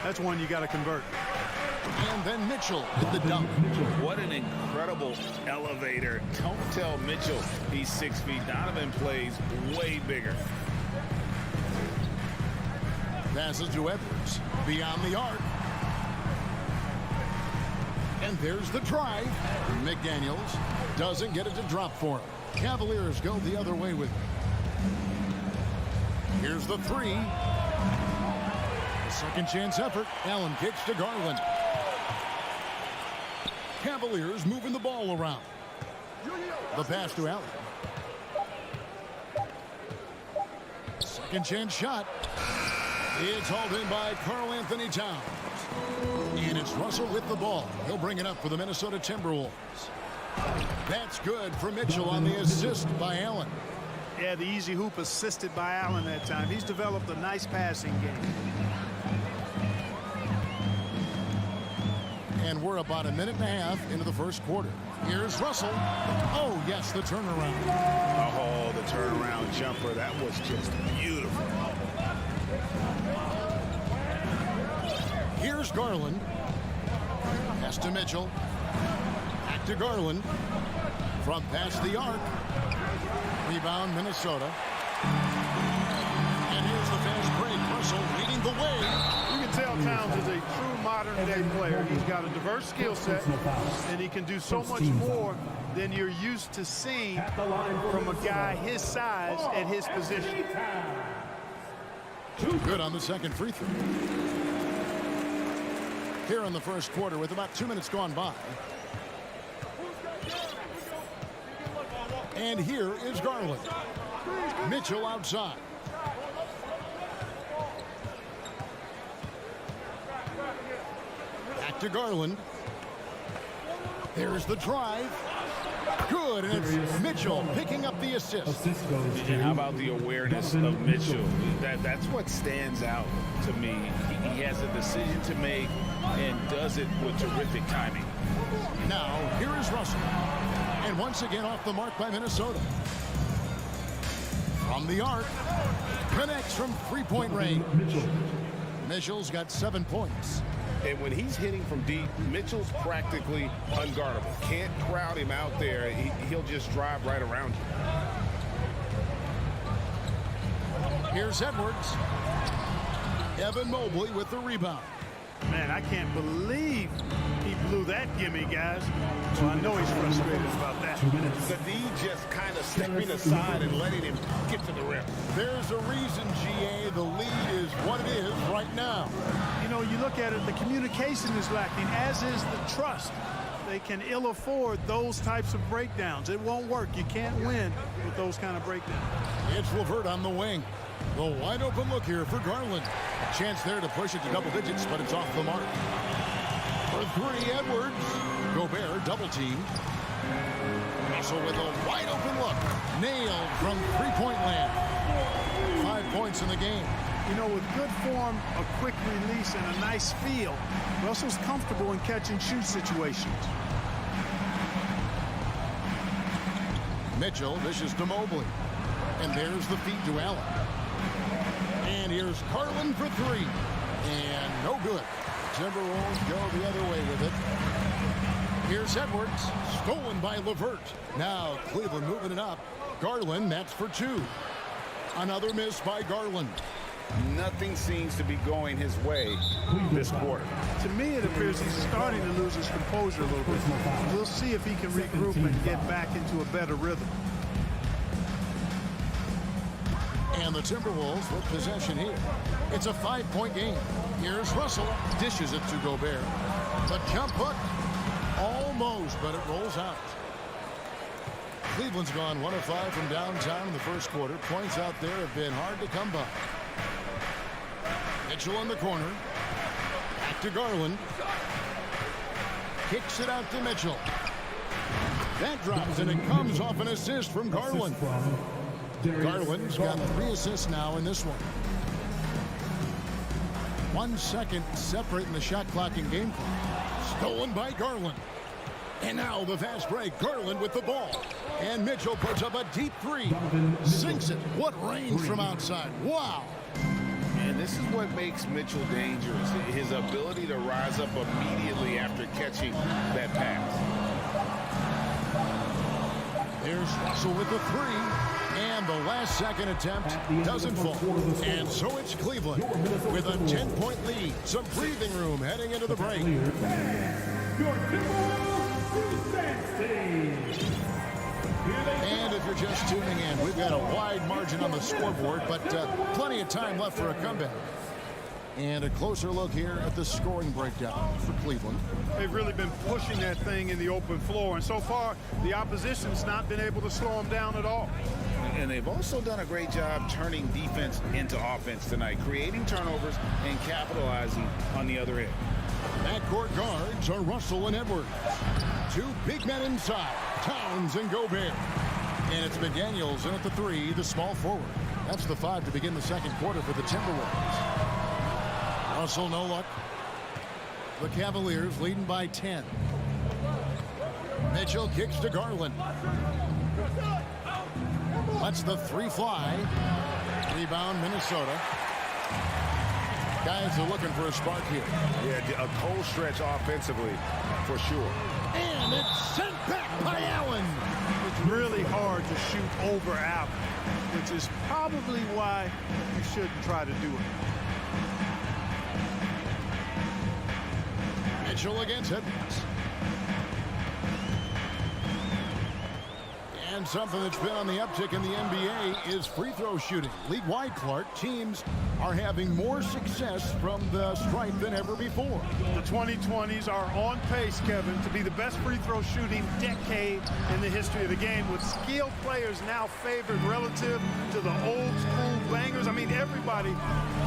That's one you got to convert. And then Mitchell hit the dunk. What an incredible elevator. Don't tell Mitchell he's 6 feet. Donovan plays way bigger. Passes to Edwards. Beyond the arc. And there's the drive. McDaniels doesn't get it to drop for him. Cavaliers go the other way with it. Here's the 3. A second chance effort. Allen kicks to Garland. Cavaliers moving the ball around. The pass to Allen. Second chance shot. It's hauled in by Karl Anthony Towns. And it's Russell with the ball. He'll bring it up for the Minnesota Timberwolves. That's good for Mitchell on the assist by Allen. Yeah, the easy hoop assisted by Allen that time. He's developed a nice passing game. And we're about a minute and a half into the first quarter. Here's Russell. Oh, yes, the turnaround. Oh, the turnaround jumper. That was just beautiful. Here's Garland. Pass to Mitchell. Back to Garland. From past the arc. Rebound, Minnesota. And here's the fast break. Russell leading the way. You can tell Towns is a true modern-day player. He's got a diverse skill set, and he can do so much more than you're used to seeing from a guy his size at his position. Good on the second free throw. Here in the first quarter with about 2 minutes gone by. And here is Garland. Mitchell outside. Back to Garland. There's the drive. Good, and it's Mitchell picking up the assist. And how about the awareness of Mitchell? That's what stands out to me. He has a decision to make and does it with terrific timing. Now, here is Russell. And once again off the mark by Minnesota. From the arc. Connects from three-point range. Mitchell's got 7 points. And when he's hitting from deep, Mitchell's practically unguardable. Can't crowd him out there. He'll just drive right around you. Here's Edwards. Evan Mobley with the rebound. Man, I can't believe he blew that gimme, guys. Well, I know he's frustrated about that. The D just kind of stepping aside and letting him get to the rim. There's a reason, GA, the lead is what it is right now. You know, you look at it, the communication is lacking, as is the trust. They can ill afford those types of breakdowns. It won't work. You can't win with those kind of breakdowns. It's LeVert on the wing. The wide open look here for Garland. A chance there to push it to double digits, but it's off the mark. For 3, Edwards. Gobert double teamed. Russell with a wide open look. Nailed from three-point land. 5 points in the game. You know, with good form, a quick release, and a nice feel, Russell's comfortable in catch-and-shoot situations. Mitchell dishes to Mobley. And there's the feed to Allen. And here's Garland for 3. And no good. Timberwolves go the other way with it. Here's Edwards. Stolen by LeVert. Now Cleveland moving it up. Garland, that's for 2. Another miss by Garland. Nothing seems to be going his way this quarter. To me, it appears he's starting to lose his composure a little bit. We'll see if he can regroup and get back into a better rhythm. And the Timberwolves with possession here. It's a 5-point game. Here's Russell. Dishes it to Gobert. The jump hook. Almost, but it rolls out. Cleveland's gone 1 of 5 from downtown in the first quarter. Points out there have been hard to come by. Mitchell in the corner. Back to Garland. Kicks it out to Mitchell. That drops, and it comes off an assist from Garland. Garland's got 3 assists now in this one. 1 second separating the shot clock and game clock. Stolen by Garland. And now the fast break. Garland with the ball. And Mitchell puts up a deep 3. Sinks it. What range from outside. Wow. And this is what makes Mitchell dangerous. His ability to rise up immediately after catching that pass. Here's Russell with the 3. And the last second attempt doesn't fall. And so it's Cleveland with a 10-point lead. Some breathing room heading into the break. And if you're just tuning in, we've got a wide margin on the scoreboard, but plenty of time left for a comeback. And a closer look here at the scoring breakdown for Cleveland. They've really been pushing that thing in the open floor, and so far the opposition's not been able to slow them down at all. And they've also done a great job turning defense into offense tonight, creating turnovers and capitalizing on the other end. Backcourt guards are Russell and Edwards. 2 big men inside, Towns and Gobert. And it's McDaniels in at the 3, the small forward. That's the 5 to begin the second quarter for the Timberwolves. Russell, no luck. The Cavaliers leading by 10. Mitchell kicks to Garland. Lets the 3 fly. Rebound, Minnesota. Guys are looking for a spark here. Yeah, a cold stretch offensively, for sure. And it's sent back by Allen. It's really hard to shoot over Allen, which is probably why you shouldn't try to do it. Mitchell against Edwards. And something that's been on the uptick in the NBA is free throw shooting. League-wide, Clark, teams are having more success from the stripe than ever before. The 2020s are on pace, Kevin, to be the best free throw shooting decade in the history of the game, with skilled players now favored relative to the old school bangers. I mean, everybody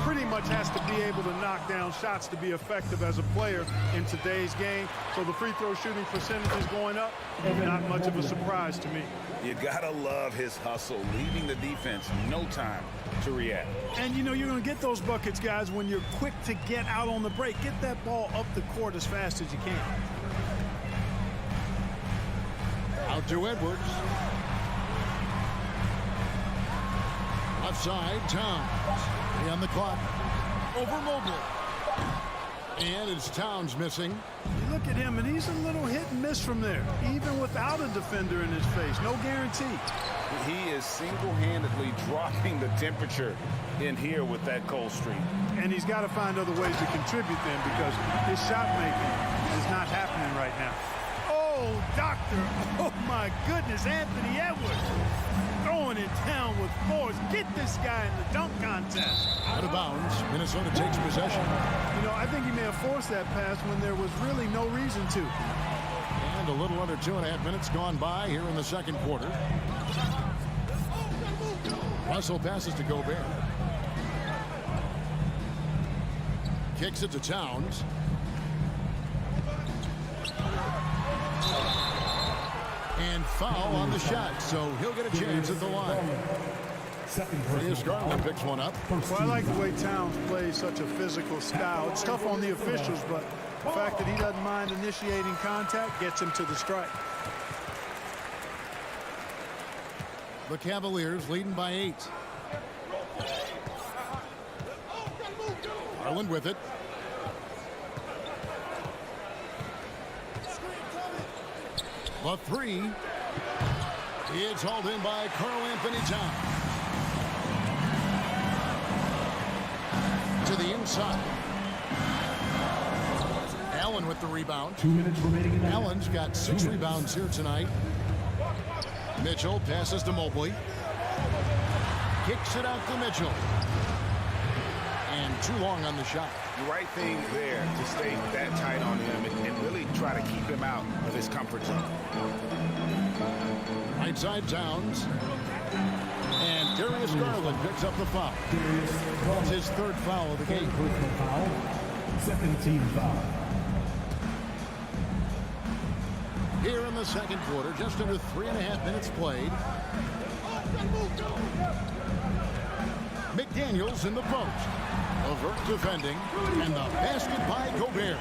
pretty much has to be able to knock down shots to be effective as a player in today's game. So the free throw shooting percentage is going up. Not much of a surprise to me. You gotta love his hustle, leaving the defense no time to react. And you know you're going to get those buckets, guys, when you're quick to get out on the break. Get that ball up the court as fast as you can. Out to Edwards. Left side, Towns. 3 on the clock. Over Mobley. And it's Towns missing. You look at him, and he's a little hit and miss from there, even without a defender in his face. No guarantee. He is single-handedly dropping the temperature in here with that cold streak. And he's got to find other ways to contribute then, because his shot making is not happening right now. Oh, doctor. Oh, my goodness. Anthony Edwards throwing it down with force. Get this guy in the dunk contest. Out of bounds. Minnesota takes possession. You know, I think he may have forced that pass when there was really no reason to. And a little under 2.5 minutes gone by here in the second quarter. Russell passes to Gobert. Kicks it to Towns. And foul on the shot, so he'll get a chance at the line. Here's Garland, picks one up. Well, I like the way Towns plays such a physical style. It's tough on the officials, but the fact that he doesn't mind initiating contact gets him to the strike. The Cavaliers leading by 8. Garland with it. The 3. It's hauled in by Karl Anthony Towns. To the inside. Allen with the rebound. 2 minutes remaining. Allen's got 6 rebounds here tonight. Mitchell passes to Mobley. Kicks it out to Mitchell. And too long on the shot. The right thing there to stay that tight on him and really try to keep him out of his comfort zone. Right Right side, Towns. And Darius Garland picks up the foul. That's his third foul of the game. Personal foul. Second team foul. Here in the second quarter, just under 3.5 minutes played. McDaniels in the post. Levert defending. And the basket by Gobert.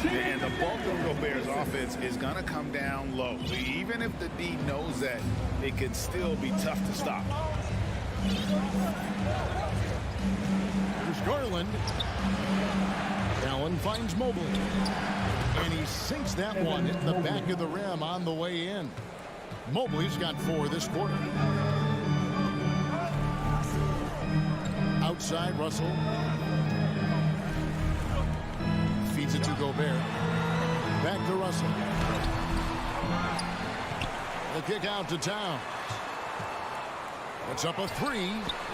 And the bulk of Gobert's offense is going to come down low. So even if the D knows that, it can still be tough to stop. Here's Garland. Allen finds Mobley. And he sinks that one in the back of the rim on the way in. Mobley's got 4 this quarter. Outside, Russell. Feeds it to Gobert. Back to Russell. The kick out to Towns. It's up a 3.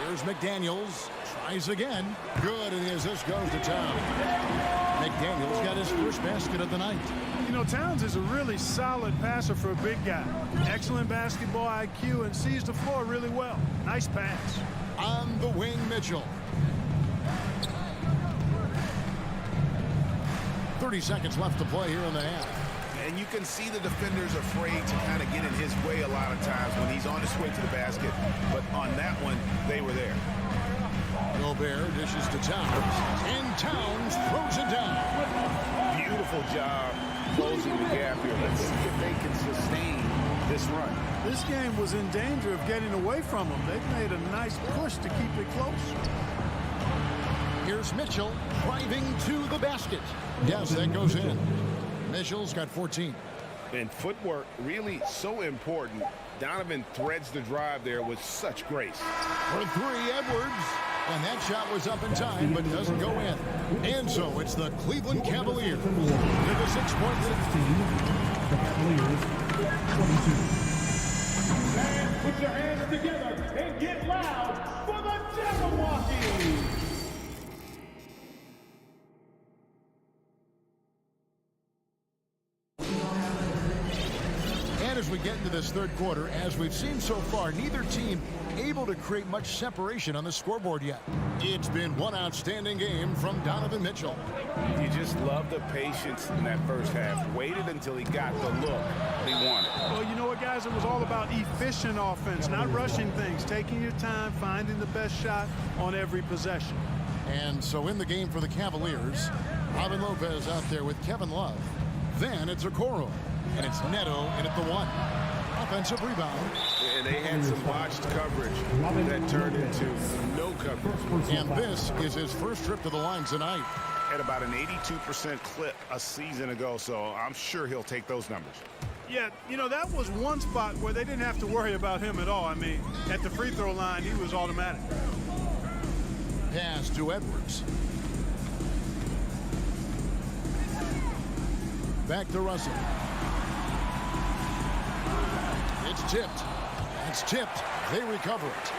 Here's McDaniels. Tries again. Good, and the assist goes to Towns. McDaniels got his first basket of the night. You know, Towns is a really solid passer for a big guy. Excellent basketball IQ and sees the floor really well. Nice pass. On the wing, Mitchell. 30 seconds left to play here in the half. And you can see the defenders afraid to kind of get in his way a lot of times when he's on his way to the basket. But on that one, they were there. Gobert dishes to Towns. And Towns throws it down. Beautiful job closing the gap here. Let's see if they can sustain this run. This game was in danger of getting away from them. They've made a nice push to keep it close. Here's Mitchell driving to the basket. Yes, that goes in. Mitchell's got 14. And footwork really so important. Donovan threads the drive there with such grace. For 3, Edwards. And that shot was up in time, but doesn't go in. And so it's the Cleveland Cavaliers to the 6-point lead. The Cavaliers, 22. And put your hands together and get loud for the Jabberwockies. And as we get into this third quarter, as we've seen so far, neither team able to create much separation on the scoreboard yet. It's been one outstanding game from Donovan Mitchell. You just love the patience in that first half. Waited until he got the look he wanted. Well, you know what, guys? It was all about efficient offense, not rushing things, taking your time, finding the best shot on every possession. And so in the game for the Cavaliers, Robin Lopez out there with Kevin Love. Then it's Okoro, and it's Neto in at the 1. Offensive rebound. And they had some botched coverage that turned into no coverage. And this is his first trip to the line tonight. At about an 82% clip a season ago, so I'm sure he'll take those numbers. Yeah, you know, that was one spot where they didn't have to worry about him at all. I mean, at the free throw line, he was automatic. Pass to Edwards. Back to Russell. It's tipped. It's tipped. They recover it.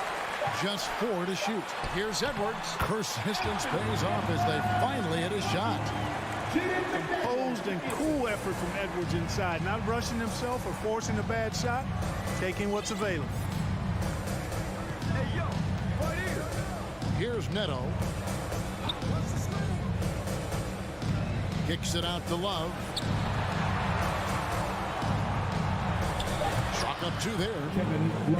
Just 4 to shoot. Here's Edwards. Persistence pays off as they finally hit a shot. Composed and cool effort from Edwards inside. Not rushing himself or forcing a bad shot. Taking what's available. Hey, yo, right here. Here's Neto. Kicks it out to Love. Chalk up 2 there.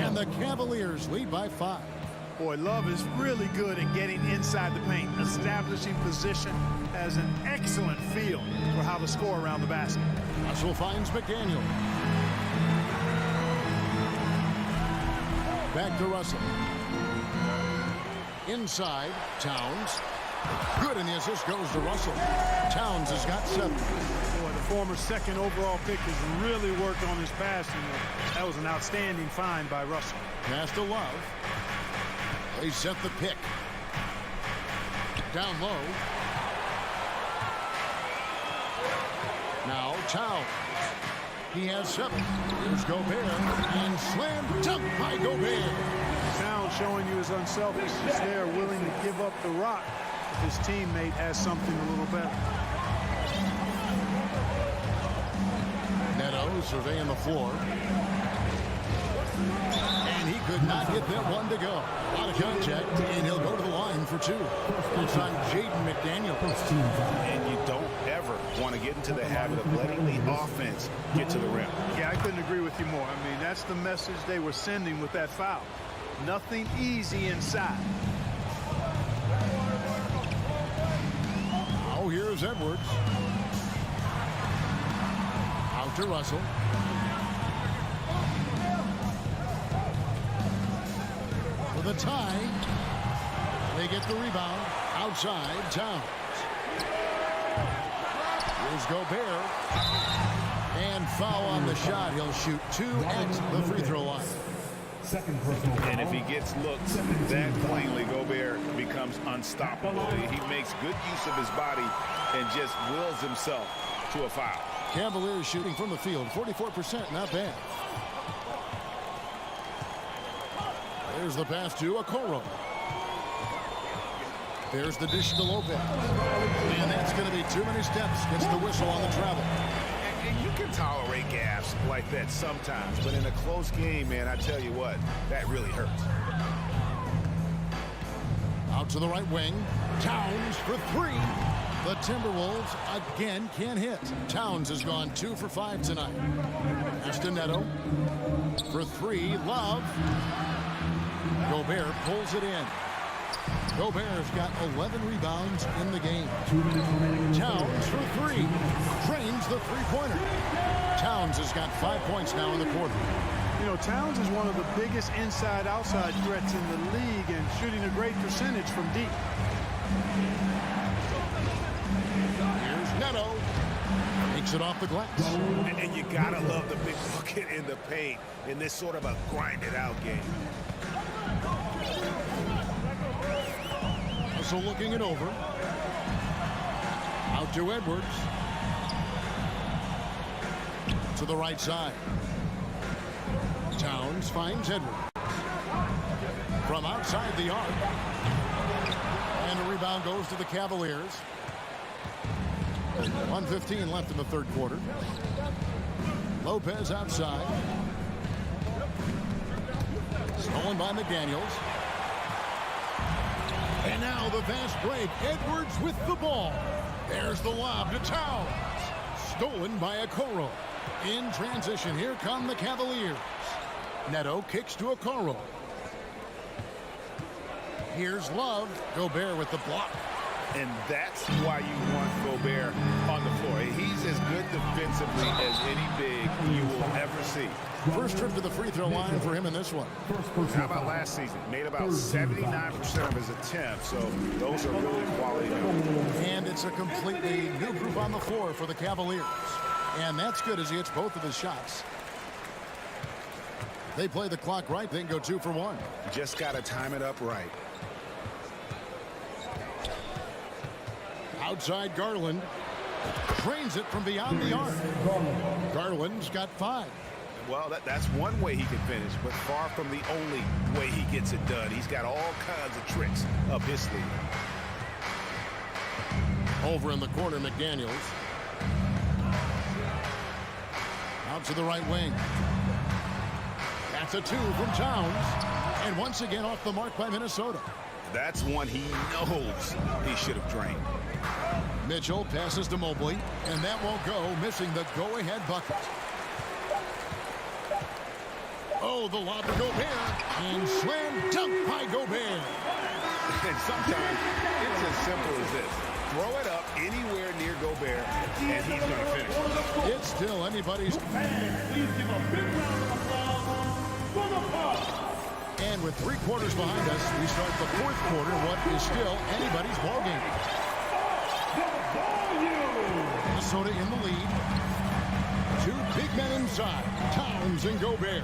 And the Cavaliers lead by 5. Boy, Love is really good at getting inside the paint, establishing position, has an excellent feel for how to score around the basket. Russell finds McDaniel. Back to Russell. Inside, Towns. Good, and the assist goes to Russell. Towns has got 7. Boy, the former second overall pick has really worked on his passing. That was an outstanding find by Russell. Pass to Love. They set the pick. Down low. Now Towns. He has 7. Here's Gobert. And slam dunk by Gobert. Towns showing you his unselfishness there, willing to give up the rock if his teammate has something a little better. Neto surveying the floor. And he could not get that one to go. Out of contact, and he'll go to the line for two. It's on Jaden McDaniel. And you don't ever want to get into the habit of letting the offense get to the rim. Yeah, I couldn't agree with you more. I mean, that's the message they were sending with that foul. Nothing easy inside. Oh, here's Edwards. Out to Russell. For the tie. They get the rebound. Outside, Towns. Here's Gobert. And foul on the shot. He'll shoot 2 at the free throw line. And if he gets looks that plainly, Gobert becomes unstoppable. He makes good use of his body and just wills himself to a foul. Cavaliers shooting from the field, 44%, not bad. There's the pass to Okoro. There's the dish to Lopez. And that's going to be too many steps. Gets the whistle on the travel. And you can tolerate gaps like that sometimes, but in a close game, man, I tell you what, that really hurts. Out to the right wing. Towns for 3. The Timberwolves again can't hit. Towns has gone 2 for 5 tonight. Ashton Neto for 3. Love. Gobert pulls it in. Gobert's got 11 rebounds in the game. Towns for 3. Drains the three-pointer. Towns has got 5 points now in the quarter. You know, Towns is one of the biggest inside-outside threats in the league and shooting a great percentage from deep. Here's Neto. Takes it off the glass. And you gotta love the big bucket in the paint in this sort of a grinded-out game. So looking it over. Out to Edwards. To the right side. Towns finds Edwards. From outside the arc. And the rebound goes to the Cavaliers. 1:15 left in the third quarter. Lopez outside. Stolen by McDaniels. And now the fast break. Edwards with the ball. There's the lob to Towns. Stolen by Okoro. In transition, here come the Cavaliers. Neto kicks to Okoro. Here's Love. Gobert with the block. And that's why you want Gobert on the floor. He's as good defensively as any big you will ever see. First trip to the free throw line for him in this one. How about last season? Made about 79% of his attempts, so those are really quality numbers. And it's a completely new group on the floor for the Cavaliers. And that's good as he hits both of his shots. They play the clock right, they can go 2 for 1. Just got to time it up right. Outside Garland. Drains it from beyond the arc. Garland's got 5. Well, that's one way he can finish, but far from the only way he gets it done. He's got all kinds of tricks up his sleeve. Over in the corner, McDaniels. Out to the right wing. That's a 2 from Towns. And once again off the mark by Minnesota. That's one he knows he should have drained. Mitchell passes to Mobley, and that won't go, missing the go-ahead bucket. Oh, the lob to Gobert, and slam dunk by Gobert. And sometimes it's as simple as this. Throw it up anywhere near Gobert, and he's going to finish. It's still anybody's. Please give a big round of applause for the Bucks. And with 3 quarters behind us, we start the fourth quarter, what is still anybody's ballgame. Minnesota in the lead. 2 big men inside, Towns and Gobert.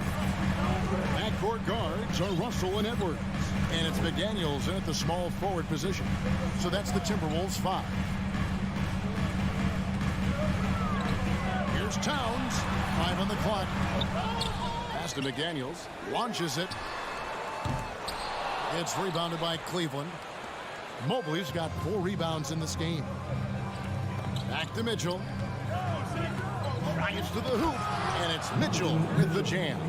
Backcourt guards are Russell and Edwards. And it's McDaniels in at the small forward position. So that's the Timberwolves 5. Here's Towns. 5 on the clock. Pass to McDaniels. Launches it. It's rebounded by Cleveland. Mobley's got 4 rebounds in this game. Back to Mitchell. Drives to the hoop. And it's Mitchell with the jam.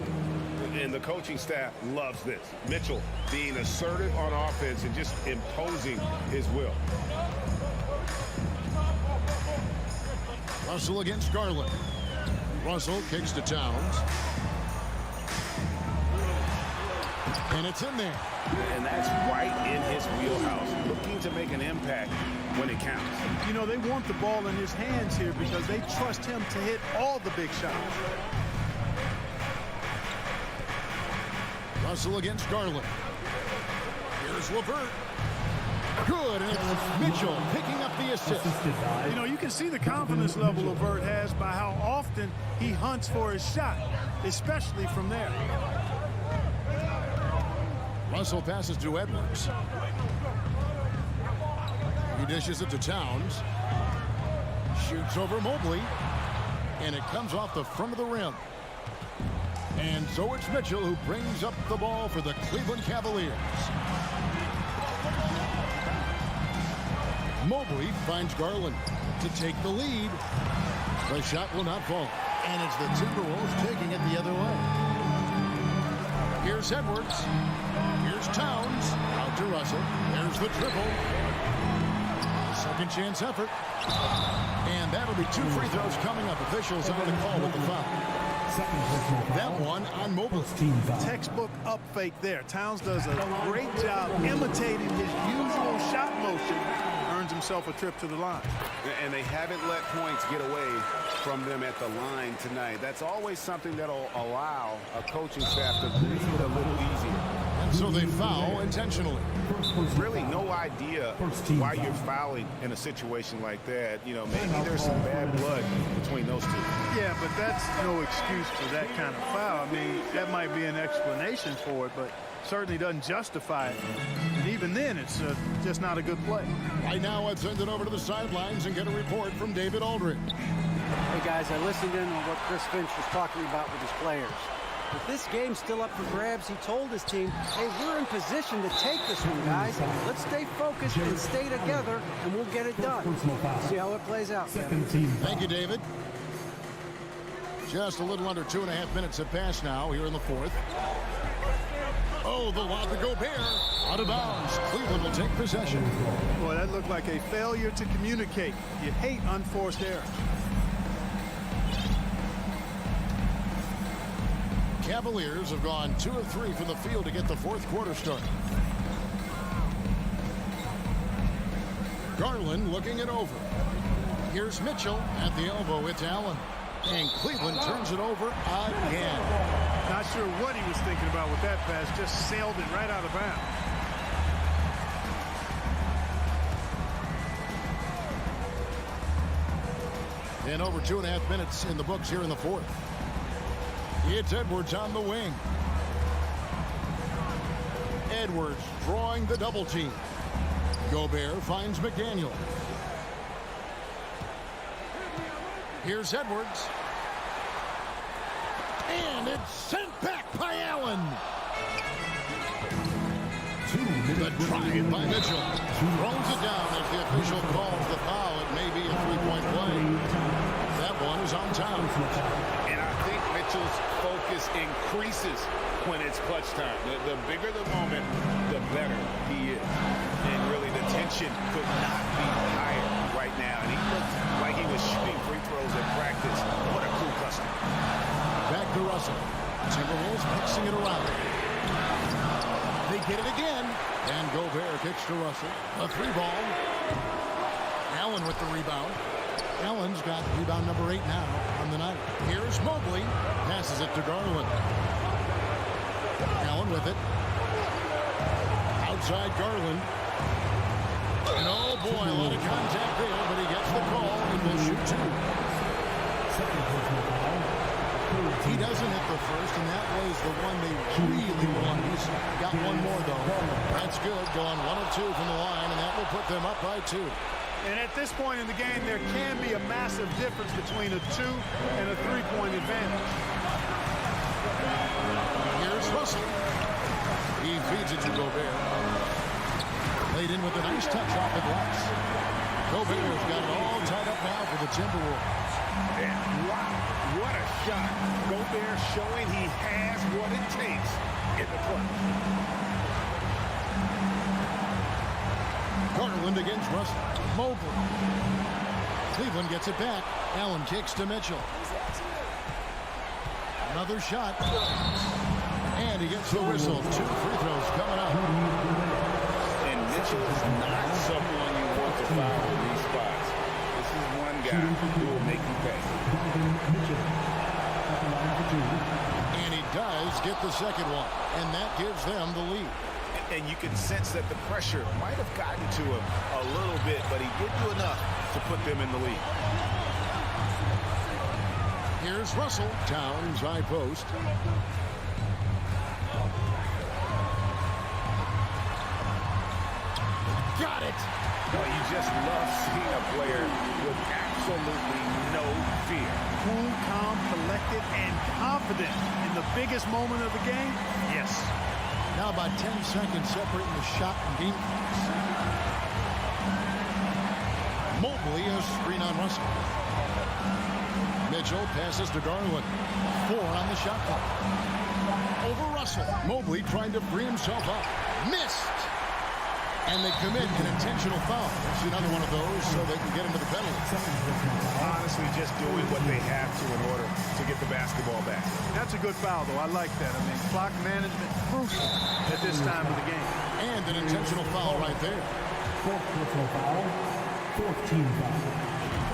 And the coaching staff loves this. Mitchell being assertive on offense and just imposing his will. Russell against Garland. Russell kicks to Towns. And it's in there. And that's right in his wheelhouse, looking to make an impact when it counts. You know, they want the ball in his hands here because they trust him to hit all the big shots. Russell against Garland. Here's LeVert. Good, and it's Mitchell picking up the assist. You know, you can see the confidence level LeVert has by how often he hunts for his shot, especially from there. Russell passes to Edwards. He dishes it to Towns. Shoots over Mobley. And it comes off the front of the rim. And so it's Mitchell who brings up the ball for the Cleveland Cavaliers. Mobley finds Garland to take the lead. The shot will not fall. And it's the Timberwolves taking it the other way. Here's Edwards. Here's Towns. Out to Russell. There's the triple. Second chance effort. And that'll be 2 free throws coming up. Officials on the call with the foul. That one on Mobley. Textbook up fake there. Towns does a great job imitating his usual shot motion. Earns himself a trip to the line. And they haven't let points get away from them at the line tonight. That's always something that'll allow a coaching staff to breathe it a little easier. And so they foul intentionally. Really no idea why you're fouling in a situation like that. You know, maybe there's some bad blood between those two. Yeah, but that's no excuse for that kind of foul. I mean, that might be an explanation for it, but certainly doesn't justify it. And even then, it's just not a good play. Right now, let's send it over to the sidelines and get a report from David Aldridge. Hey, guys, I listened in on what Chris Finch was talking about with his players. With this game still up for grabs, he told his team, hey, we're in position to take this one, guys. Let's stay focused and stay together, and we'll get it done. See how it plays out. Thank you, David. Just a little under 2.5 minutes have passed now here in the fourth. Oh, the lob to Gobert. Out of bounds. Cleveland will take possession. Boy, that looked like a failure to communicate. You hate unforced errors. Cavaliers have gone 2 of 3 from the field to get the fourth quarter started. Garland looking it over. Here's Mitchell at the elbow. It's Allen. And Cleveland turns it over again. Not sure what he was thinking about with that pass. Just sailed it right out of bounds. And over 2.5 minutes in the books here in the fourth. It's Edwards on the wing. Edwards drawing the double team. Gobert finds McDaniel. Here's Edwards. And it's sent back by Allen. The drive by Mitchell. Throws it down as the official calls the foul. It may be a three-point play. That one is on Towns. And I think Mitchell's focus increases when it's clutch time. The bigger the moment, the better he is. And really the tension could not be higher right now. And he looked like he was shooting free throws at practice. What a cool customer. Back to Russell. Timberwolves mixing it around. They get it again. And Gobert kicks to Russell. A 3-ball. Allen with the rebound. Allen's got rebound number 8 now on the night. Here's Mobley. Passes it to Garland. Allen with it. Outside Garland. And oh boy, a lot of contact there, but he gets the call and will shoot 2. He doesn't hit the first, and that was the one they really wanted. He's got one more, though. That's good. Going 1 of 2 from the line, and that will put them up by 2. And at this point in the game, there can be a massive difference between a 2 and a 3-point advantage. Here's Russell. He feeds it to Gobert. Laid in with a nice touch off the glass. Gobert's got it all tied up now for the Timberwolves. And wow, what a shot. Gobert showing he has has what it takes in the clutch. Garland against Russell. Mobley. Cleveland gets it back. Allen kicks to Mitchell. Another shot. And he gets the whistle. 2 free throws coming up. And Mitchell is not someone you want to foul in these spots. This is one guy who will make you pay. And he does get the second one. And that gives them the lead. And you can sense that the pressure might have gotten to him a little bit, but he did do enough to put them in the lead. Here's Russell. Towns, high post. Got it. Well, you just love seeing a player with absolutely no fear. Cool, calm, collected, and confident in the biggest moment of the game. Yes. Now about 10 seconds separating the shot and defense. Mobley a screen on Russell. Mitchell passes to Garland. 4 on the shot clock. Over Russell. Mobley trying to free himself up. Missed. And they commit an intentional foul. It's another one of those so they can get into the penalty. Honestly, just doing what they have to in order to get the basketball back. That's a good foul, though. I like that. I mean, clock management crucial at this time of the game. And an intentional foul right there. 4th personal foul. 14 foul.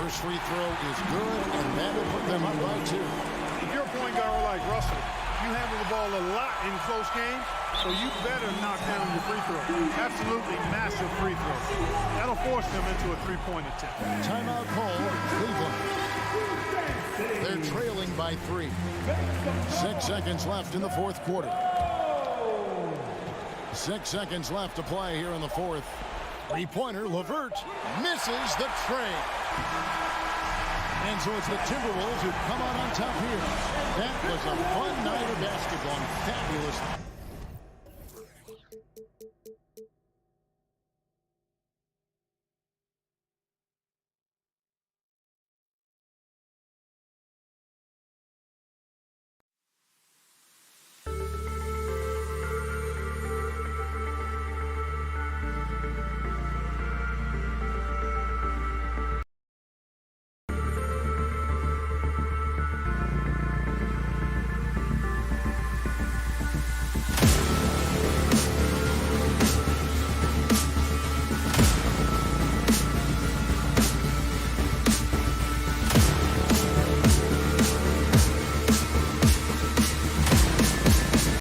First free throw is good, and that will put them up by 2. If you're a point guard like Russell, you handle the ball a lot in close games, so you better knock down your free throw. Absolutely massive free throw. That'll force them into a three-point attempt. Timeout call, Cleveland. They're trailing by 3. 6 seconds left in the 4th quarter. 6 seconds left to play here in the 4th. Three-pointer, LeVert misses the tray. And so it's the Timberwolves who come on top here. That was a fun night of basketball and fabulous.